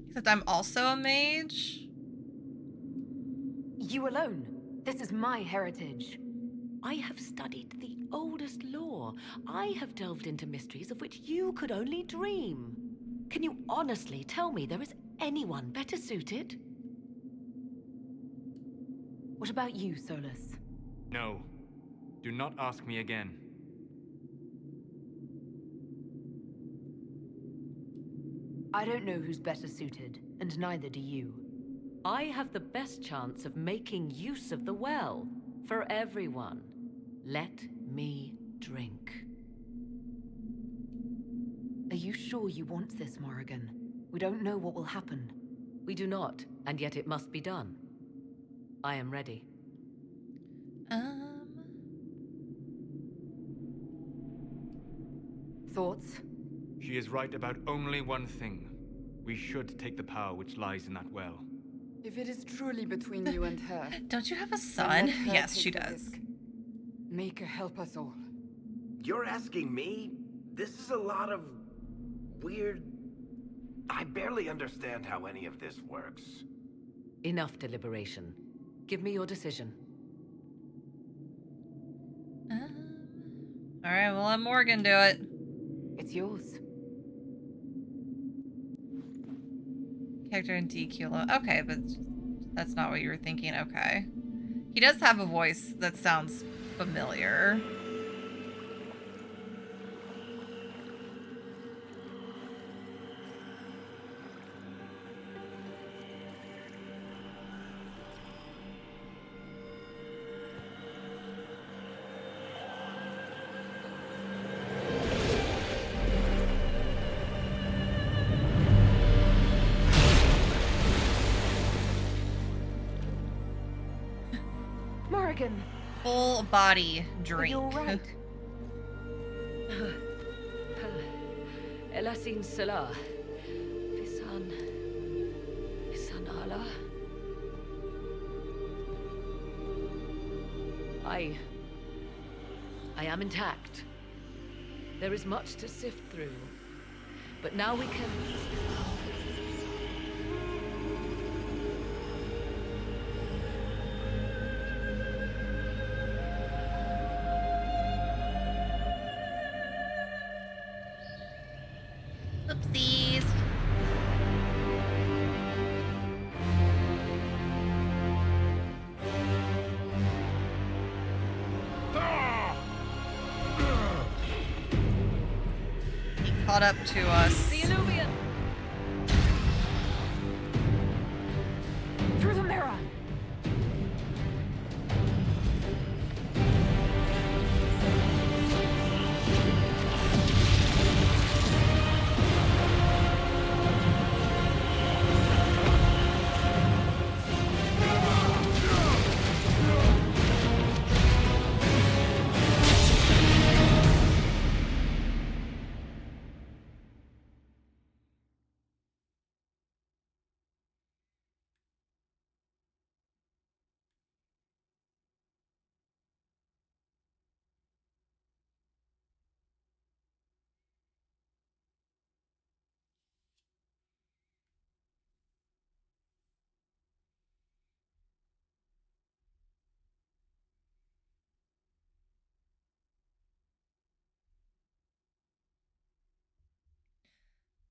Except I'm also a mage. You alone. This is my heritage. I have studied the oldest lore. I have delved into mysteries of which you could only dream. Can you honestly tell me there is anyone better suited? What about you, Solus? No. Do not ask me again. I don't know who's better suited, and neither do you. I have the best chance of making use of the well. For everyone. Let me drink. Are you sure you want this, Morrigan? We don't know what will happen. We do not, and yet it must be done. I am ready. Thoughts? She is right about only one thing. We should take the power which lies in that well. If it is truly between you and her... Don't you have a then son? let her Yes, take she the does. risk. Make her help us all. You're asking me? This is a lot of... weird... I barely understand how any of this works. Enough deliberation. Give me your decision. Alright, we'll let Morgan do it. It's yours. Character in DQ. Okay, but that's not what you were thinking. Okay. He does have a voice that sounds familiar. Morrigan! Full body Are drink. you alright? Elasin Salah. Visan Allah. I am intact. There is much to sift through. But now we can... Oopsies. He caught up to us. The Illuvian! Through the mirror!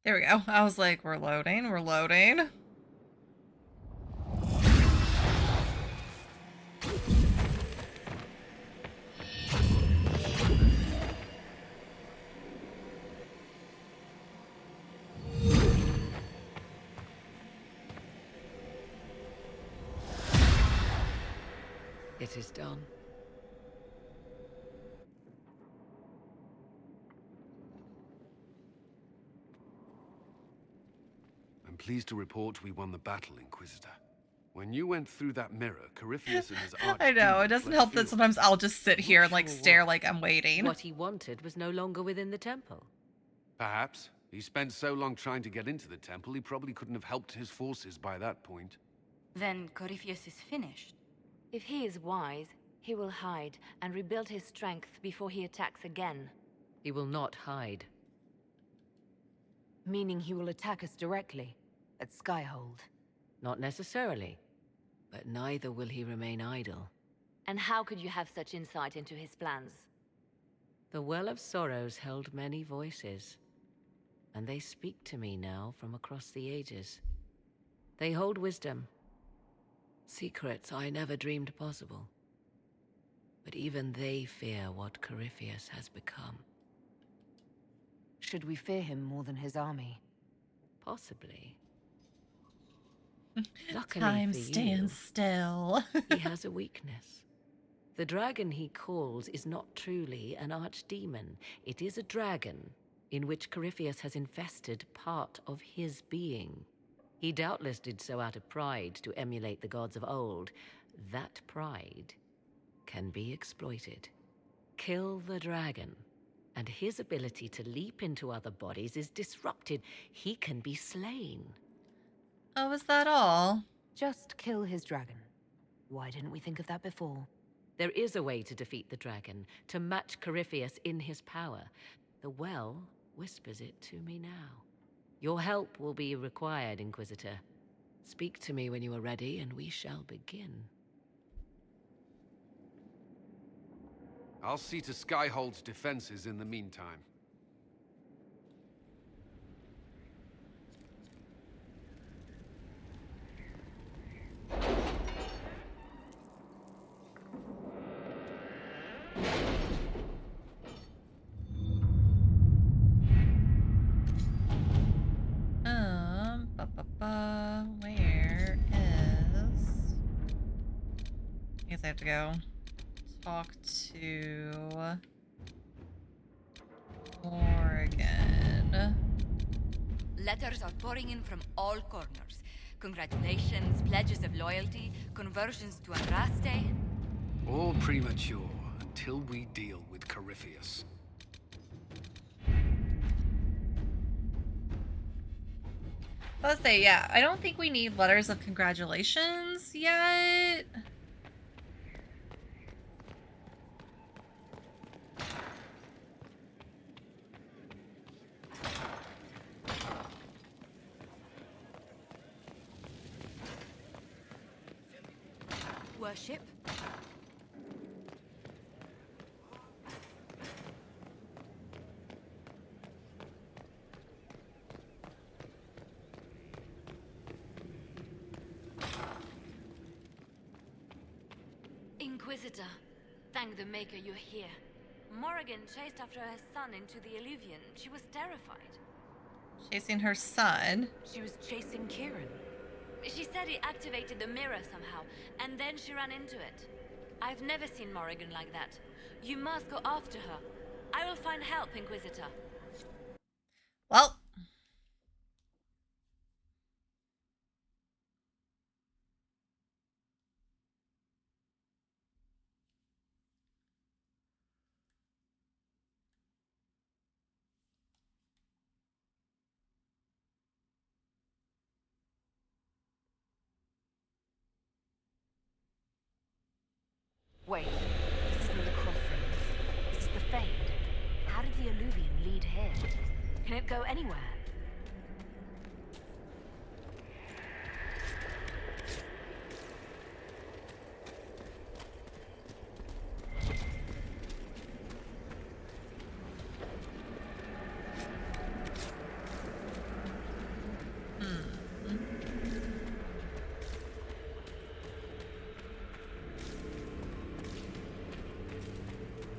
There we go. I was like, we're loading, we're loading. It is done. I'm pleased to report we won the battle, Inquisitor. When you went through that mirror, Corypheus and his I know, it doesn't help that sometimes I'll just sit here and like stare like I'm waiting. What he wanted was no longer within the temple. Perhaps. He spent so long trying to get into the temple, he probably couldn't have helped his forces by that point. Then Corypheus is finished. If he is wise, he will hide and rebuild his strength before he attacks again. He will not hide. Meaning he will attack us directly, at Skyhold. Not necessarily. But neither will he remain idle. And how could you have such insight into his plans? The Well of Sorrows held many voices. And they speak to me now from across the ages. They hold wisdom. Secrets I never dreamed possible. But even they fear what Corypheus has become. Should we fear him more than his army? Possibly. Luckily Time for stands you, still. he has a weakness. The dragon he calls is not truly an archdemon. It is a dragon in which Corypheus has infested part of his being. He doubtless did so out of pride to emulate the gods of old. That pride can be exploited. Kill the dragon, and his ability to leap into other bodies is disrupted. He can be slain. Oh, is that all? Just kill his dragon. Why didn't we think of that before? There is a way to defeat the dragon, to match Corypheus in his power. The well whispers it to me now. Your help will be required, Inquisitor. Speak to me when you are ready, and we shall begin. I'll see to Skyhold's defenses in the meantime. Where is... I guess I have to go talk to Morrigan. Letters are pouring in from all corners. Congratulations, pledges of loyalty, conversions to Andraste. All premature until we deal with Corypheus. Let's say, yeah, I don't think we need letters of congratulations yet. Worship. Inquisitor, thank the Maker you're here. Morrigan chased after her son into the Illuvian. She was terrified. Chasing her son. She was chasing Kieran. She said he activated the mirror somehow, and then she ran into it. I've never seen Morrigan like that. You must go after her. I will find help, Inquisitor. Well. Wait, this isn't the crossroads. This is the Fade. How did the Illuvian lead here? Can it go anywhere?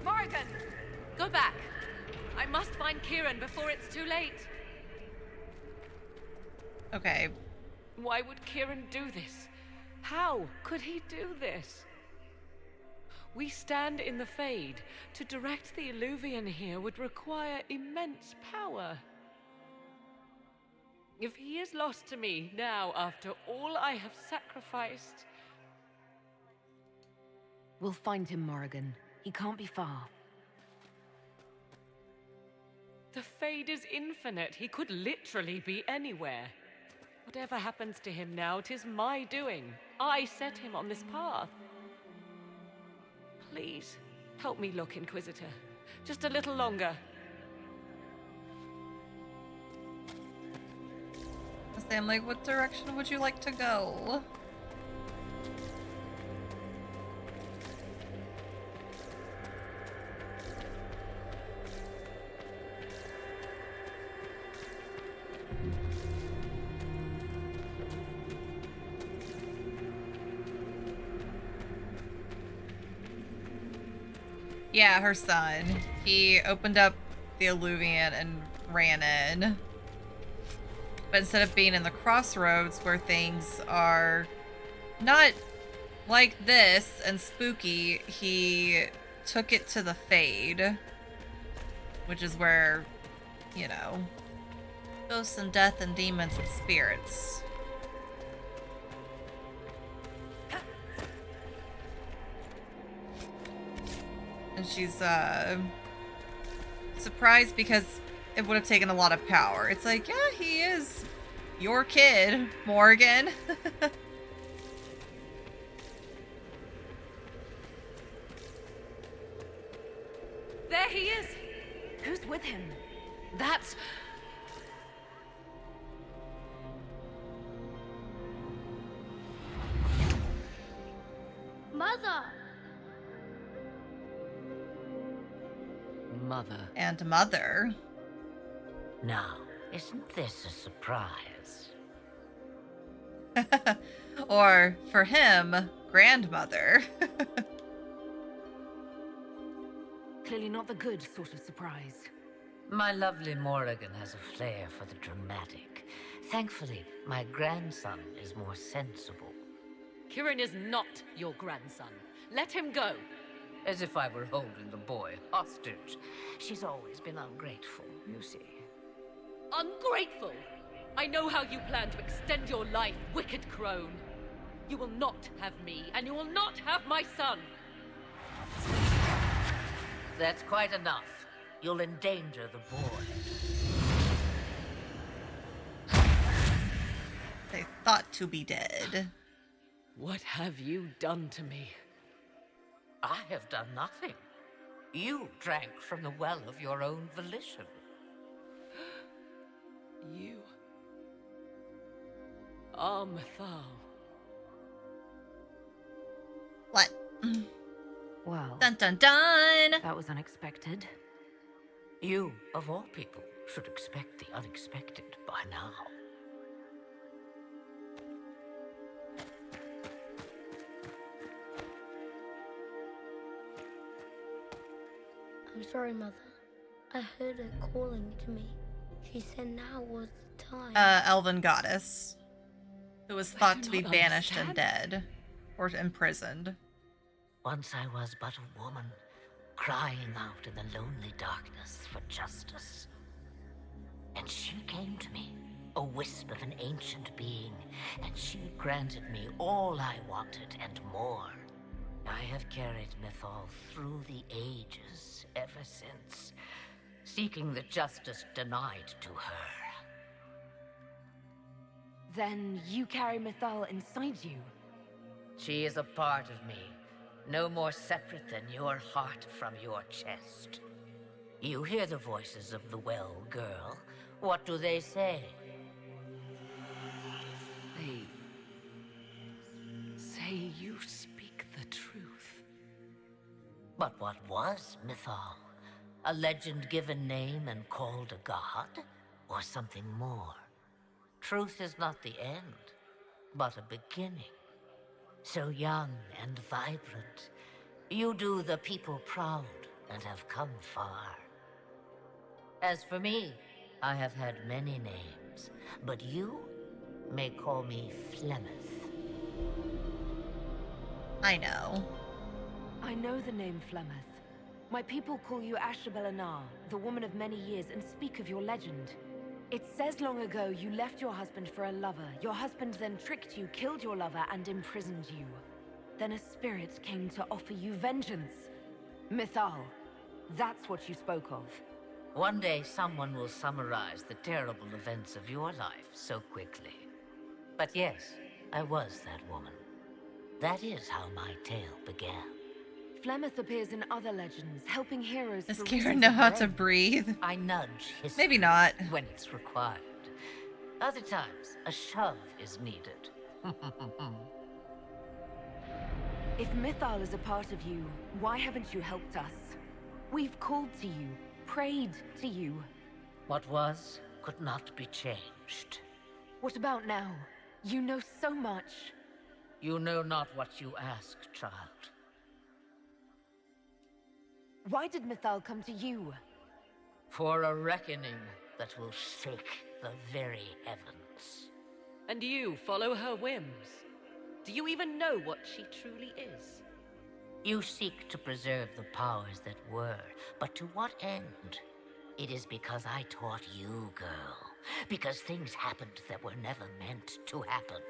Morrigan! Go back. I must find Kieran before it's too late. Okay. Why would Kieran do this? How could he do this? We stand in the Fade. To direct the Illuvian here would require immense power. If he is lost to me now after all I have sacrificed... We'll find him, Morrigan. He can't be far. The Fade is infinite. He could literally be anywhere. Whatever happens to him now, 'tis my doing. I set him on this path. Please, help me look, Inquisitor. Just a little longer. I'm like, what direction would you like to go? Yeah, her son. He opened up the Illuvian and ran in. But instead of being in the crossroads where things are not like this and spooky, he took it to the Fade. Which is where, you know, ghosts and death and demons and spirits. And she's surprised because it would have taken a lot of power. It's like, yeah, he is your kid, Morgan. There he is! Who's with him? That's... Mother! Mother. And mother. Now, isn't this a surprise? Or, for him, grandmother. Clearly not the good sort of surprise. My lovely Morrigan has a flair for the dramatic. Thankfully, my grandson is more sensible. Kieran is not your grandson. Let him go. As if I were holding the boy hostage. She's always been ungrateful, you see. Ungrateful! I know how you plan to extend your life, wicked crone. You will not have me, and you will not have my son. That's quite enough. You'll endanger the boy. They thought to be dead. What have you done to me? I have done nothing. You drank from the well of your own volition. You are Mythal. What? Well, Dun dun dun! That was unexpected. You, of all people, should expect the unexpected by now. I'm sorry, Mother. I heard her calling to me. She said now was the time. Elven goddess. Who was thought to be banished and dead. Or imprisoned. Once I was but a woman, crying out in the lonely darkness for justice. And she came to me, a wisp of an ancient being, and she granted me all I wanted and more. I have carried Mythal through the ages ever since, seeking the justice denied to her. Then you carry Mythal inside you? She is a part of me, no more separate than your heart from your chest. You hear the voices of the well, girl. What do they say? They say you speak the truth. But what was Mythal? A legend given name and called a god? Or something more? Truth is not the end, but a beginning. So young and vibrant, you do the people proud and have come far. As for me, I have had many names, but you may call me Flemeth. I know. I know the name Flemeth. My people call you Ashtabelanar, the woman of many years, and speak of your legend. It says long ago you left your husband for a lover. Your husband then tricked you, killed your lover, and imprisoned you. Then a spirit came to offer you vengeance. Mythal, that's what you spoke of. One day someone will summarize the terrible events of your life so quickly. But yes, I was that woman. That is how my tale began. Flemeth appears in other legends, helping heroes. Does Kieran know how to breathe? I nudge history Maybe not. when it's required. Other times, a shove is needed. If Mythal is a part of you, why haven't you helped us? We've called to you, prayed to you. What was could not be changed. What about now? You know so much. You know not what you ask, child. Why did Mythal come to you? For a reckoning that will shake the very heavens. And you follow her whims. Do you even know what she truly is? You seek to preserve the powers that were, but to what end? It is because I taught you, girl. Because things happened that were never meant to happen.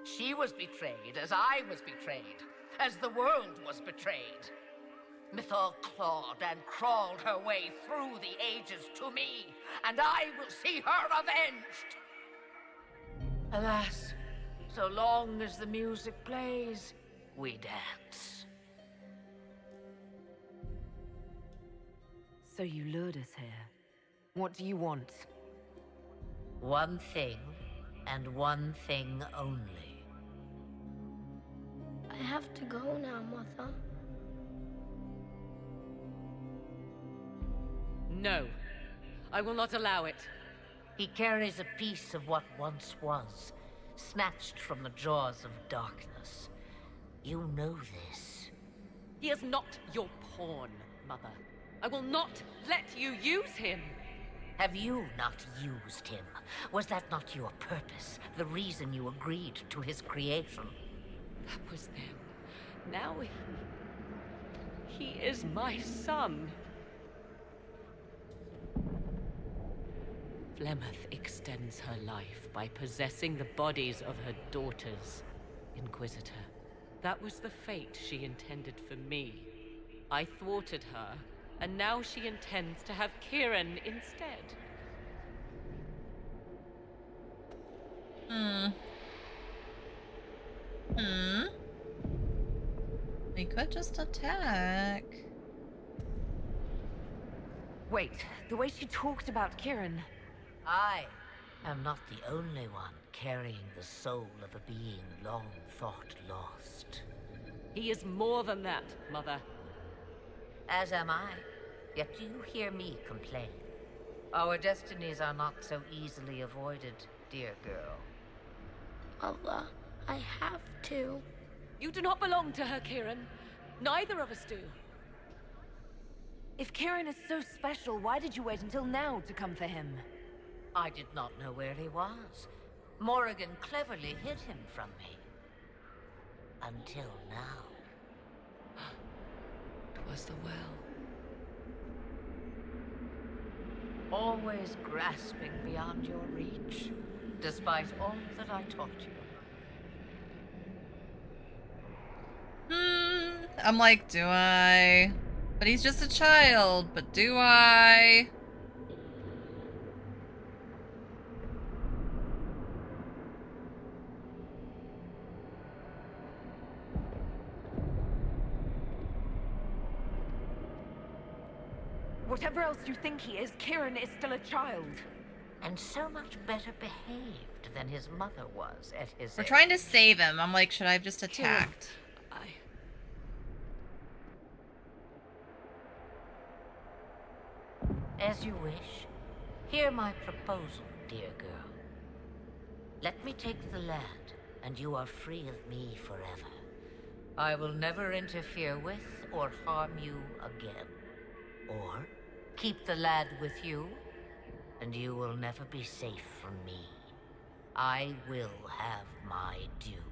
She was betrayed as I was betrayed, as the world was betrayed. Mythal clawed and crawled her way through the ages to me, and I will see her avenged! Alas, so long as the music plays, we dance. So you lured us here. What do you want? One thing, and one thing only. I have to go now, Mother. No. I will not allow it. He carries a piece of what once was, snatched from the jaws of darkness. You know this. He is not your pawn, Mother. I will not let you use him. Have you not used him? Was that not your purpose? The reason you agreed to his creation? That was then. Now he is my son. Flemeth extends her life by possessing the bodies of her daughters, Inquisitor. That was the fate she intended for me. I thwarted her, and now she intends to have Kieran instead. We could just attack. Wait, the way she talked about Kieran. I am not the only one carrying the soul of a being long thought lost. He is more than that, Mother. As am I. Yet you hear me complain. Our destinies are not so easily avoided, dear girl. Mother, I have to. You do not belong to her, Kieran. Neither of us do. If Kieran is so special, why did you wait until now to come for him? I did not know where he was. Morrigan cleverly hid him from me. Until now. 'Twas the well. Always grasping beyond your reach, despite all that I taught you. I'm like, do I? But he's just a child, but do I? Whatever else you think he is, Kieran is still a child. And so much better behaved than his mother was at his We're age. trying to save him. I'm like, should I have just attacked? As you wish. Hear my proposal, dear girl. Let me take the lad, and you are free of me forever. I will never interfere with or harm you again. Or keep the lad with you, and you will never be safe from me. I will have my due.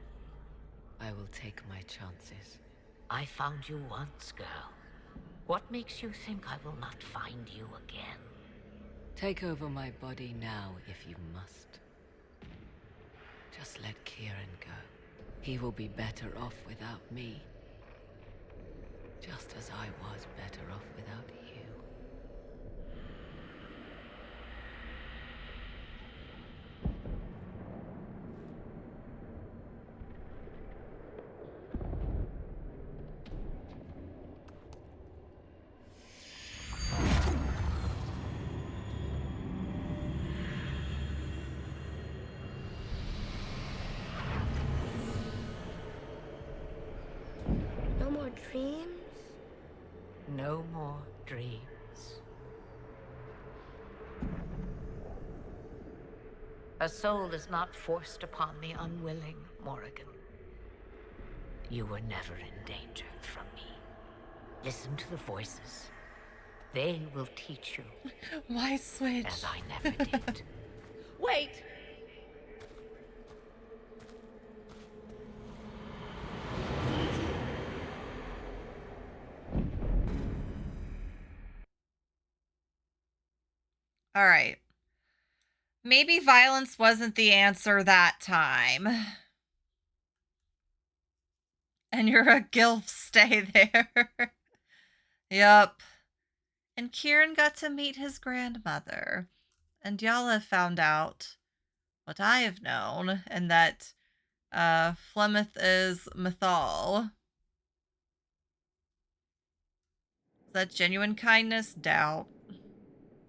I will take my chances. I found you once, girl. What makes you think I will not find you again? Take over my body now, if you must. Just let Kieran go. He will be better off without me. Just as I was better off without you. No more dreams? No more dreams. A soul is not forced upon the unwilling, Morrigan. You were never in danger from me. Listen to the voices. They will teach you. Why switch? As I never did. Wait! All right. Maybe violence wasn't the answer that time. And you're a gilf, stay there. Yup. And Kieran got to meet his grandmother. And y'all have found out what I have known, and that Flemeth is Mythal. Is that genuine kindness? Doubt.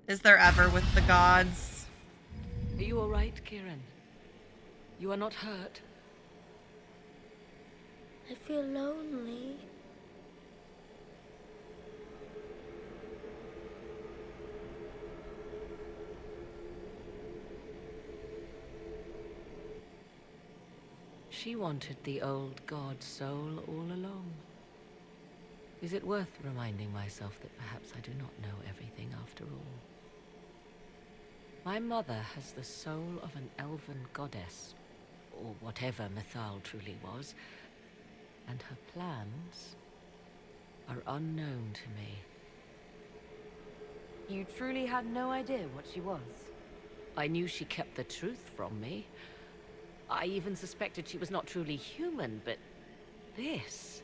Is there ever with the gods? Are you all right, Kieran? You are not hurt? I feel lonely. She wanted the old god soul all along. Is it worth reminding myself that perhaps I do not know everything after all? My mother has the soul of an elven goddess, or whatever Mythal truly was, and her plans are unknown to me. You truly had no idea what she was? I knew she kept the truth from me. I even suspected she was not truly human, but this...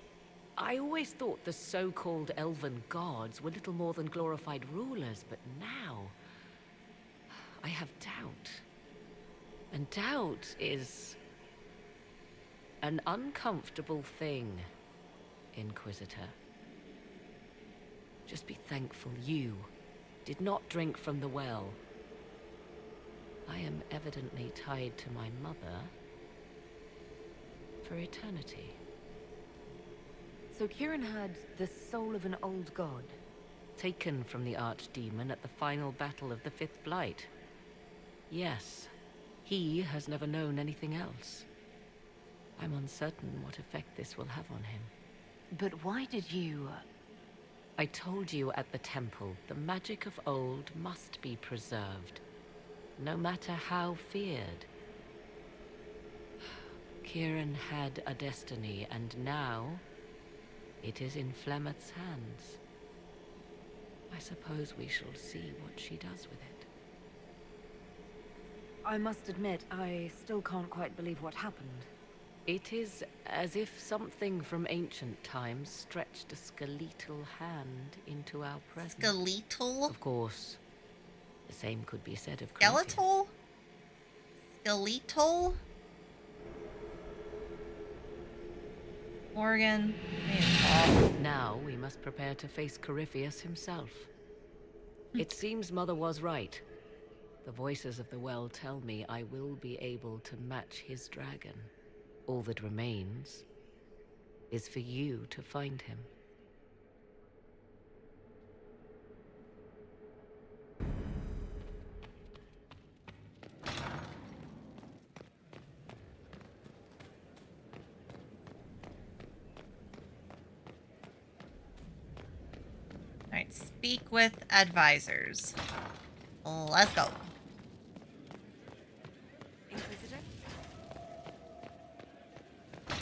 I always thought the so-called elven gods were little more than glorified rulers, but now I have doubt. And doubt is an uncomfortable thing, Inquisitor. Just be thankful you did not drink from the well. I am evidently tied to my mother for eternity. So Kieran had the soul of an old god? Taken from the archdemon at the final battle of the Fifth Blight. Yes, he has never known anything else. I'm uncertain what effect this will have on him. But why did you... I told you at the temple, the magic of old must be preserved, no matter how feared. Kieran had a destiny, and now it is in Flemeth's hands. I suppose we shall see what she does with it. I must admit, I still can't quite believe what happened. It is as if something from ancient times stretched a skeletal hand into our present. Skeletal? Of course. The same could be said of Skeletal? Skeletal? Morgan. Now we must prepare to face Corypheus himself. It seems Mother was right. The voices of the well tell me I will be able to match his dragon. All that remains is for you to find him. Alright, speak with advisors. Let's go. Inquisitor?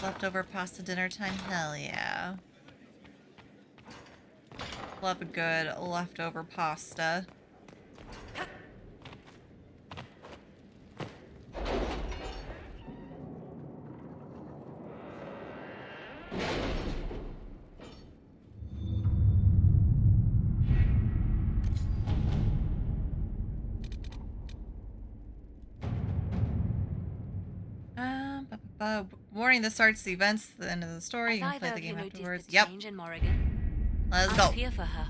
Leftover pasta dinner time? Hell yeah. Love a good leftover pasta. Warning, this starts the events at the end of the story. You can play the game afterwards. Yep. Let's go. I fear for her.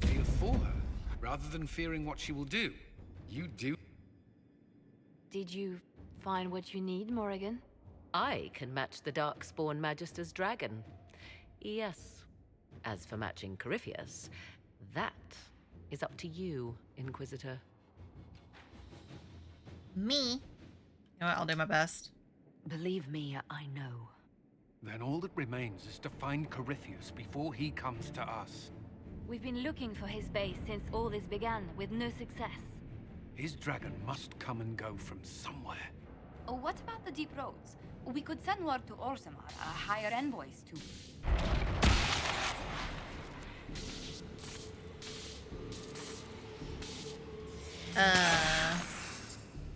Fear for her, rather than fearing what she will do. You do. Did you find what you need, Morrigan? I can match the Darkspawn Magister's dragon. Yes. As for matching Corypheus, that is up to you, Inquisitor. Me? You know what? I'll do my best. Believe me, I know. Then all that remains is to find Corypheus before he comes to us. We've been looking for his base since all this began, with no success. His dragon must come and go from somewhere. Oh, what about the deep roads? We could send word to Orzammar, hire envoys to...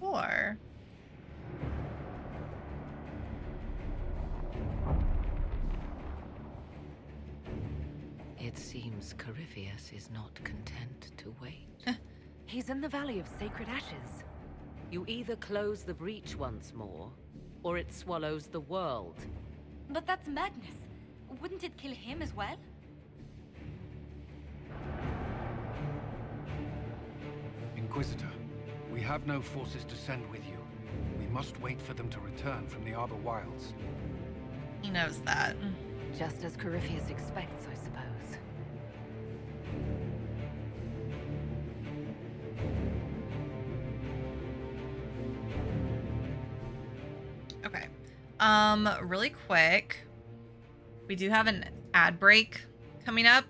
Or... It seems Corypheus is not content to wait. He's in the Valley of Sacred Ashes. You either close the breach once more, or it swallows the world. But that's madness. Wouldn't it kill him as well? Inquisitor, we have no forces to send with you. We must wait for them to return from the Arbor Wilds. He knows that. Just as Corypheus expects, I suppose. Okay. Really quick. We do have an ad break coming up.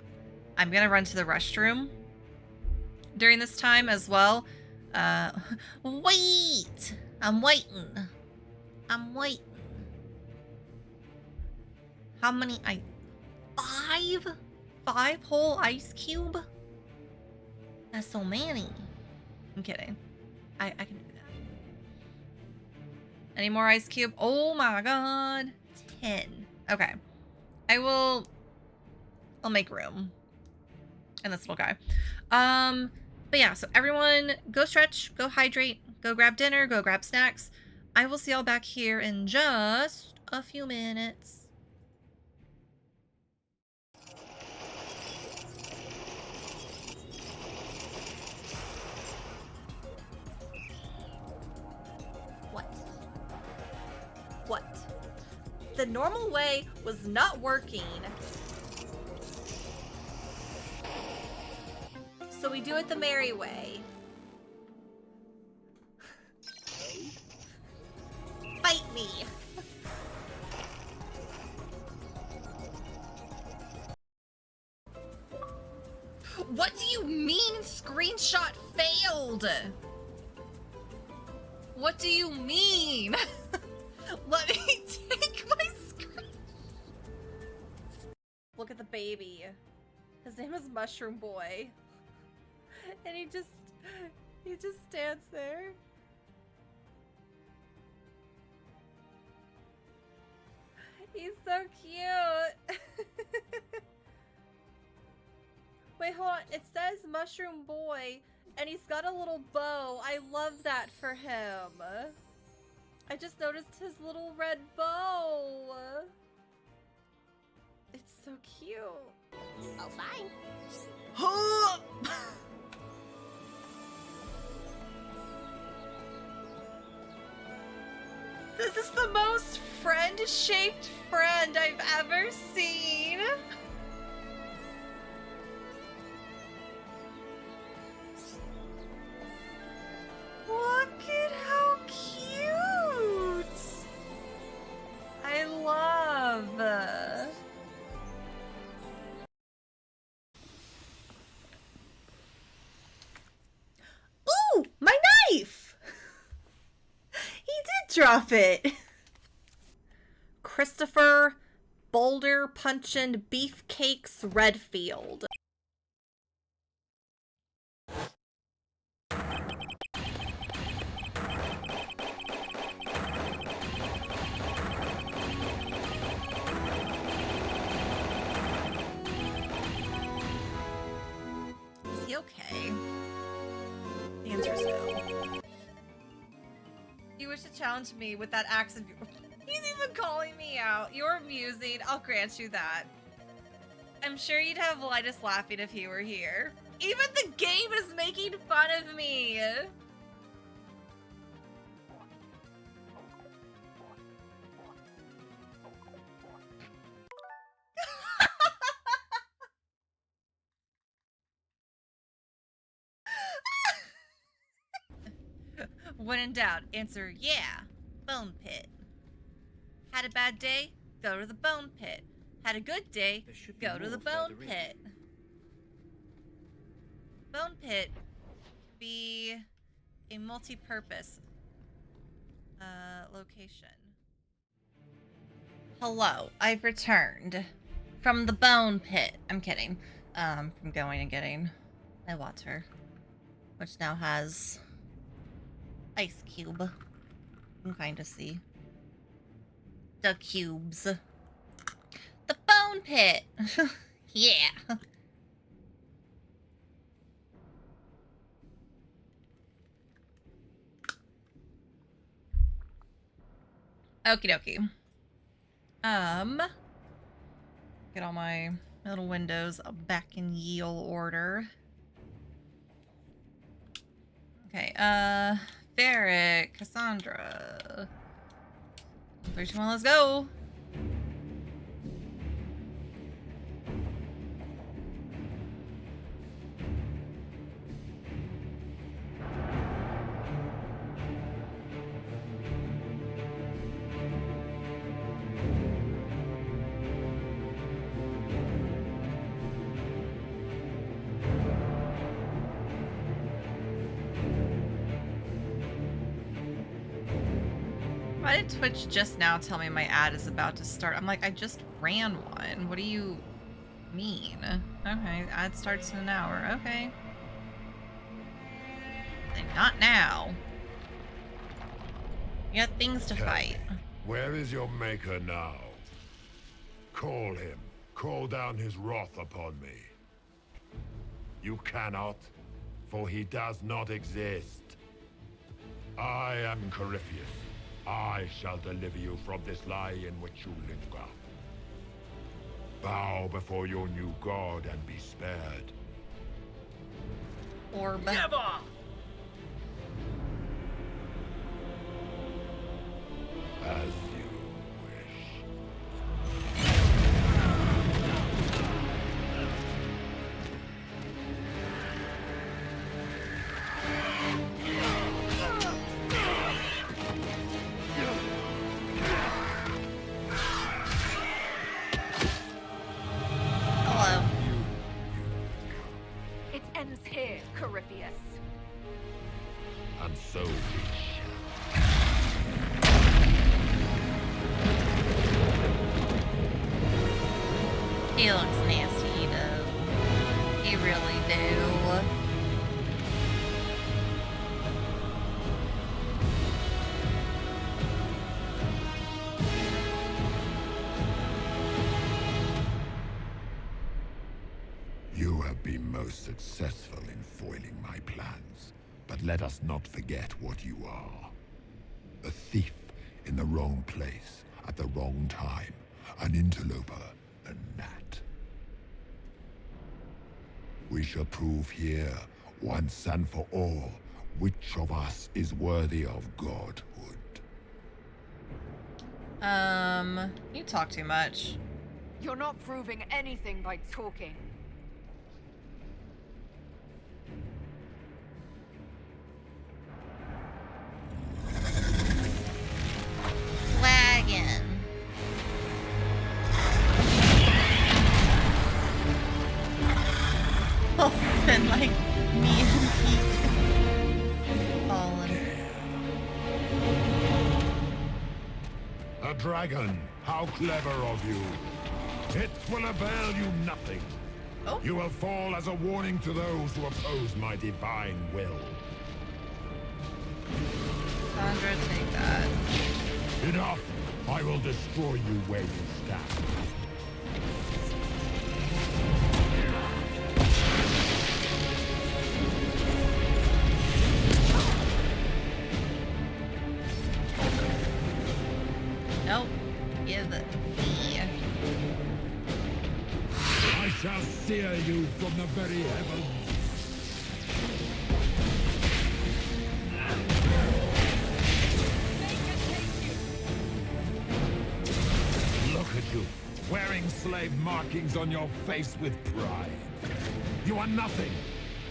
I'm gonna run to the restroom during this time as well. Wait! I'm waiting. I'm waiting. How many? Five whole ice cube? That's so many. I'm kidding. I can do that. Any more ice cube? Oh my god. 10. Okay. I will I'll make room. And this little guy. But yeah, so everyone go stretch, go hydrate, go grab dinner, go grab snacks. I will see y'all back here in just a few minutes. What? The normal way was not working. So we do it the merry way. Fight me. What do you mean screenshot failed? What do you mean? Let me take my screen. Look at the baby. His name is Mushroom Boy. And he just stands there. He's so cute. Wait, hold on. It says Mushroom Boy, and he's got a little bow. I love that for him. I just noticed his little red bow. It's so cute. Oh, fine. This is the most friend-shaped friend I've ever seen. Look at how cute. I love. Ooh, my knife. He did drop it. Christopher Boulder Punchin' Beefcakes Redfield. Is he okay? The answer is no. You wish to challenge me with that accent. He's even calling me out. You're amusing. I'll grant you that. I'm sure you'd have Linus laughing if he were here. Even the game is making fun of me. When in doubt, answer yeah. Bone pit. Had a bad day? Go to the bone pit. Had a good day? Go to the bone pit. Bone pit can be a multi-purpose location. Hello, I've returned from the bone pit. I'm kidding. From going and getting my water, which now has ice cube. You can kind of see the cubes. The bone pit. Yeah. Okie dokie. Get all my little windows back in Yale order. Okay, Varric, Cassandra. 3, 2, 1, let's go. Why did Twitch just now tell me my ad is about to start? I'm like, I just ran one. What do you mean? Okay, ad starts in an hour. Okay. And not now. You got things to fight. Where is your maker now? Call him. Call down his wrath upon me. You cannot, for he does not exist. I am Corypheus. I shall deliver you from this lie in which you linger. Bow before your new god and be spared. Orb. Never! As Hello. It ends here, Corypheus. and so it He looks nasty, he does. He really do. You have been most successful in foiling my plans, but let us not forget what you are. A thief in the wrong place at the wrong time, an interloper, a gnat. We shall prove here, once and for all, which of us is worthy of godhood. You talk too much. You're not proving anything by talking. Wagon. I'll spend like me and Pete falling. A dragon! How clever of you! It will avail you nothing. Oh. You will fall as a warning to those who oppose my divine will. Sandra, take that. Enough! I will destroy you where you stand. Nope. Give it me. I shall sear you from the very heavens. Look at you, wearing slave markings on your face with pride. You are nothing.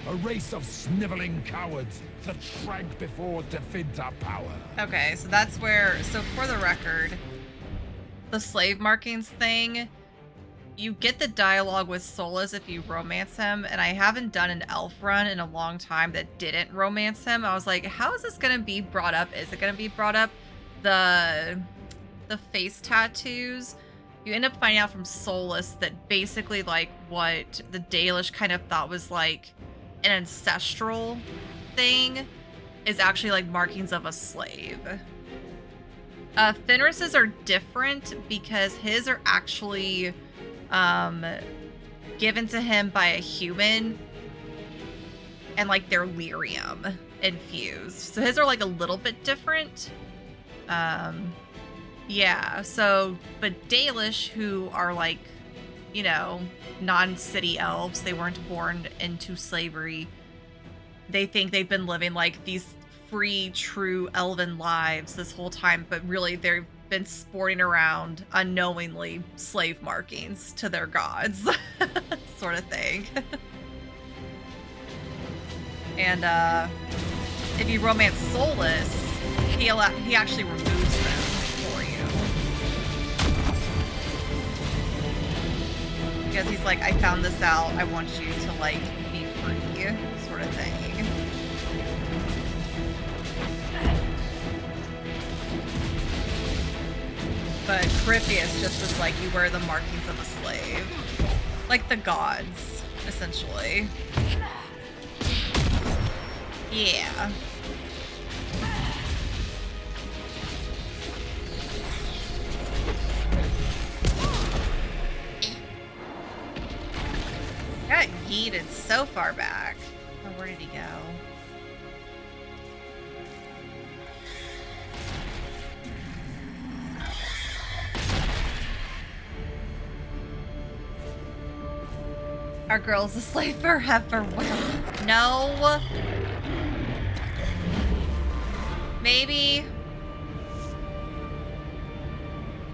A race of sniveling cowards that shrank before Definta power. Okay, so that's where, so for the record, the slave markings thing, you get the dialogue with Solus if you romance him, and I haven't done an elf run in a long time that didn't romance him. I was like, how is this going to be brought up? Is it going to be brought up? The face tattoos, you end up finding out from Solus that basically like what the Dalish kind of thought was like an ancestral thing is actually like markings of a slave. Fenris's are different because his are actually given to him by a human and like they're lyrium infused. So his are like a little bit different. Yeah, so, but Dalish, who are like, you know, non-city elves, they weren't born into slavery. They think they've been living like these free, true elven lives this whole time, but really they've been sporting around unknowingly slave markings to their gods, sort of thing. And if you romance Solus, he actually removes them for you. Because he's like, I found this out, I want you to like be free, sort of thing. But Corypheus just was like, you wear the markings of a slave. Like the gods, essentially. Yeah. yeeted so far back. Oh, where did he go? Our girl's a slave forever. No. Maybe.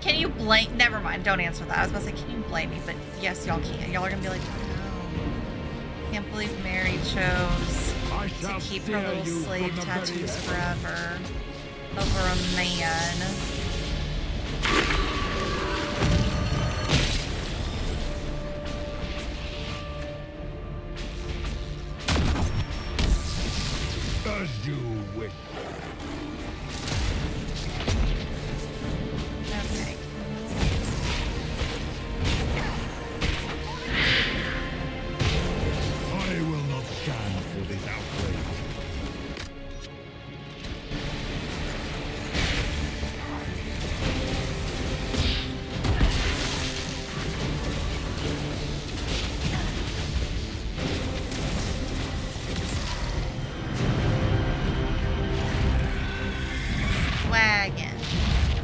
Can you blame? Never mind. Don't answer that. I was about to say, can you blame me? But yes, y'all can. Y'all are gonna be like, no. Can't believe Mary chose to keep her little slave tattoos forever over a man. As you wish. Okay. I will not stand for this outrage.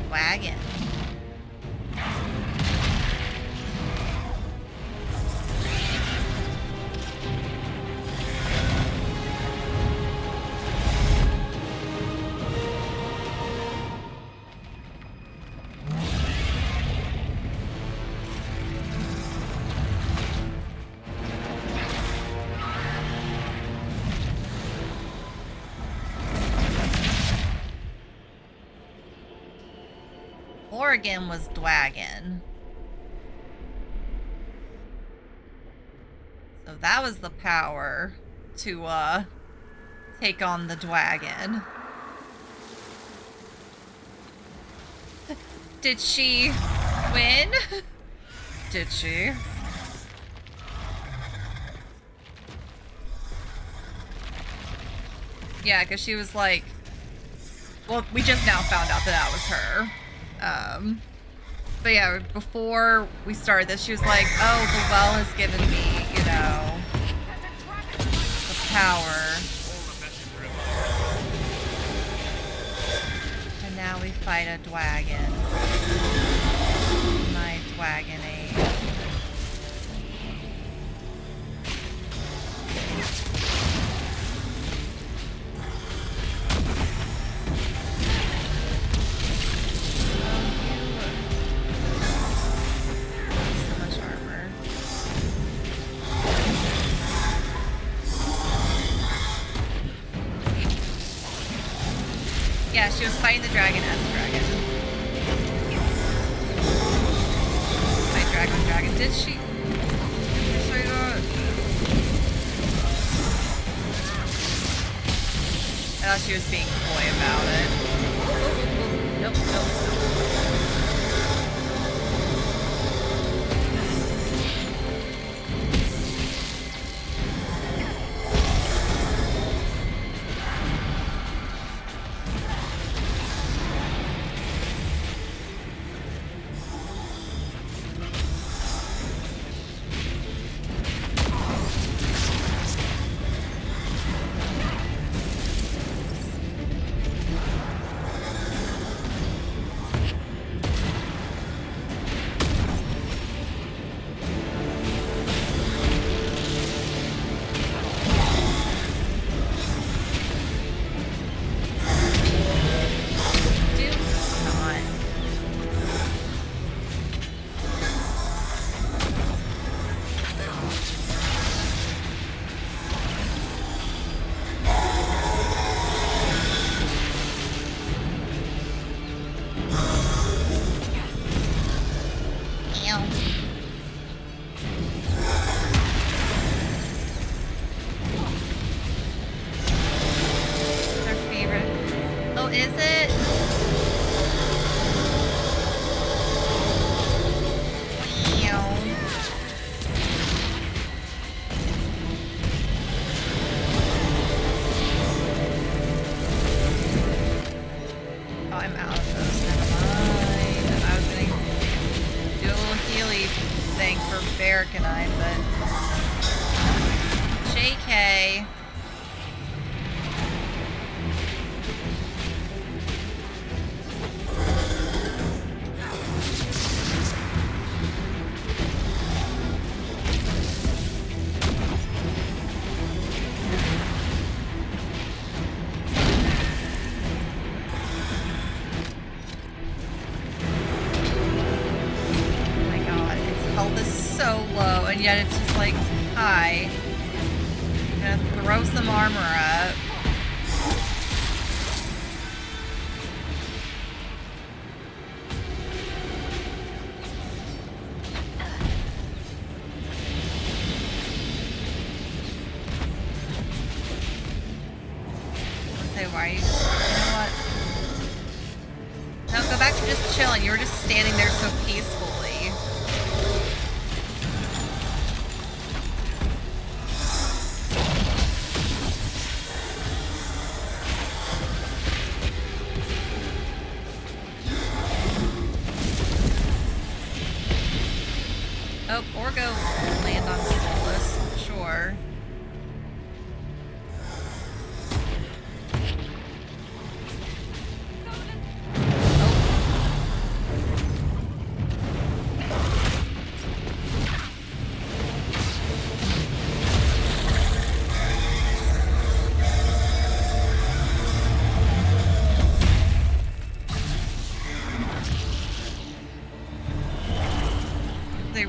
Wagon. Oregon was Dwagon. So that was the power to take on the Dwagon. Did she win? Did she? Yeah, because she was like, well, we just now found out that that was her. But yeah, before we started this, she was like, oh, the well has given me, you know, the power. And now we fight a Dwagon. My Dwagonade. Yeah, she was fighting the dragon as a dragon. Fight dragon. Did she? Say that. I thought she was being coy about it. Nope. Barracanine, but JK. And yet it's just like, hi. I'm gonna throw some armor up. Okay, why are you just, you know what? No, go back to just chilling. You were just standing there so peacefully. Oh, or go land on Solus, sure.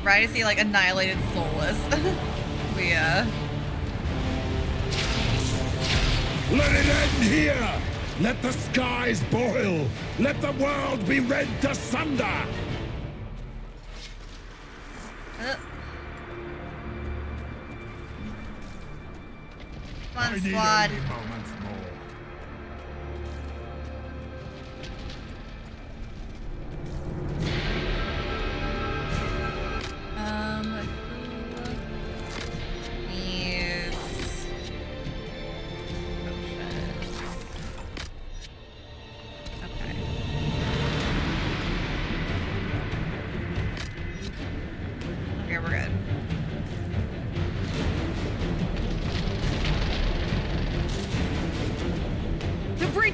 Right as he like annihilated Solus. Let it end here! Let the skies boil! Let the world be rent asunder! Come on, squad.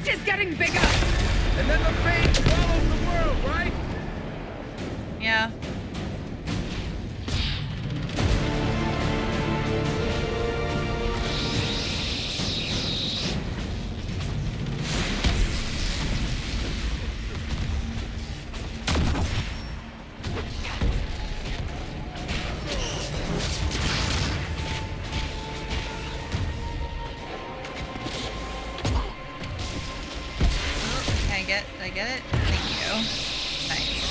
Is getting bigger! And then the fate swallows the world, right? Yeah. Did I get it? Thank you. Nice.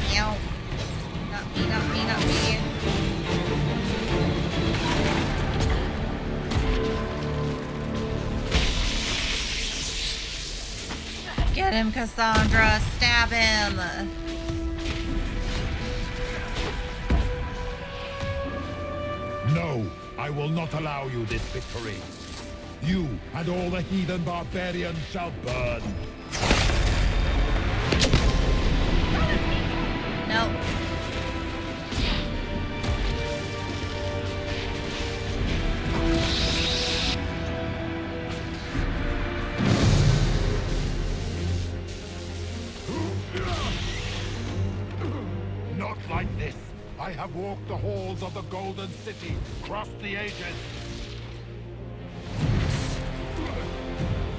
Meow. Not me, not me, not me. Get him, Cassandra. Stab him. No, I will not allow you this victory. You and all the heathen barbarians shall burn. Nope. Not like this. I have walked the halls of the Golden City, crossed the ages.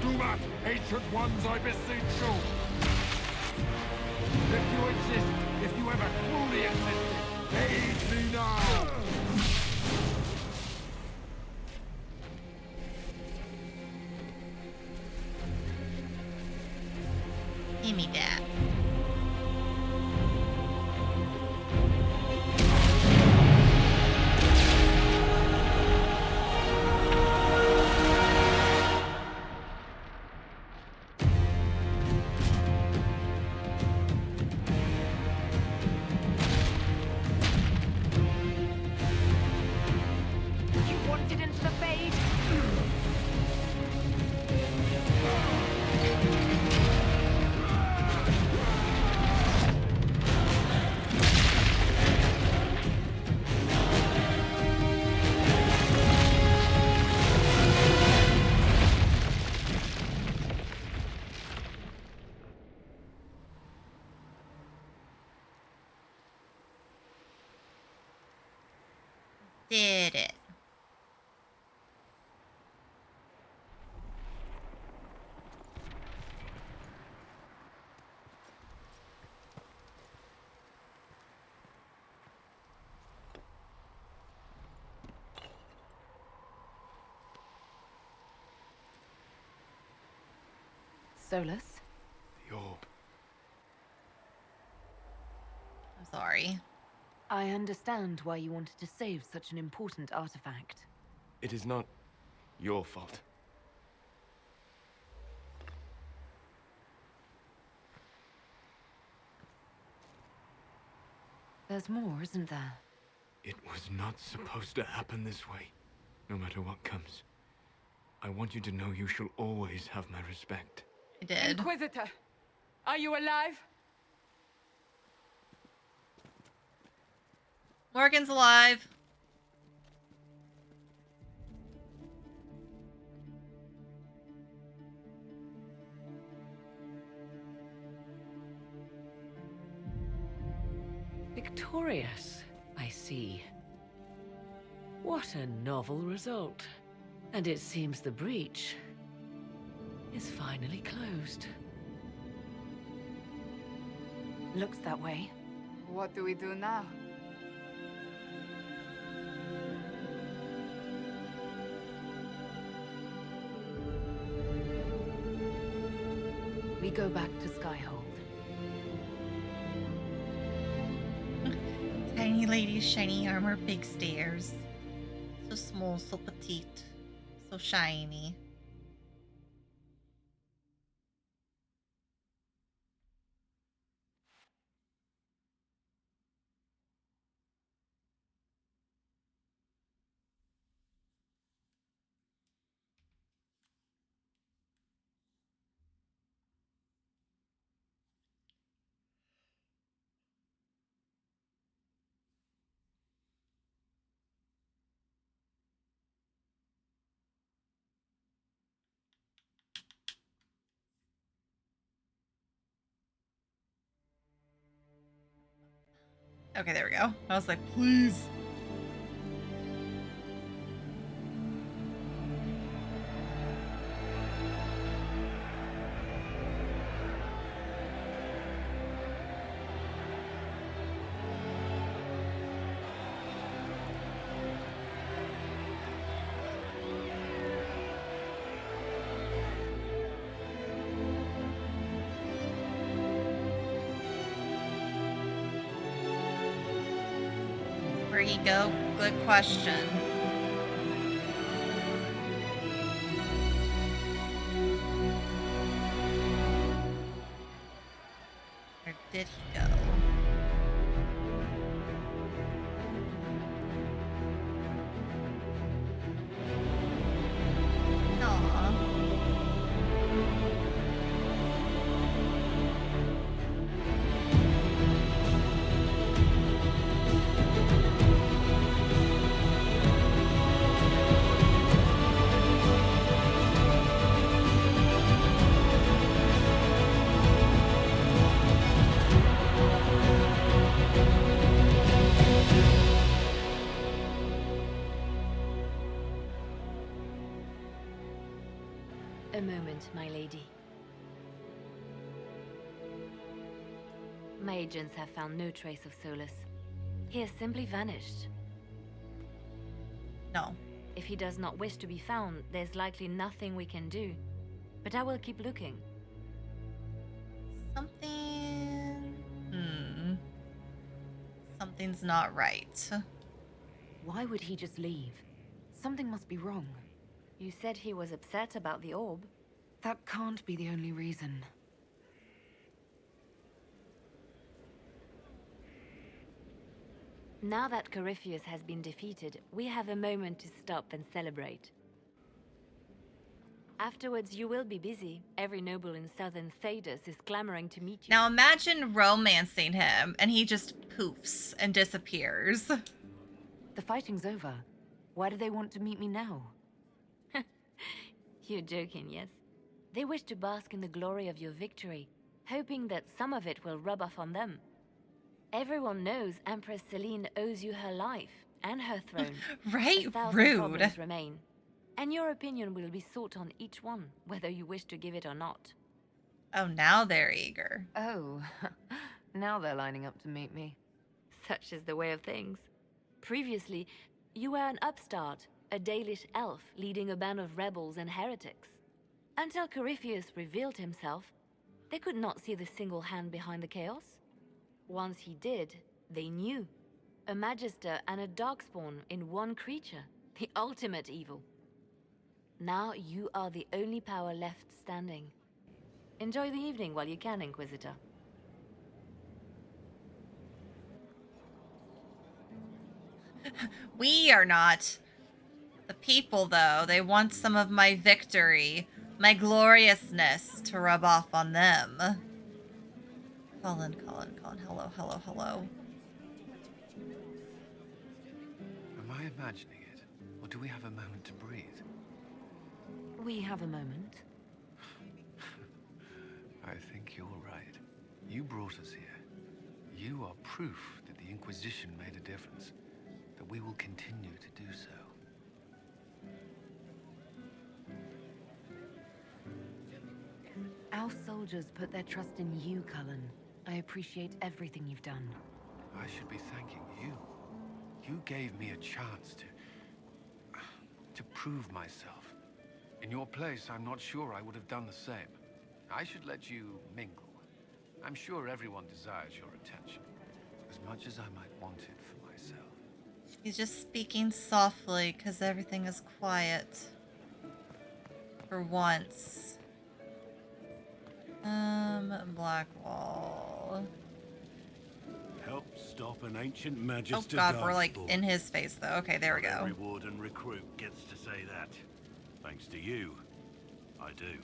Do that, ancient ones, I beseech you. If you exist, if you ever truly existed, aid me now. Give me that. Solus? The orb. I'm sorry. I understand why you wanted to save such an important artifact. It is not your fault. There's more, isn't there? It was not supposed to happen this way, no matter what comes. I want you to know you shall always have my respect. I did. Inquisitor, are you alive? Morgan's alive. Victorious, I see. What a novel result. And it seems the breach is finally closed. Looks that way. What do we do now? We go back to Skyhold. Tiny ladies, shiny armor, big stairs. So small, so petite, so shiny. Okay, there we go. I was like, please. Where you go? Good question. Where did he go? Aw. A moment, my lady. My agents have found no trace of Solus. He has simply vanished. No. If he does not wish to be found, there's likely nothing we can do. But I will keep looking. Something... Something's not right. Why would he just leave? Something must be wrong. You said he was upset about the orb. That can't be the only reason. Now that Corypheus has been defeated, we have a moment to stop and celebrate. Afterwards, you will be busy. Every noble in southern Thedas is clamoring to meet you. Now imagine romancing him and he just poofs and disappears. The fighting's over. Why do they want to meet me now? You're joking, yes? They wish to bask in the glory of your victory, hoping that some of it will rub off on them. Everyone knows Empress Celine owes you her life and her throne. Right? 1,000 Rude. problems remain, and your opinion will be sought on each one, whether you wish to give it or not. Oh, now they're eager. Oh, now they're lining up to meet me. Such is the way of things. Previously, you were an upstart, a Dalish elf leading a band of rebels and heretics. Until Corypheus revealed himself, they could not see the single hand behind the chaos. Once he did, they knew. A Magister and a Darkspawn in one creature. The ultimate evil. Now you are the only power left standing. Enjoy the evening while you can, Inquisitor. We are not. The people, though, they want some of my victory, my gloriousness to rub off on them. Colin, hello, hello, hello. Am I imagining it? Or do we have a moment to breathe? We have a moment. I think you're right. You brought us here. You are proof that the Inquisition made a difference. That we will continue to do so. Our soldiers put their trust in you, Cullen. I appreciate everything you've done. I should be thanking you. You gave me a chance to prove myself. In your place, I'm not sure I would have done the same. I should let you mingle. I'm sure everyone desires your attention, as much as I might want it for myself. He's just speaking softly because everything is quiet. For once. Blackwall. Help stop an ancient Magister. Oh god, we're like in his face though. Okay, there we go. Every warden recruit gets to say that. Thanks to you, I do.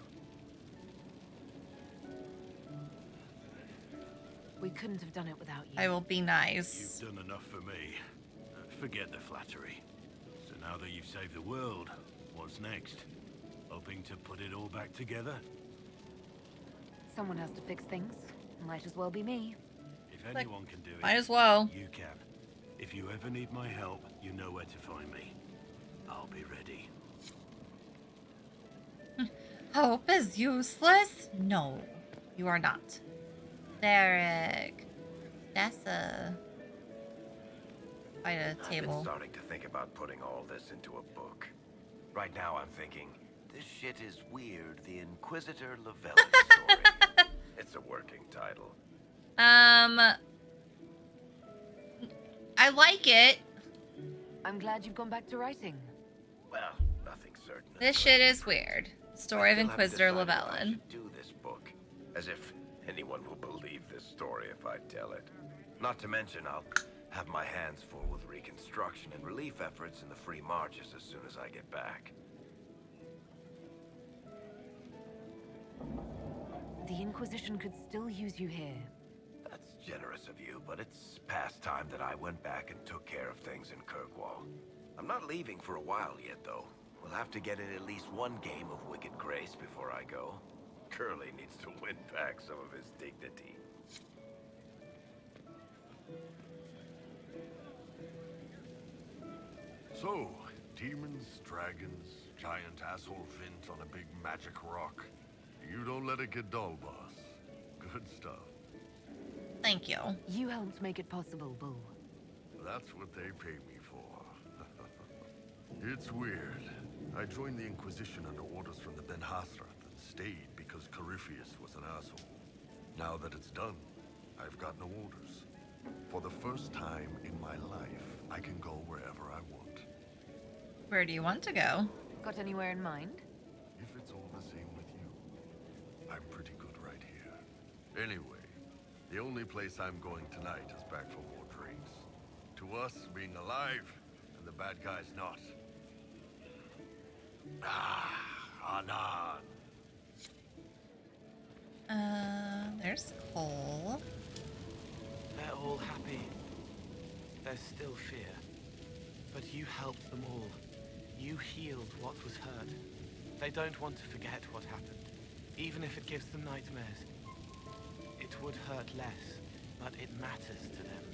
We couldn't have done it without you. I will be nice. You've done enough for me. Forget the flattery. So now that you've saved the world, what's next? Hoping to put it all back together? Someone has to fix things. Might as well be me. If anyone can do it, might as well. You can. If you ever need my help, you know where to find me. I'll be ready. Hope is useless? No, you are not. Derek. That's quite a table. I've been starting to think about putting all this into a book. Right now I'm thinking, this shit is weird, the Inquisitor Llewellyn story. It's a working title. I like it. I'm glad you've gone back to writing. Well, nothing certain. This shit is weird. Story of Inquisitor Llewellyn. Do this book, as if anyone will believe this story if I tell it. Not to mention, I'll have my hands full with reconstruction and relief efforts in the free marches as soon as I get back. The Inquisition could still use you here. That's generous of you, but it's past time that I went back and took care of things in Kirkwall. I'm not leaving for a while yet, though. We'll have to get in at least one game of Wicked Grace before I go. Curly needs to win back some of his dignity. So, demons, dragons, giant asshole Vint on a big magic rock. You don't let it get dull, boss. Good stuff. Thank you. You helped make it possible, Bull. That's what they pay me for. It's weird. I joined the Inquisition under orders from the Ben Hasrath and stayed because Corypheus was an asshole. Now that it's done, I've got no orders. For the first time in my life, I can go wherever I want. Where do you want to go? Got anywhere in mind? If it's all the same with you, I'm pretty good right here. Anyway, the only place I'm going tonight is back for more drinks. To us, being alive, and the bad guys not. Anan. There's Cole. They're all happy. There's still fear. But you helped them all. You healed what was hurt. They don't want to forget what happened, even if it gives them nightmares. It would hurt less, but it matters to them.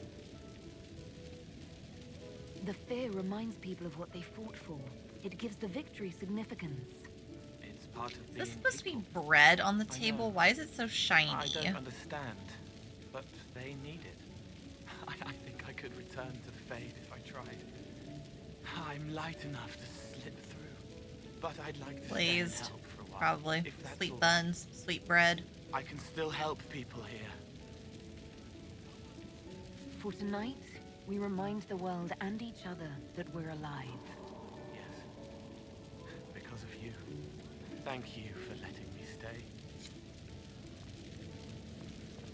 The fear reminds people of what they fought for. It gives the victory significance. It's part of Is this being supposed to people. be bread on the table? Why is it so shiny? I don't understand, but they need it. I think I could return to the Faith if I tried. I'm light enough to slip through, but I'd like to stay and Pleased. help for a probably. If that's Sweet all right. buns, sweet bread. I can still help people here. For tonight, we remind the world and each other that we're alive. Because of you. Thank you for letting me stay.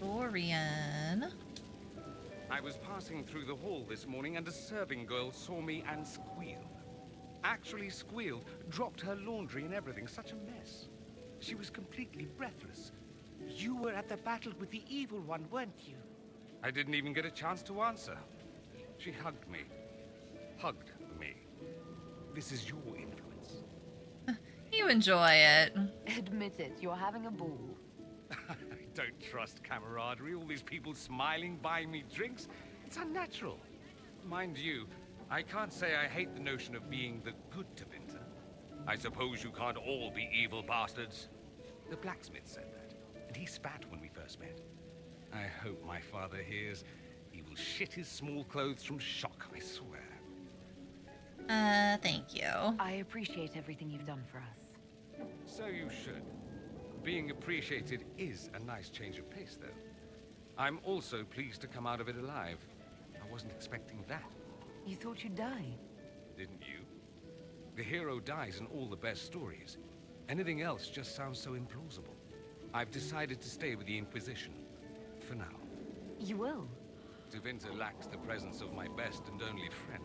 Dorian. I was passing through the hall this morning and a serving girl saw me and squealed. Actually squealed, dropped her laundry and everything. Such a mess. She was completely breathless. You were at the battle with the evil one, weren't you? I didn't even get a chance to answer. She hugged me. Hugged me. This is your influence. You enjoy it. Admit it, you're having a ball. I don't trust camaraderie. All these people smiling, buying me drinks. It's unnatural. Mind you, I can't say I hate the notion of being the good Tevinter. I suppose you can't all be evil bastards. The blacksmith said that, and he spat when we first met. I hope my father hears. He will shit his small clothes from shock, I swear. Thank you. I appreciate everything you've done for us. So you should. Being appreciated is a nice change of pace, though. I'm also pleased to come out of it alive. I wasn't expecting that. You thought you'd die? Didn't you? The hero dies in all the best stories. Anything else just sounds so implausible. I've decided to stay with the Inquisition. For now. You will? Tevinter lacks the presence of my best and only friend.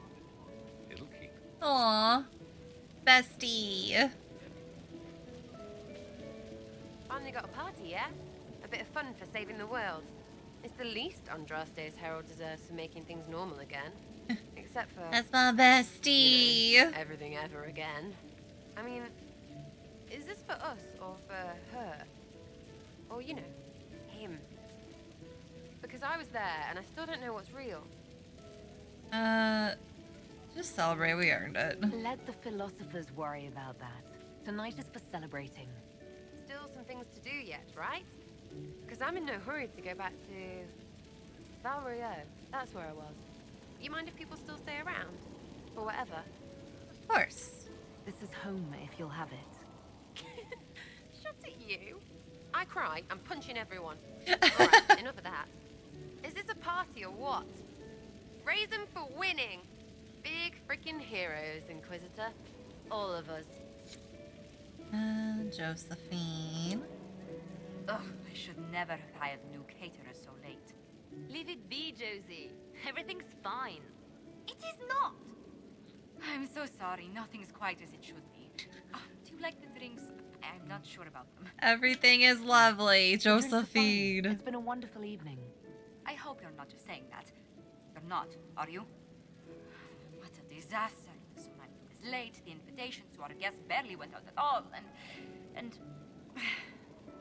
It'll keep. Aw. Bestie. Finally got a party, yeah? A bit of fun for saving the world. It's the least Andraste's herald deserves for making things normal again. Except for... That's my bestie. You know, everything ever again. I mean, is this for us or for her? Or, you know, him? Because I was there and I still don't know what's real. Just celebrate. We earned it. Let the philosophers worry about that. Tonight is for celebrating. Still some things to do yet, right? Because I'm in no hurry to go back to... Valrio. That's where I was. You mind if people still stay around? Or whatever? Of course. This is home if you'll have it. Shut at you. I cry, I'm punching everyone. Alright, enough of that. Is this a party or what? Raise them for winning. Big freaking heroes, Inquisitor. All of us. Josephine. Ugh, I should never have hired new caterers so late. Leave it be, Josie. Everything's fine. It is not! I'm so sorry, nothing's quite as it should be. Oh, do you like the drinks? I'm not sure about them. Everything is lovely, Josephine. It's been a wonderful evening. I hope you're not just saying that. You're not, are you? What a disaster. So many was late, the invitations to our guests barely went out at all, and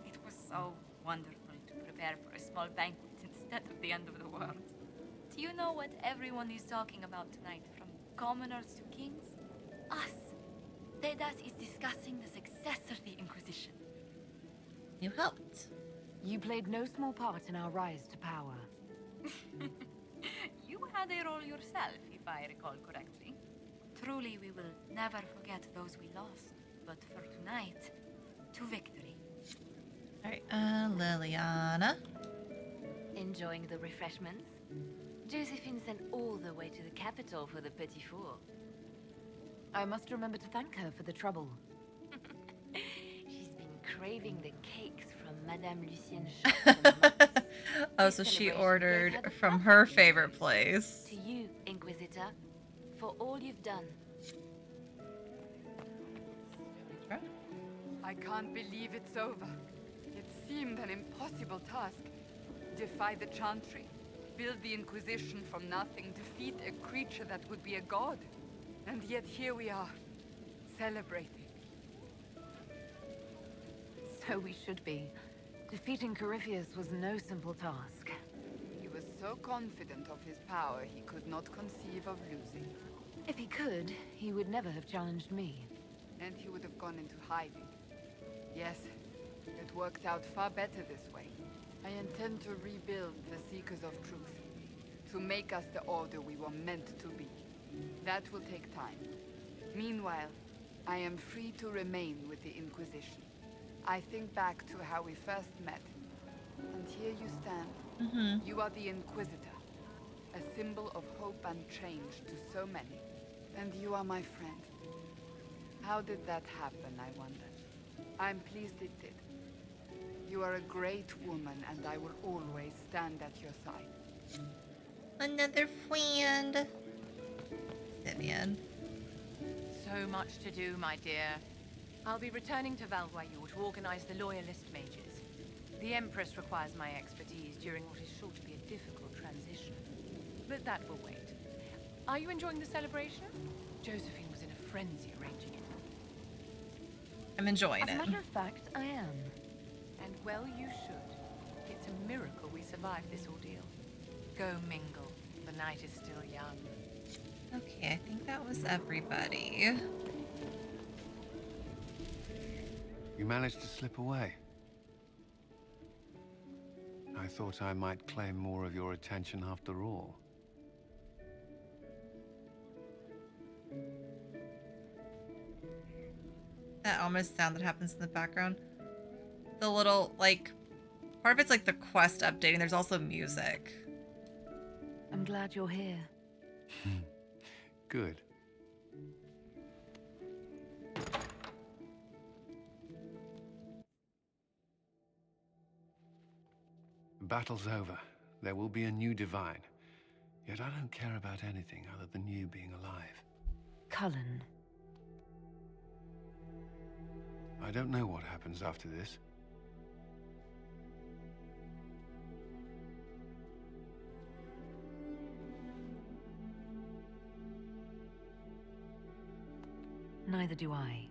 it was so wonderful to prepare for a small banquet instead of the end of the world. Do you know what everyone is talking about tonight, from commoners to kings? Us. Dedas is discussing the success of the Inquisition. You helped. You played no small part in our rise to power. You had a role yourself, if I recall correctly. Truly, we will never forget those we lost. But for tonight, to victory. Alright, Liliana. Enjoying the refreshments? Josephine sent all the way to the capital for the petit four. I must remember to thank her for the trouble. She's been craving the cakes from Madame Lucienne shop for months. Oh, so she ordered from her favorite place. To you, Inquisitor, for all you've done. I can't believe it's over. It seemed an impossible task. Defy the Chantry, build the Inquisition from nothing, defeat a creature that would be a god. And yet here we are, celebrating. So we should be. Defeating Corypheus was no simple task. He was so confident of his power, he could not conceive of losing. If he could, he would never have challenged me. And he would have gone into hiding. Yes, it worked out far better this way. I intend to rebuild the Seekers of Truth, to make us the order we were meant to be. That will take time. Meanwhile, I am free to remain with the Inquisition. I think back to how we first met, and here you stand. Mm-hmm. You are the Inquisitor, a symbol of hope and change to so many. And you are my friend. How did that happen, I wonder? I'm pleased it did. You are a great woman, and I will always stand at your side. Another friend. Simeon. So much to do, my dear. I'll be returning to Valvoyou to organize the Loyalist mages. The Empress requires my expertise during what is sure to be a difficult transition. But that will wait. Are you enjoying the celebration? Josephine was in a frenzy arranging it. I'm enjoying As a it. matter of fact, I am. And well, you should. It's a miracle we survived this ordeal. Go mingle. The night is still young. Okay, I think that was everybody. You managed to slip away. I thought I might claim more of your attention after all. That almost sound that happens in the background. The little, like, part of it's like the quest updating. There's also music. I'm glad you're here. Good. The battle's over. There will be a new divine. Yet I don't care about anything other than you being alive. Cullen. I don't know what happens after this. Neither do I.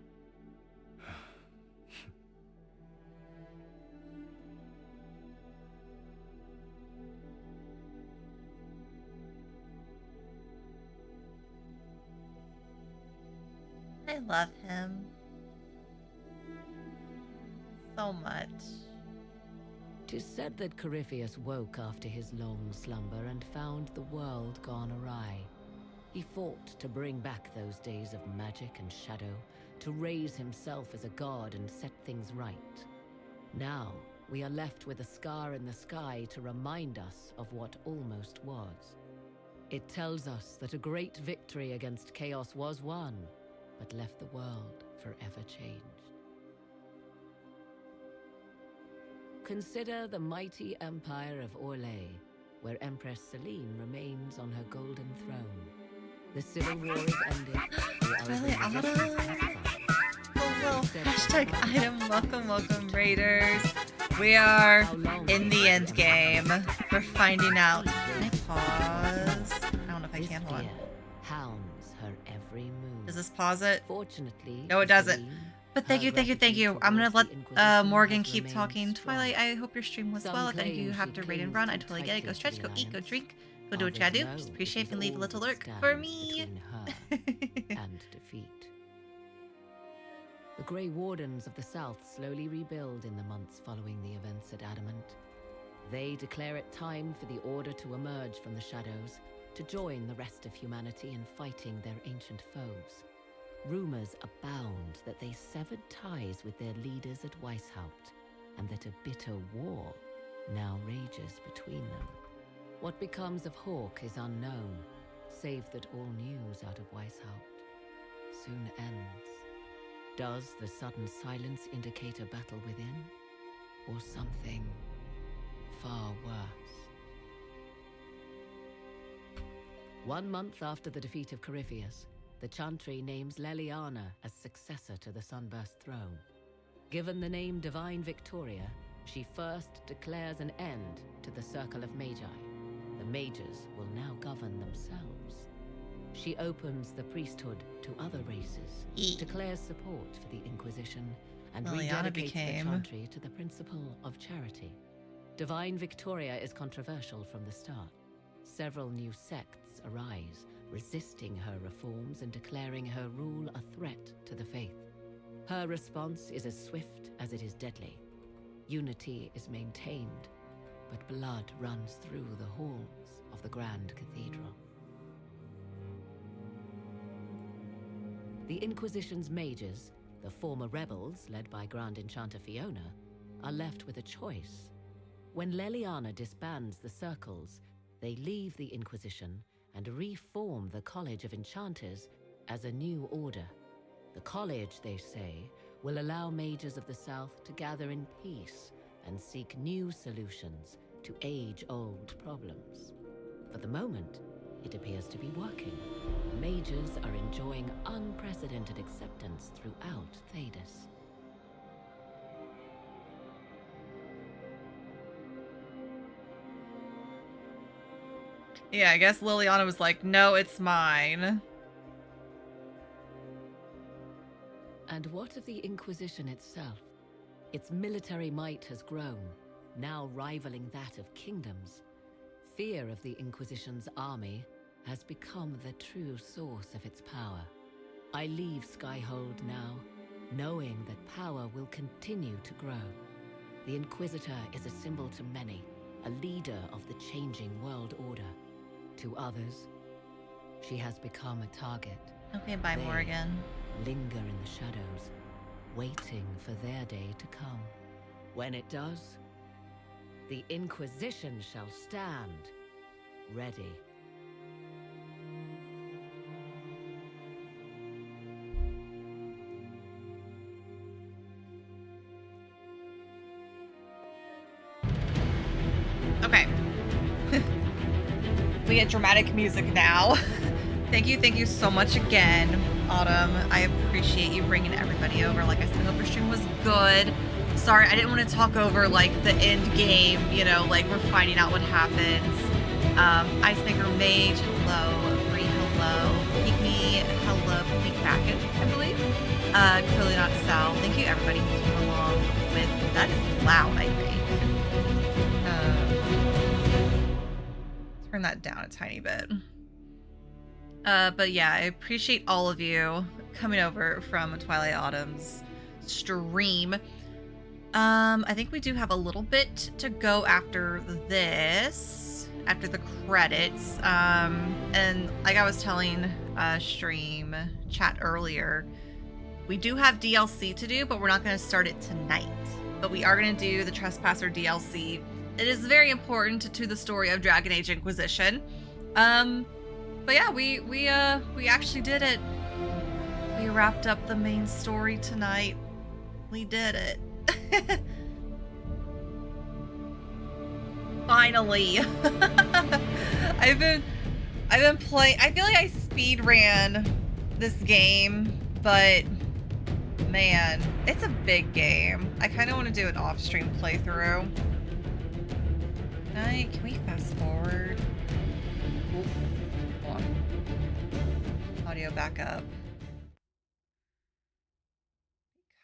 I love him so much. 'Tis said that Corypheus woke after his long slumber and found the world gone awry. He fought to bring back those days of magic and shadow, to raise himself as a god and set things right. Now, we are left with a scar in the sky to remind us of what almost was. It tells us that a great victory against chaos was won, but left the world forever changed. Consider the mighty empire of Orlais, where Empress Celine remains on her golden throne. The civil war is ended. Really auto. Oh, hashtag item. Welcome, Raiders. We are in the end game. We're finding out. Can I pause? I don't know if I can. Hold on. Hounds her every move. Does this pause it? Fortunately, No, it doesn't. But thank you. I'm gonna let Morgan keep talking. Twilight, I hope your stream was well. Then you have to raid and run. I totally get it. Go stretch, go eat, go drink. Go do what you gotta do. Just appreciate and leave a little lurk for me. And defeat. The Grey Wardens of the South slowly rebuild in the months following the events at Adamant. They declare it time for the Order to emerge from the shadows, to join the rest of humanity in fighting their ancient foes. Rumors abound that they severed ties with their leaders at Weishaupt, and that a bitter war now rages between them. What becomes of Hawk is unknown, save that all news out of Weishaupt soon ends. Does the sudden silence indicate a battle within, or something far worse? 1 month after the defeat of Corypheus, the Chantry names Leliana as successor to the Sunburst throne. Given the name Divine Victoria, she first declares an end to the Circle of Magi. The mages will now govern themselves. She opens the priesthood to other races, declares support for the Inquisition, and Leliana rededicates became the Chantry to the principle of charity. Divine Victoria is controversial from the start. Several new sects arise, resisting her reforms and declaring her rule a threat to the faith. Her response is as swift as it is deadly. Unity is maintained, but blood runs through the halls of the Grand Cathedral. The Inquisition's mages, The former rebels, led by Grand Enchanter Fiona, are left with a choice. When Leliana disbands the Circles, they leave the Inquisition and reform the College of Enchanters as a new order. The college, they say, will allow mages of the South to gather in peace and seek new solutions to age-old problems. For the moment, it appears to be working. Mages are enjoying unprecedented acceptance throughout Thedas. Yeah, I guess Liliana was like, no, it's mine. And what of the Inquisition itself? Its military might has grown, now rivaling that of kingdoms. Fear of the Inquisition's army has become the true source of its power. I leave Skyhold now, knowing that power will continue to grow. The Inquisitor is a symbol to many, a leader of the changing world order. To others, she has become a target. Okay, bye, They Morgan. linger in the shadows, waiting for their day to come. When it does, the Inquisition shall stand, ready. Okay. We get dramatic music now. Thank you so much again, Autumn. I appreciate you bringing everybody over. Like I said, I hope your stream was good. Sorry, I didn't want to talk over, like, the end game, you know, like, we're finding out what happens. Icemaker Mage, hello. Bree, hello. Pygmy, hello. Pygmy Kraken, I believe. Clearly Not Sal. Thank you, everybody who came along with... That is loud, I think. Turn that down a tiny bit. But yeah, I appreciate all of you coming over from Twilight Autumn's stream. I think we do have a little bit to go after this, after the credits. And like I was telling stream chat earlier, we do have DLC to do, but we're not going to start it tonight. But we are going to do the Trespasser DLC. It is very important to the story of Dragon Age Inquisition. But yeah, we actually did it. We wrapped up the main story tonight. We did it. Finally. I've been playing. I feel like I speed ran this game, but man, it's a big game. I kind of want to do an off-stream playthrough. Can we fast forward? Ooh, hold on. Audio back up.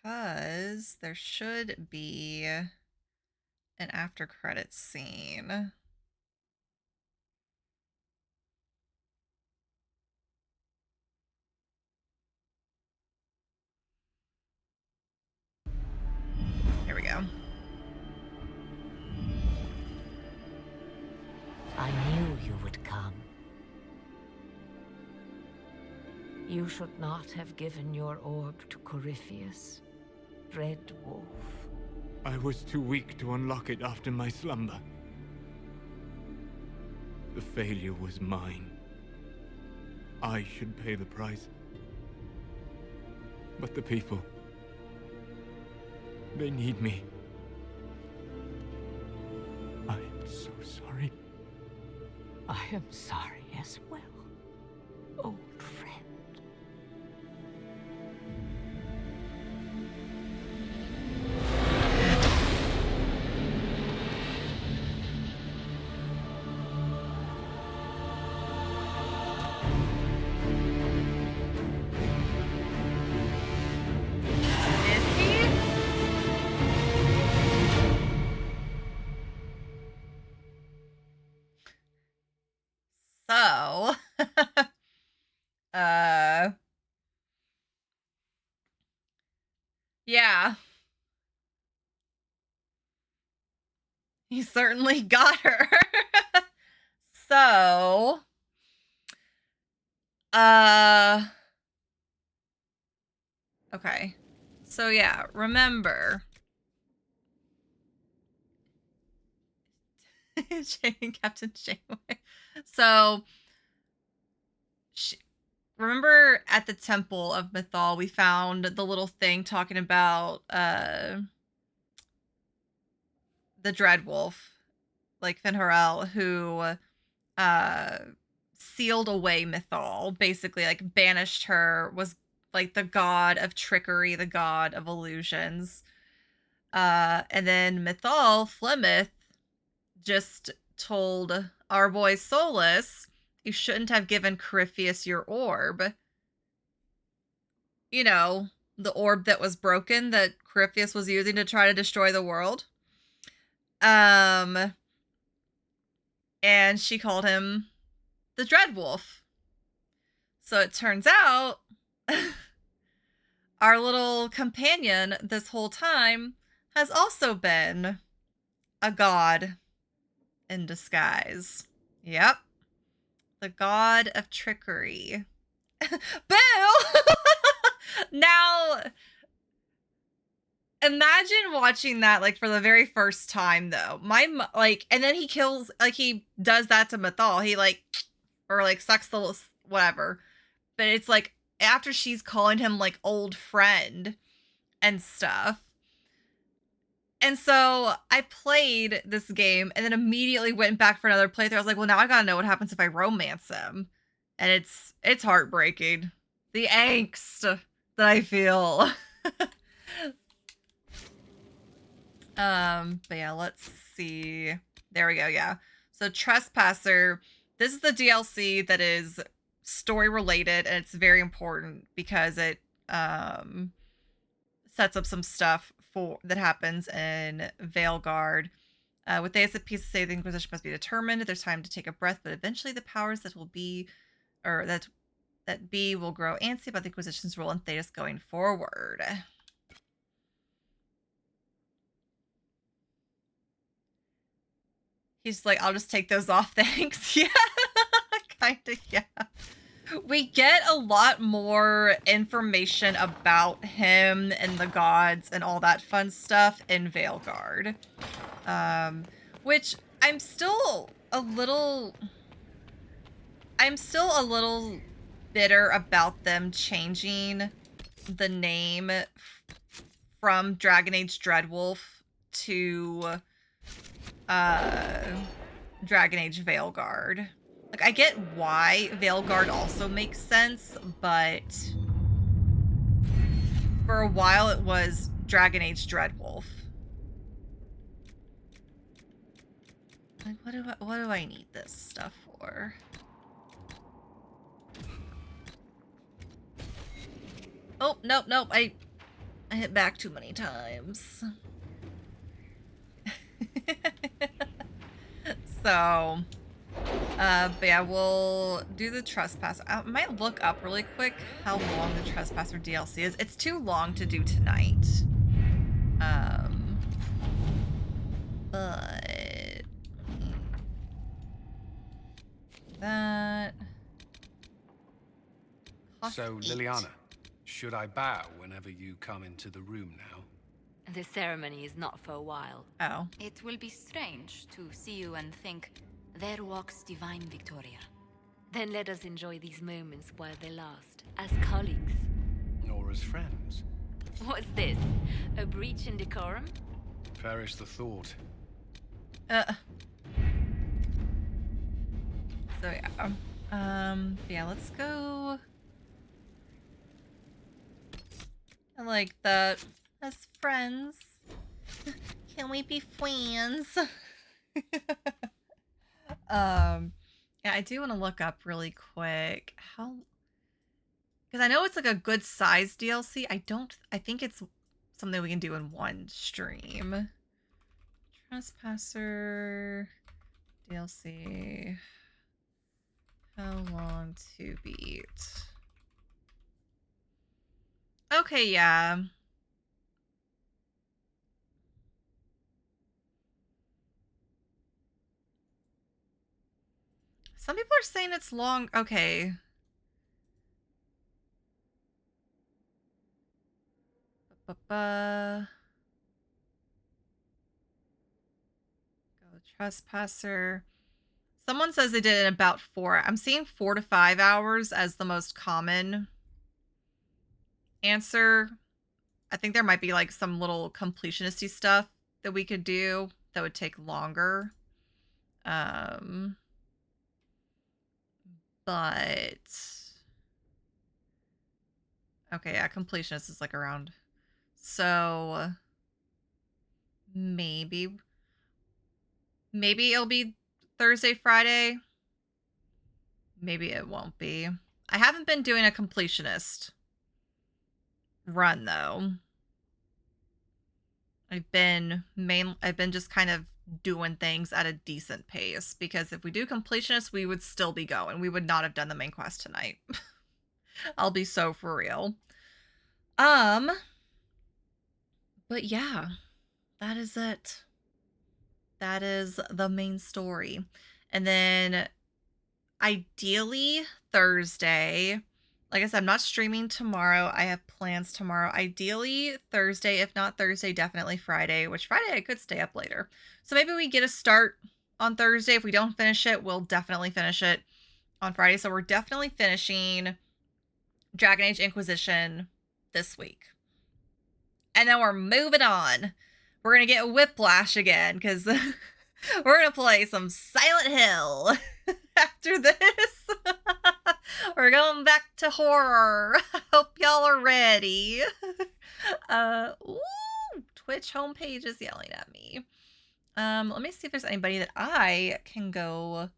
Because there should be an after credits scene. Here we go. I knew you would come. You should not have given your orb to Corypheus, Red Wolf. I was too weak to unlock it after my slumber. The failure was mine. I should pay the price. But the people... they need me. I am so sorry. I am sorry as well, old friend. So, yeah. He certainly got her. So, okay. So yeah, remember. Captain Janeway. So, remember at the Temple of Mythal, we found the little thing talking about the Dreadwolf, like Finharel, who sealed away Mythal, basically like banished her, was like the god of trickery, the god of illusions. And then Mythal, Flemeth, just told our boy Solus, you shouldn't have given Corypheus your orb. You know, the orb that was broken that Corypheus was using to try to destroy the world. And she called him the Dreadwolf. So it turns out our little companion this whole time has also been a god in disguise. Yep. The god of trickery. Boo! Now, imagine watching that like for the very first time though. And then he kills, like he does that to Mythal. He like, or like sucks the whatever. But it's like after she's calling him like old friend and stuff. And so I played this game and then immediately went back for another playthrough. I was like, well, now I gotta know what happens if I romance him. And it's heartbreaking. The angst that I feel. But yeah, let's see. There we go, yeah. So Trespasser, this is the DLC that is story related and it's very important because it sets up some stuff that happens in Veilguard. With days of peace to say the Inquisition must be determined. There's time to take a breath, but eventually the powers that will be, or that be will grow antsy about the Inquisition's role in Thedas going forward. He's like, I'll just take those off, thanks. Yeah, kind of, yeah. We get a lot more information about him and the gods and all that fun stuff in Veilguard. Which I'm still a little bitter about them changing the name from Dragon Age Dreadwolf to Dragon Age Veilguard. Like, I get why Veilguard also makes sense, but for a while it was Dragon Age Dreadwolf. Like, what do I need this stuff for? Oh, nope. I hit back too many times. So, but yeah, we'll do the Trespasser. I might look up really quick how long the Trespasser DLC is. It's too long to do tonight. But that. So, Liliana, should I bow whenever you come into the room now? The ceremony is not for a while. Oh. It will be strange to see you and think, there walks divine Victoria. Then let us enjoy these moments while they last, as colleagues. Or as friends. What's this? A breach in decorum? Perish the thought. So yeah. Yeah, let's go. I like that. As friends. Can we be friends? Yeah, I do want to look up really quick how, because I know it's like a good size DLC. I think it's something we can do in one stream. Trespasser DLC. How long to beat? Okay, yeah. Some people are saying it's long. Okay. Go trespasser. Someone says they did it in about 4. I'm seeing 4 to 5 hours as the most common answer. I think there might be like some little completionisty stuff that we could do that would take longer. But okay, yeah, completionist is like around. So maybe it'll be Thursday, Friday. Maybe it won't be. I haven't been doing a completionist run though. I've been just kind of doing things at a decent pace, because if we do completionist, we would still be going. We would not have done the main quest tonight. I'll be so for real. But yeah, that is it. That is the main story. And then ideally Thursday, like I said, I'm not streaming tomorrow. I have plans tomorrow. Ideally Thursday, if not Thursday, definitely Friday, which Friday I could stay up later. So maybe we get a start on Thursday. If we don't finish it, we'll definitely finish it on Friday. So we're definitely finishing Dragon Age Inquisition this week. And then we're moving on. We're going to get Whiplash again, because we're going to play some Silent Hill after this. We're going back to horror. Hope y'all are ready. Twitch homepage is yelling at me. Let me see if there's anybody that I can go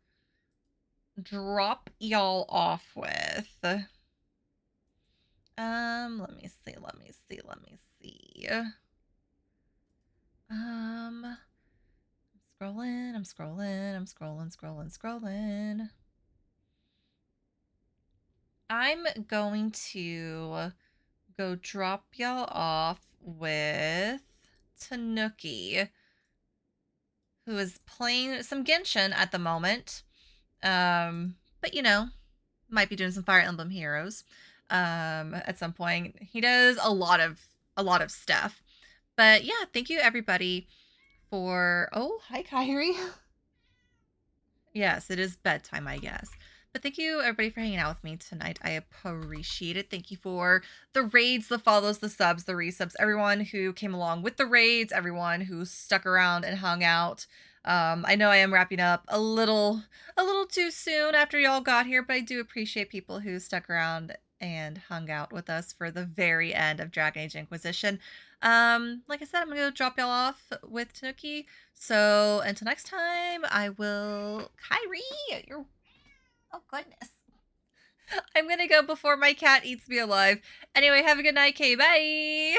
drop y'all off with. Let me see. I'm scrolling. I'm going to go drop y'all off with Tanuki, who is playing some Genshin at the moment. But you know, might be doing some Fire Emblem Heroes at some point. He does a lot of stuff. But yeah, thank you everybody for... Oh, hi Kyrie. Yes, it is bedtime, I guess. But thank you everybody for hanging out with me tonight. I appreciate it. Thank you for the raids, the follows, the subs, the resubs, everyone who came along with the raids, everyone who stuck around and hung out. I know I am wrapping up a little too soon after y'all got here, but I do appreciate people who stuck around and hung out with us for the very end of Dragon Age Inquisition. Like I said, I'm gonna go drop y'all off with Tanuki. So until next time, I will... Kyrie, you're... Oh goodness. I'm gonna go before my cat eats me alive. Anyway, have a good night, Kay. Bye.